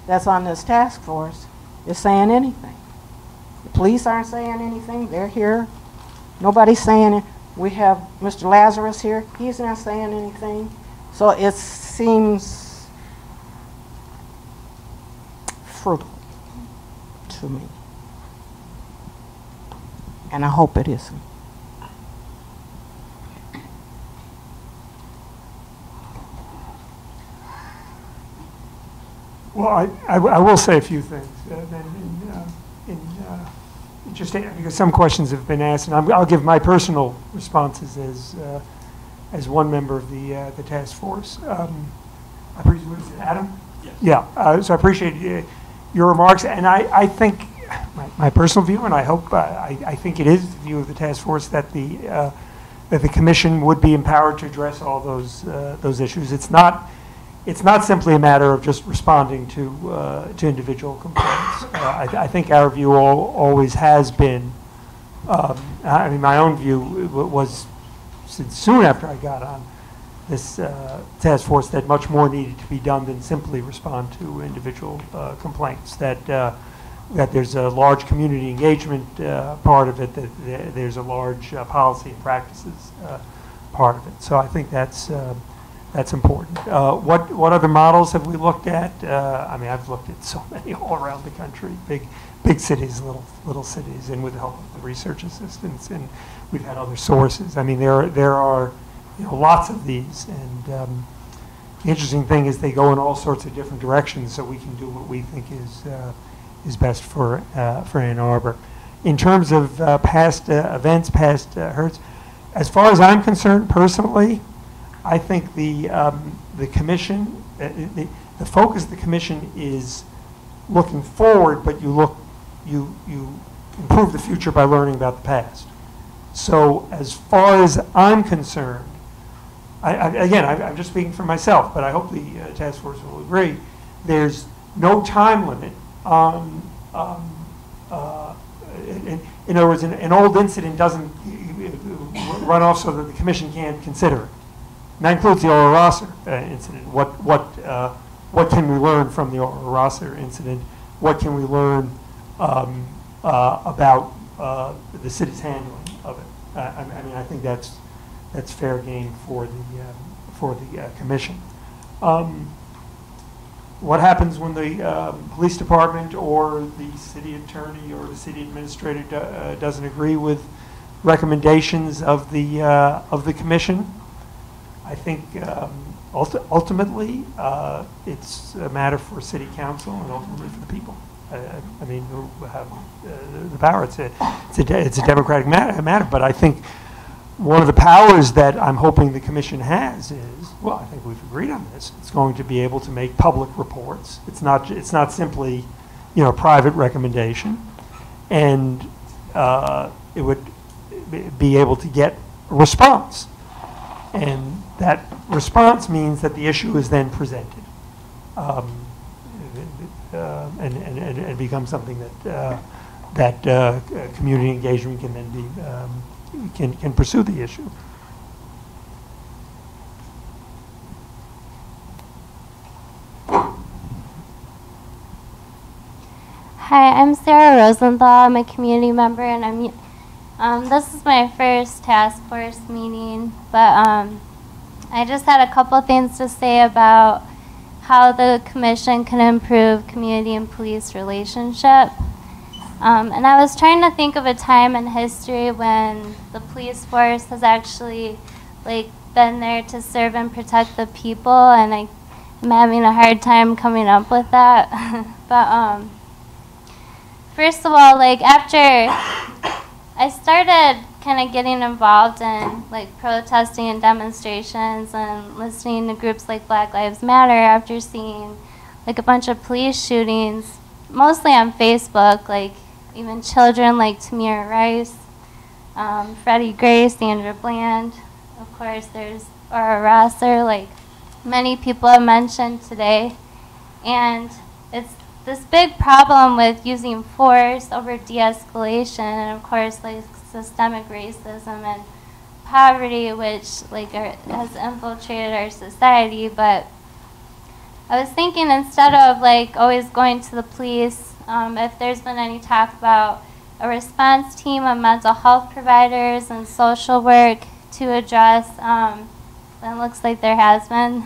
that's on this task force is saying anything. The police aren't saying anything. They're here. Nobody's saying it. We have Mr. Lazarus here. He's not saying anything. So it seems fruitful to me. And I hope it isn't. Well, I will say a few things. Just because some questions have been asked, and I'll give my personal responses as one member of the task force. I appreciate, what is it, Adam? Yes. Yeah. So I appreciate your remarks, and I think my personal view, and I hope I think it is the view of the task force that the commission would be empowered to address all those issues. It's not simply a matter of just responding to individual complaints. I think our view always has been, I mean, my own view was since soon after I got on this task force that much more needed to be done than simply respond to individual complaints. That there's a large community engagement part of it, that there's a large policy and practices part of it. So I think that's important. What other models have we looked at? I mean, I've looked at so many all around the country, big cities, little cities, and with the help of the research assistants, and we've had other sources. I mean, there are lots of these. And the interesting thing is they go in all sorts of different directions, so we can do what we think is best for Ann Arbor. In terms of past events, past hurts, as far as I'm concerned personally, I think the commission, the focus of the commission is looking forward, but you improve the future by learning about the past. So as far as I'm concerned, I'm just speaking for myself, but I hope the task force will agree, there's no time limit on, in other words, an old incident doesn't run off so that the commission can't consider it. And that includes the Ora Rosser incident. What can we learn from the Ora Rosser incident? What can we learn about the city's handling of it? I mean, I think that's fair game for the commission. What happens when the police department or the city attorney or the city administrator doesn't agree with recommendations of the commission? I think ultimately it's a matter for city council and ultimately for the people. I mean, who have the power. It's a democratic matter, but I think one of the powers that I'm hoping the commission has is, well, I think we've agreed on this. It's going to be able to make public reports. It's not simply, a private recommendation, and it would be able to get a response, and that response means that the issue is then presented, and becomes something that community engagement can then be can pursue the issue. Hi, I'm Sarah Rosenthal. I'm a community member, and this is my first task force meeting, but I just had a couple things to say about how the commission can improve community and police relationship. And I was trying to think of a time in history when the police force has actually been there to serve and protect the people, and I'm having a hard time coming up with that. But first of all, after I started kind of getting involved in protesting and demonstrations and listening to groups like Black Lives Matter, after seeing a bunch of police shootings, mostly on Facebook, even children like Tamir Rice, Freddie Gray, Sandra Bland, of course there's Ora Rosser, many people have mentioned today. And it's this big problem with using force over de-escalation, and of course systemic racism and poverty, which has infiltrated our society. But I was thinking, instead of always going to the police, if there's been any talk about a response team of mental health providers and social work to address, and it looks like there has been,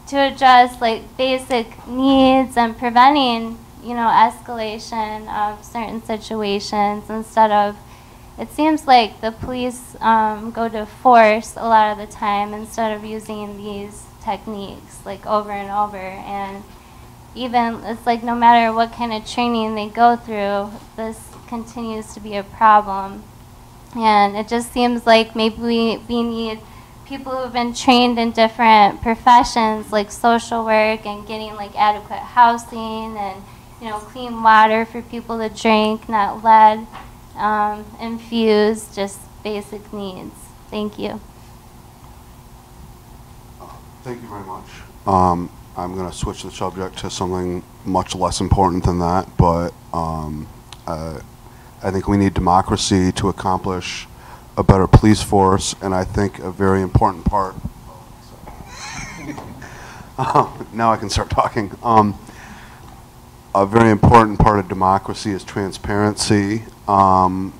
to address basic needs and preventing, escalation of certain situations, instead of, it seems like the police go to force a lot of the time instead of using these techniques over and over. And even it's no matter what kind of training they go through, this continues to be a problem. And it just seems like maybe we need people who have been trained in different professions, like social work and getting adequate housing and clean water for people to drink, not lead infused, just basic needs. Thank you. Thank you very much. I'm going to switch the subject to something much less important than that, but I think we need democracy to accomplish a better police force, and I think a very important part. Now I can start talking. A very important part of democracy is transparency, and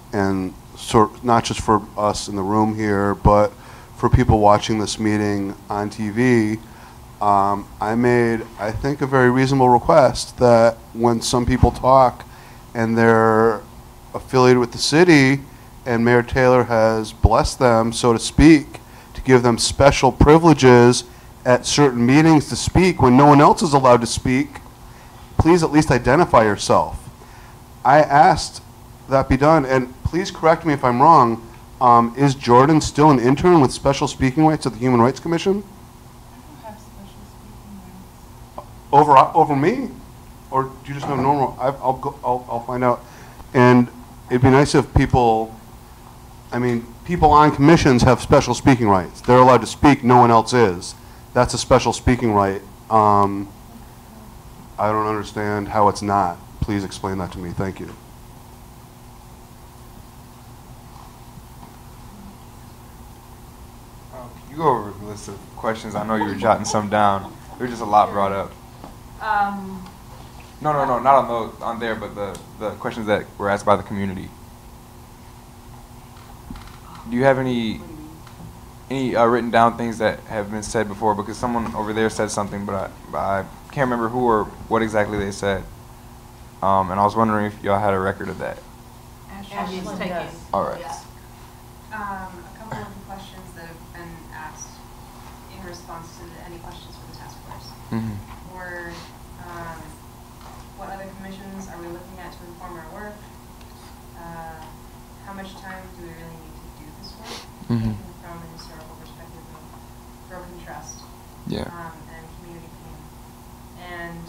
not just for us in the room here, but for people watching this meeting on TV. I made, I think, a very reasonable request that when some people talk and they're affiliated with the city, and Mayor Taylor has blessed them, so to speak, to give them special privileges at certain meetings to speak when no one else is allowed to speak, please at least identify yourself. I asked that be done, and please correct me if I'm wrong, is Jordan still an intern with special speaking rights at the Human Rights Commission? Over me? Or do you just have normal? I'll find out. And it'd be nice if people, I mean, people on commissions have special speaking rights. They're allowed to speak, no one else is. That's a special speaking right. I don't understand how it's not. Please explain that to me. Thank you. Can you go over the list of questions? I know you were jotting some down. There was just a lot brought up. No, not on those, on there, but the questions that were asked by the community. Do you have any written down things that have been said before? Because someone over there said something, but I can't remember who or what exactly they said. And I was wondering if y'all had a record of that. Ashley's taking. All right. Yeah. A couple of the questions that have been asked in response to any questions from the task force were, what other commissions are we looking at to inform our work? How much time do we really need to do this work? From a historical perspective of broken trust and community pain. And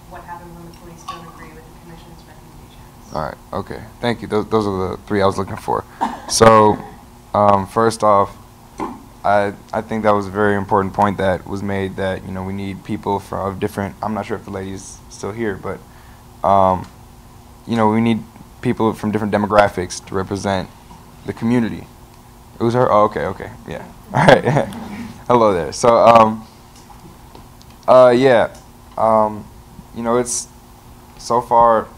what happens when the police don't agree with the commission's recommendations? All right. Okay. Thank you. Those are the three I was looking for. So, first off, I think that was a very important point that was made, that, you know, we need people of different, I'm not sure if the lady's still here, but, you know, we need people from different demographics to represent the community. It was her? Oh, okay, yeah. All right. Hello there. So, you know, it's, so far,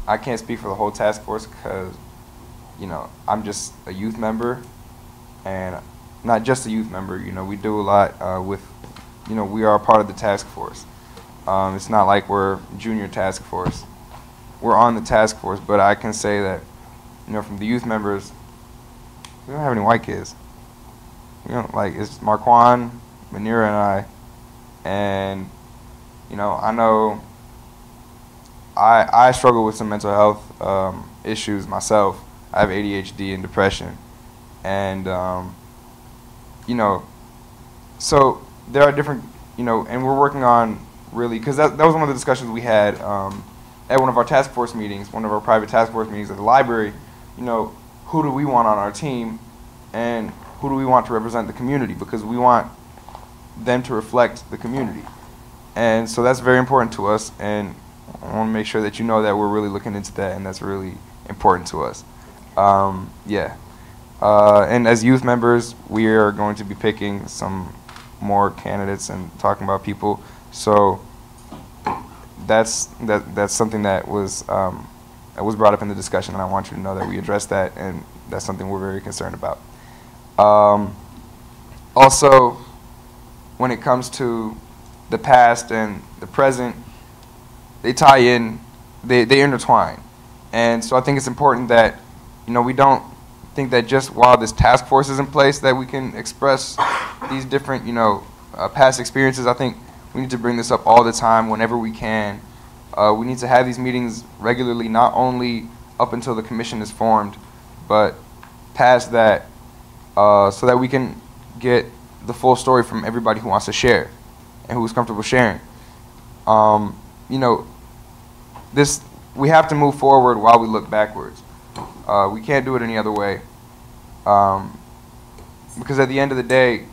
I can't speak for the whole task force because, you know, I'm just a youth member, and not just a youth member, you know, we do a lot with, you know, we are a part of the task force. It's not like we're junior task force. We're on the task force, but I can say that, you know, from the youth members, we don't have any white kids. You know, like, it's Marquand, Manira, and I, and, you know, I know I struggle with some mental health issues myself. I have ADHD and depression, and you know, so there are different, you know, and we're working on really, because that was one of the discussions we had at one of our task force meetings, one of our private task force meetings at the library. You know, who do we want on our team, and who do we want to represent the community, because we want them to reflect the community. And so that's very important to us, and I want to make sure that you know that we're really looking into that, and that's really important to us. And as youth members, we are going to be picking some more candidates and talking about people. So that's something that was brought up in the discussion, and I want you to know that we addressed that, and that's something we're very concerned about. Also, when it comes to the past and the present, they tie in, they intertwine. And so I think it's important that, you know, we don't think that just while this task force is in place that we can express these different, you know, past experiences. I think we need to bring this up all the time whenever we can. We need to have these meetings regularly, not only up until the commission is formed, but past that, so that we can get the full story from everybody who wants to share and who's comfortable sharing. You know, we have to move forward while we look backwards. We can't do it any other way. Because at the end of the day,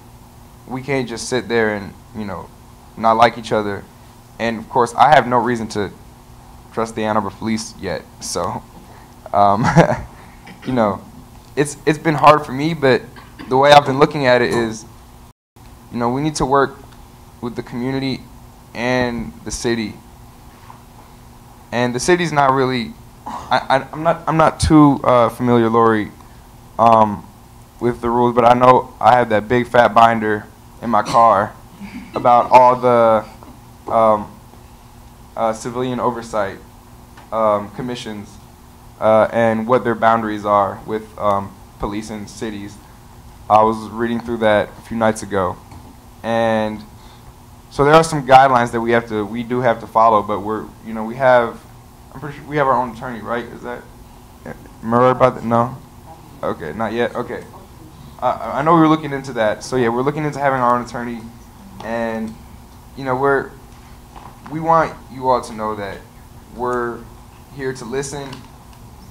we can't just sit there and, you know, not like each other. And of course, I have no reason to trust the Ann Arbor police yet. So, you know, it's been hard for me, but the way I've been looking at it is, you know, we need to work with the community and the city. And the city's not really, I'm not too familiar, Lori, with the rules, but I know I have that big fat binder in my car about all the civilian oversight commissions and what their boundaries are with police and cities. I was reading through that a few nights ago, and so there are some guidelines that we do have to follow, but I'm pretty sure we have our own attorney, right? Is that, am I right about that? No? Okay, not yet, okay. I know we were looking into that, so yeah, we're looking into having our own attorney, and, we want you all to know that we're here to listen,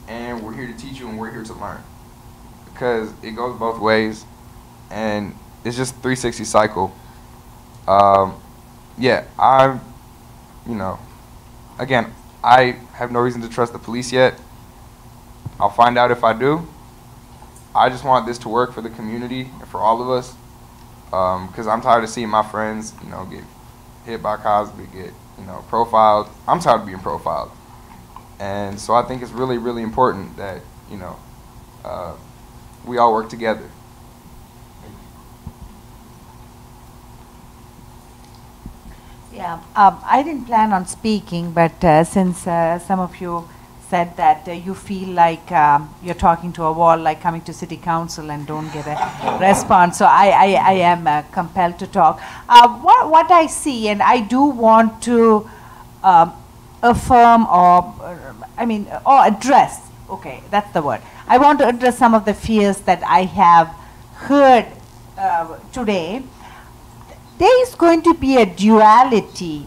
and we're here to teach you, and we're here to learn. Because it goes both ways, and it's just 360 cycle. Yeah, again, I have no reason to trust the police yet. I'll find out if I do. I just want this to work for the community and for all of us, because I'm tired of seeing my friends, get hit by Cosby, get, profiled. I'm tired of being profiled. And so I think it's really, really important that, we all work together. Yeah, I didn't plan on speaking, but since some of you said that you feel like you're talking to a wall, like coming to city council and don't get a response, so I am compelled to talk. What I see, and I do want to affirm or address, okay, that's the word. I want to address some of the fears that I have heard today. There is going to be a duality.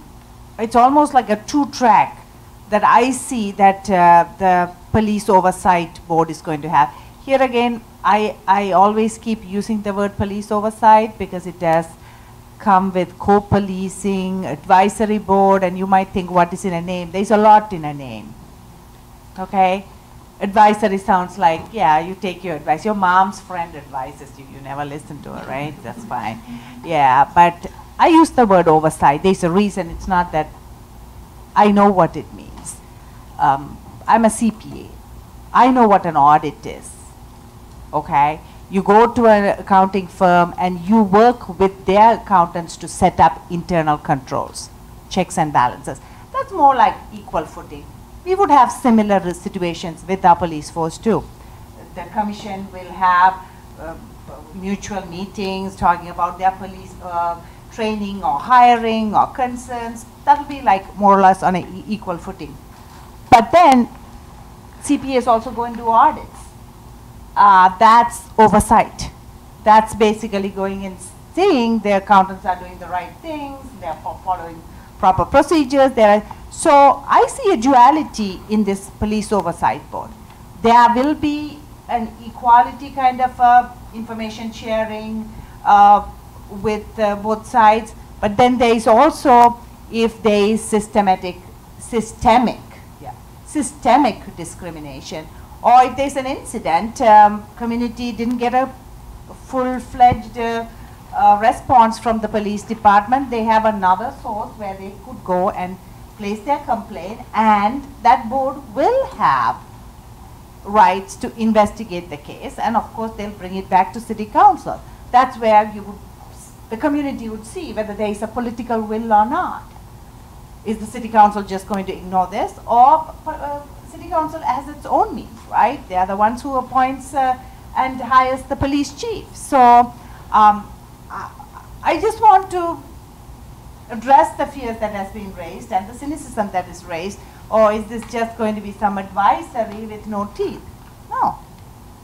It's almost like a two-track that I see that the police oversight board is going to have. Here again, I always keep using the word police oversight because it does come with co-policing, advisory board, and you might think, what is in a name? There's a lot in a name, okay? Advisory sounds like, yeah, you take your advice. Your mom's friend advises you. You never listen to her, right? That's fine. Yeah, but I use the word oversight. There's a reason. It's not that I know what it means. I'm a CPA. I know what an audit is, okay? You go to an accounting firm and you work with their accountants to set up internal controls, checks and balances. That's more like equal footing. We would have similar situations with our police force too. The commission will have mutual meetings talking about their police training or hiring or concerns. That will be like more or less on an equal footing. But then CPAs also go and do audits. That's oversight. That's basically going and seeing the accountants are doing the right things, they're following proper procedures. So I see a duality in this police oversight board. There will be an equality kind of information sharing with both sides, but then there is also, if there is systemic discrimination, or if there's an incident, community didn't get a full-fledged response from the police department, they have another source where they could go and place their complaint, and that board will have rights to investigate the case, and of course they'll bring it back to city council. That's where the community would see whether there is a political will or not. Is the city council just going to ignore this, or city council has its own means, right? They are the ones who appoints and hires the police chief. So I just want to address the fears that has been raised and the cynicism that is raised. Or is this just going to be some advisory with no teeth? No.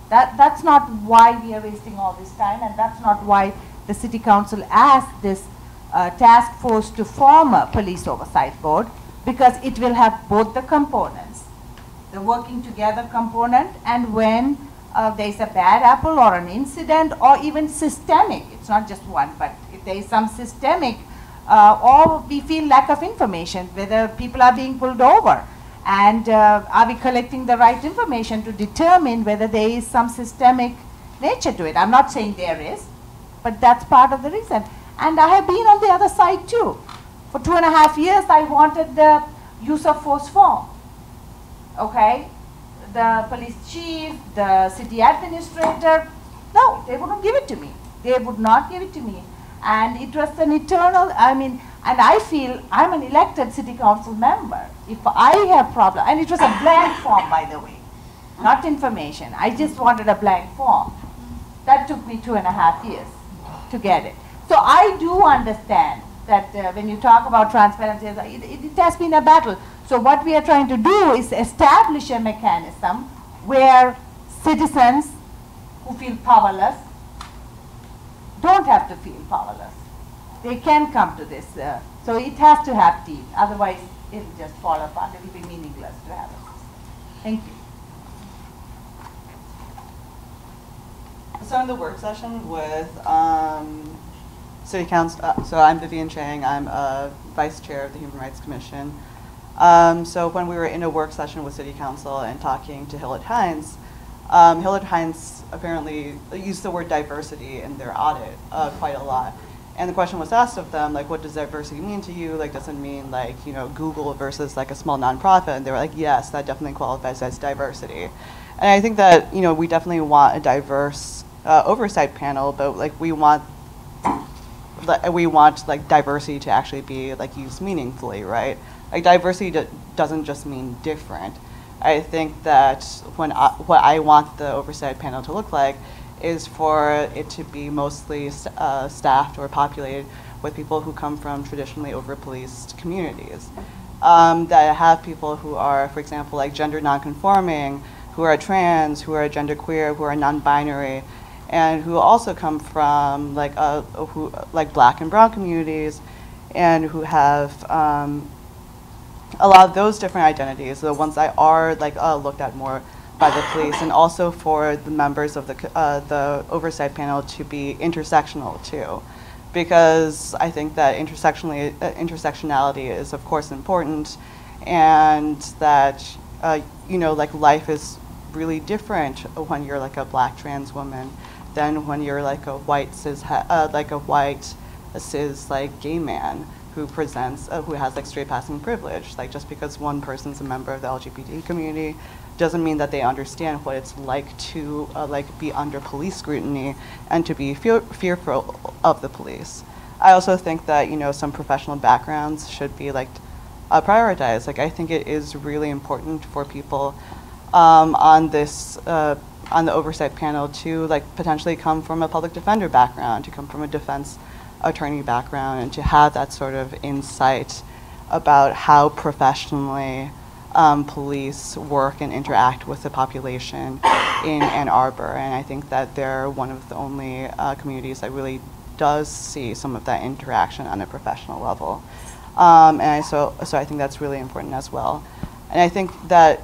That's not why we are wasting all this time, and that's not why the city council asked this task force to form a police oversight board, because it will have both the components, the working together component, and when there is a bad apple or an incident or even systemic, it's not just one, but if there is some systemic or we feel lack of information, whether people are being pulled over, and are we collecting the right information to determine whether there is some systemic nature to it. I'm not saying there is, but that's part of the reason. And I have been on the other side too. For 2.5 years I wanted the use of force form, okay? The police chief, the city administrator, no, they wouldn't give it to me. They would not give it to me. And it was an eternal, and I feel I'm an elected city council member. If I have problem, and it was a blank form, by the way, not information. I just wanted a blank form. That took me 2.5 years to get it. So I do understand that when you talk about transparency, it has been a battle. So what we are trying to do is establish a mechanism where citizens who feel powerless don't have to feel powerless. They can come to this. So it has to have teeth. Otherwise, it will just fall apart. It will be meaningless to have it. Thank you. So in the work session with City Council, so I'm Vivian Chang, I'm Vice Chair of the Human Rights Commission. So when we were in a work session with City Council and talking to Hillard Hines apparently used the word diversity in their audit quite a lot. And the question was asked of them, like, what does diversity mean to you? Like, does it mean, like, you know, Google versus, like, a small nonprofit? And they were like, yes, that definitely qualifies as diversity. And I think that, you know, we definitely want a diverse oversight panel, but, like, we want like diversity to actually be like used meaningfully, right? Like diversity doesn't just mean different. I think that what I want the oversight panel to look like is for it to be mostly staffed or populated with people who come from traditionally over-policed communities. That have people who are, for example, like gender non-conforming, who are trans, who are genderqueer, who are non-binary, and who also come from like Black and Brown communities, and who have a lot of those different identities, the ones that are like looked at more by the police, and also for the members of the oversight panel to be intersectional too, because I think that intersectionality is of course important, and that you know, like life is really different when you're like a Black trans woman than when you're like a white cis like gay man who presents who has like straight passing privilege. Like just because one person's a member of the LGBT community doesn't mean that they understand what it's like to like be under police scrutiny and to be fearful of the police. I also think that, you know, some professional backgrounds should be like prioritized. Like I think it is really important for people on this on the oversight panel to like potentially come from a public defender background, to come from a defense attorney background, and to have that sort of insight about how professionally police work and interact with the population in Ann Arbor. And I think that they're one of the only communities that really does see some of that interaction on a professional level. And so I think that's really important as well. And I think that,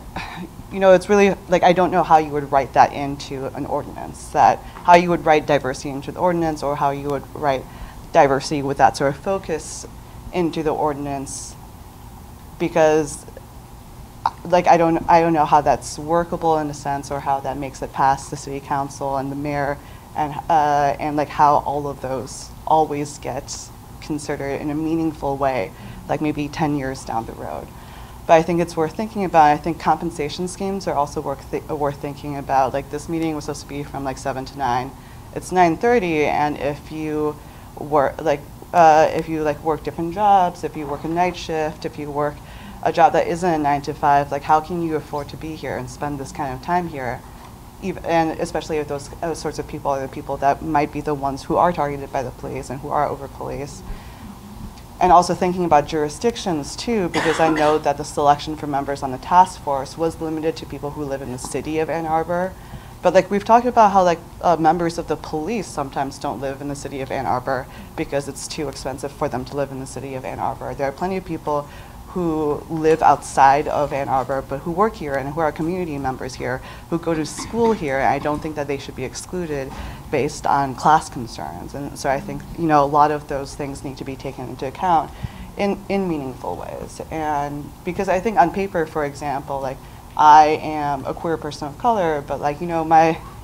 you know, it's really, like, I don't know how you would write that into an ordinance, that how you would write diversity into the ordinance, or how you would write diversity with that sort of focus into the ordinance, because, like, I don't know how that's workable in a sense, or how that makes it past the city council and the mayor, and like how all of those always get considered in a meaningful way, like maybe 10 years down the road. But I think it's worth thinking about. I think compensation schemes are also worth thinking about. Like this meeting was supposed to be from like 7 to 9. It's 9:30, and if you work work different jobs, if you work a night shift, if you work a job that isn't a 9 to 5, like how can you afford to be here and spend this kind of time here? And especially if those sorts of people are the people that might be the ones who are targeted by the police and who are over-policed. And also thinking about jurisdictions too, because I know that the selection for members on the task force was limited to people who live in the city of Ann Arbor. But like we've talked about how like members of the police sometimes don't live in the city of Ann Arbor because it's too expensive for them to live in the city of Ann Arbor. There are plenty of people who live outside of Ann Arbor but who work here and who are community members here, who go to school here, and I don't think that they should be excluded based on class concerns. And so I think, you know, a lot of those things need to be taken into account in meaningful ways. And because I think on paper, for example, like I am a queer person of color, but like, you know,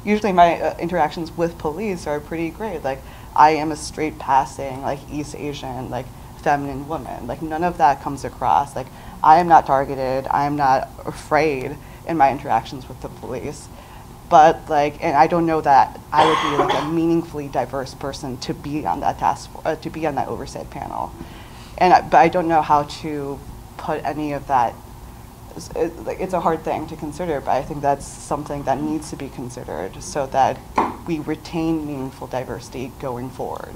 usually my interactions with police are pretty great. Like I am a straight passing, like East Asian, like feminine woman. Like none of that comes across. Like I am not targeted, I am not afraid in my interactions with the police. But like, and I don't know that I would be like a meaningfully diverse person to be on that to be on that oversight panel. And but I don't know how to put any of that it's a hard thing to consider, but I think that's something that needs to be considered so that we retain meaningful diversity going forward.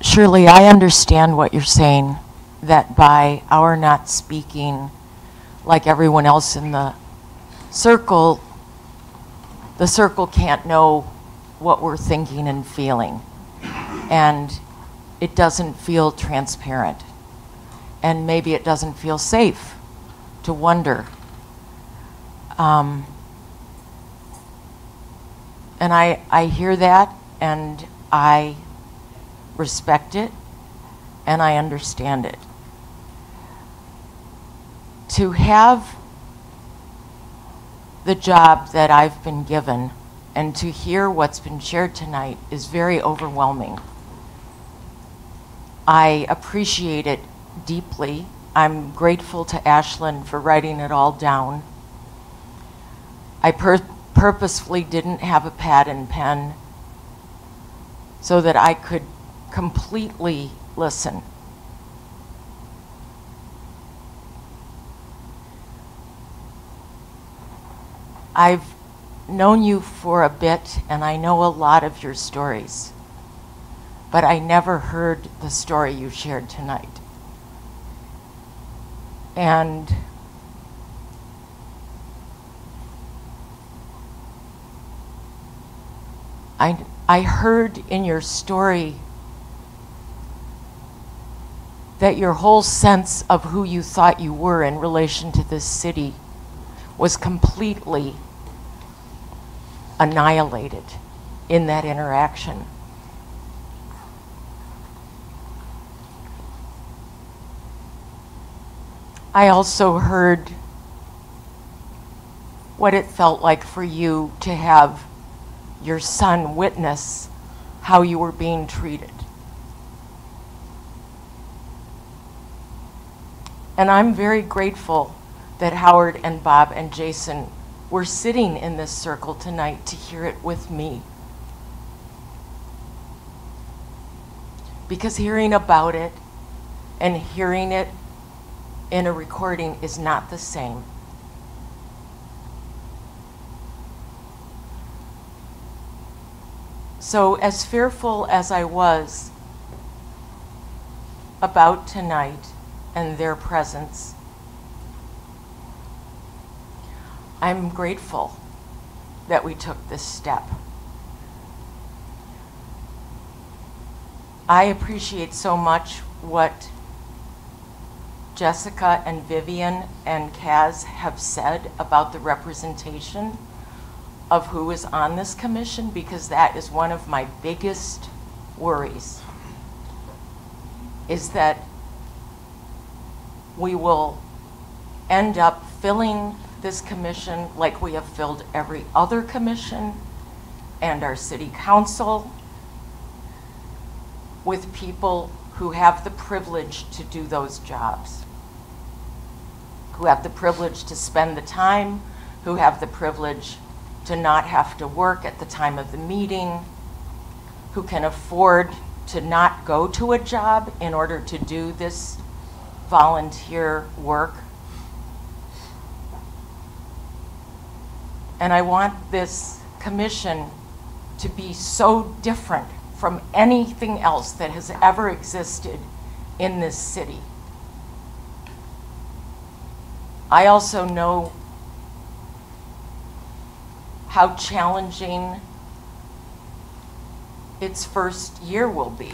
Shirley, I understand what you're saying, that by our not speaking like everyone else in the circle can't know what we're thinking and feeling. And it doesn't feel transparent. And maybe it doesn't feel safe to wonder. And I hear that, and I respect it, and I understand it. To have the job that I've been given and to hear what's been shared tonight is very overwhelming. I appreciate it deeply. I'm grateful to Ashlyn for writing it all down. I purposefully didn't have a pad and pen so that I could completely listen. I've known you for a bit, and I know a lot of your stories, but I never heard the story you shared tonight. And I heard in your story that your whole sense of who you thought you were in relation to this city was completely annihilated in that interaction. I also heard what it felt like for you to have your son witness how you were being treated. And I'm very grateful that Howard and Bob and Jason were sitting in this circle tonight to hear it with me. Because hearing about it and hearing it in a recording is not the same. So as fearful as I was about tonight and their presence, I'm grateful that we took this step. I appreciate so much what Jessica and Vivian and Kaz have said about the representation of who is on this commission, because that is one of my biggest worries, is that we will end up filling this commission like we have filled every other commission and our city council with people who have the privilege to do those jobs, who have the privilege to spend the time, who have the privilege to not have to work at the time of the meeting, who can afford to not go to a job in order to do this volunteer work. And I want this commission to be so different from anything else that has ever existed in this city. I also know how challenging its first year will be,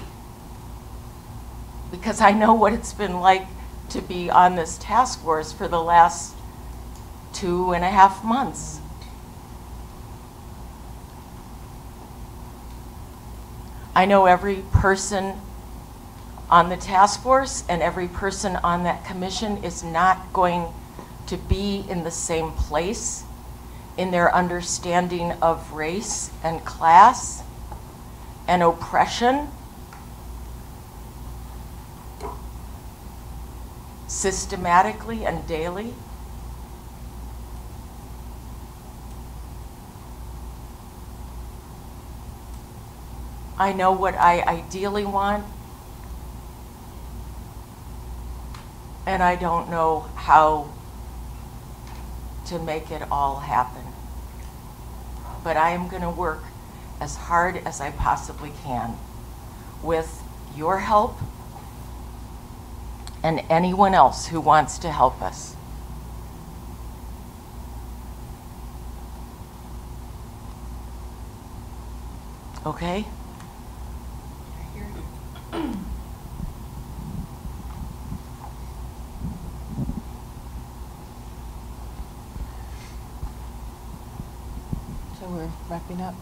because I know what it's been like to be on this task force for the last 2.5 months. I know every person on the task force and every person on that commission is not going to be in the same place in their understanding of race and class and oppression, systematically and daily. I know what I ideally want, and I don't know how to make it all happen. But I am going to work as hard as I possibly can with your help and anyone else who wants to help us. Okay? So we're wrapping up.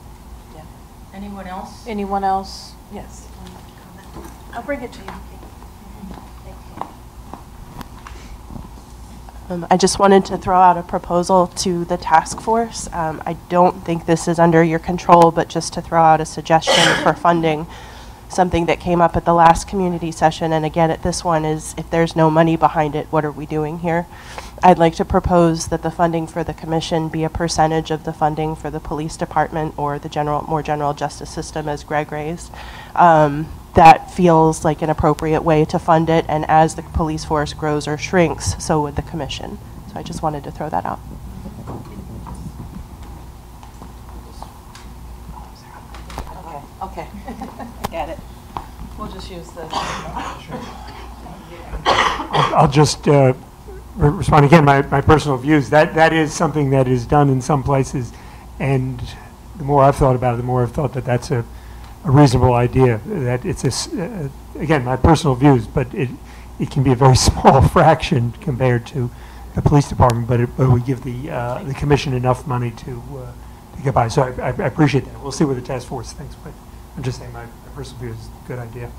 Yeah. Anyone else? Anyone else? Yes. I'll bring it to you. I just wanted to throw out a proposal to the task force. I don't think this is under your control, but just to throw out a suggestion for funding. Something that came up at the last community session, and again at this one, is if there's no money behind it, what are we doing here? I'd like to propose that the funding for the commission be a percentage of the funding for the police department or the more general justice system, as Greg raised. That feels like an appropriate way to fund it, and as the police force grows or shrinks, so would the commission. So I just wanted to throw that out. Okay. Got it. We'll just use this. I'll just respond again, my personal views. That is something that is done in some places, and the more I've thought about it, the more I've thought that that's a reasonable idea. That it's again, my personal views, but it can be a very small fraction compared to the police department, but it would give the commission enough money to get by. So I appreciate that. We'll see what the task force thinks, but I'm just saying my personal view is a good idea.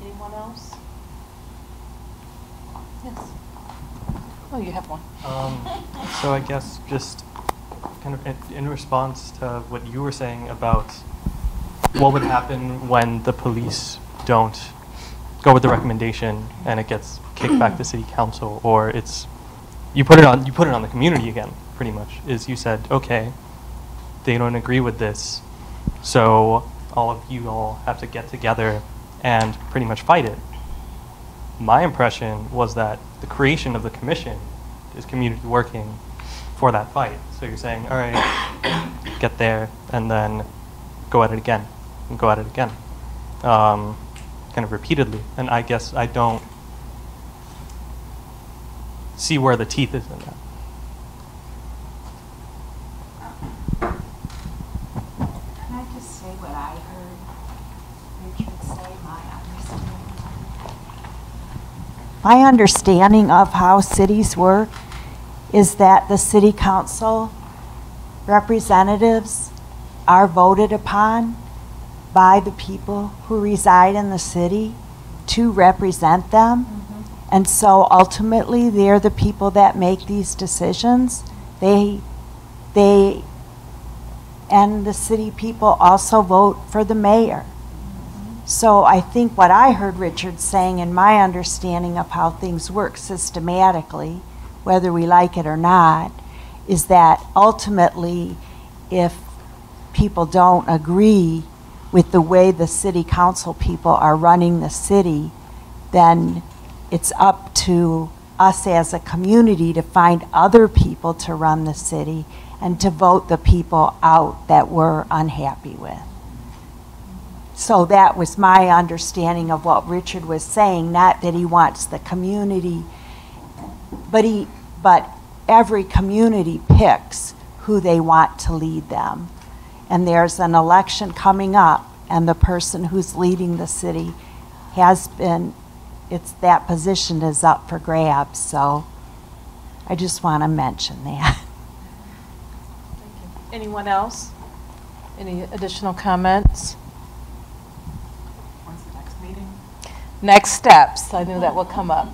Anyone else? Yes. Oh, you have one. So I guess just kind of in response to what you were saying about what would happen when the police don't go with the recommendation and it gets kicked back to city council, or you put it on the community again, pretty much, is you said, okay, they don't agree with this, so all of you all have to get together and pretty much fight it. My impression was that the creation of the commission is community working for that fight. So you're saying, all right, get there and then go at it again and go at it again, kind of repeatedly. And I guess I don't see where the teeth is in that. Can I just say what I heard Richard say, my understanding of how cities work is that the city council representatives are voted upon by the people who reside in the city to represent them. And so ultimately, they're the people that make these decisions. And the city people also vote for the mayor. So I think what I heard Richard saying, and my understanding of how things work systematically, whether we like it or not, is that ultimately, if people don't agree with the way the city council people are running the city, then it's up to us as a community to find other people to run the city and to vote the people out that we're unhappy with. So that was my understanding of what Richard was saying, not that he wants the community, but every community picks who they want to lead them. And there's an election coming up, and the person who's leading the city that position is up for grabs. So I just want to mention that. Anyone else? Any additional comments? When's the next meeting? Next steps. I knew that would come up.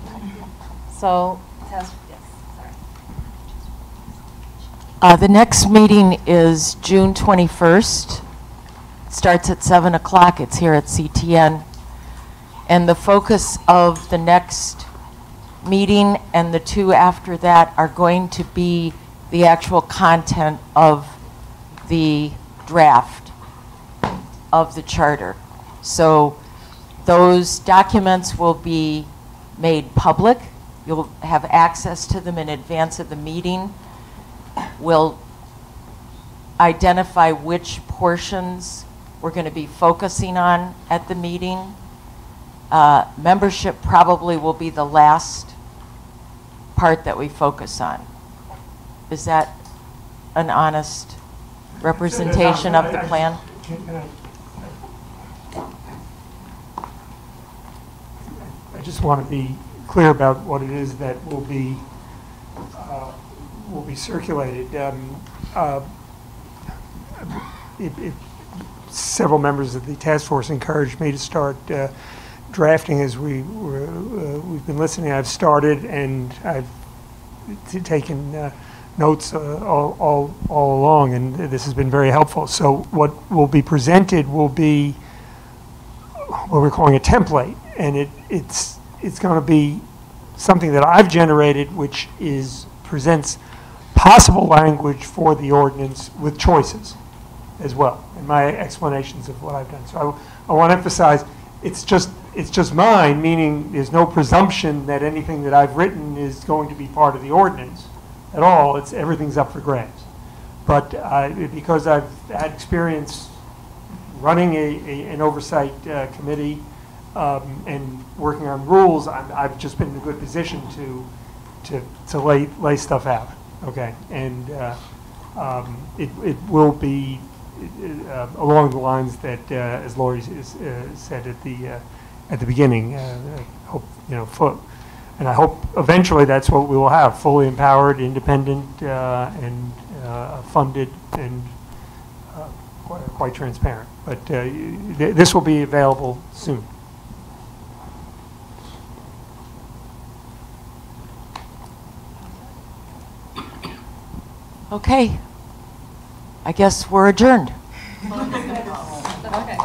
So, the next meeting is June 21st. Starts at 7 o'clock. It's here at CTN. And the focus of the next meeting and the two after that are going to be the actual content of the draft. of the charter. So those documents will be made public. You'll have access to them in advance of the meeting. We'll identify which portions we're going to be focusing on at the meeting. Membership probably will be the last part that we focus on. Is that an honest representation of the plan? I just want to be clear about what it is that will be circulated. Several members of the task force encouraged me to start drafting as we've been listening. I've started and I've taken notes all along, and this has been very helpful. So what will be presented will be what we're calling a template, and it's going to be something that I've generated, which presents possible language for the ordinance with choices as well, and my explanations of what I've done. So I want to emphasize it's just mine, meaning there's no presumption that anything that I've written is going to be part of the ordinance at all. Everything's up for grabs. But because I've had experience running an oversight committee and working on rules, I've just been in a good position to lay stuff out. Okay, and it will be along the lines that, as Lori said at the beginning, hope and I hope eventually that's what we will have: fully empowered, independent, and funded, and quite transparent. But this will be available soon. Okay. I guess we're adjourned. Okay.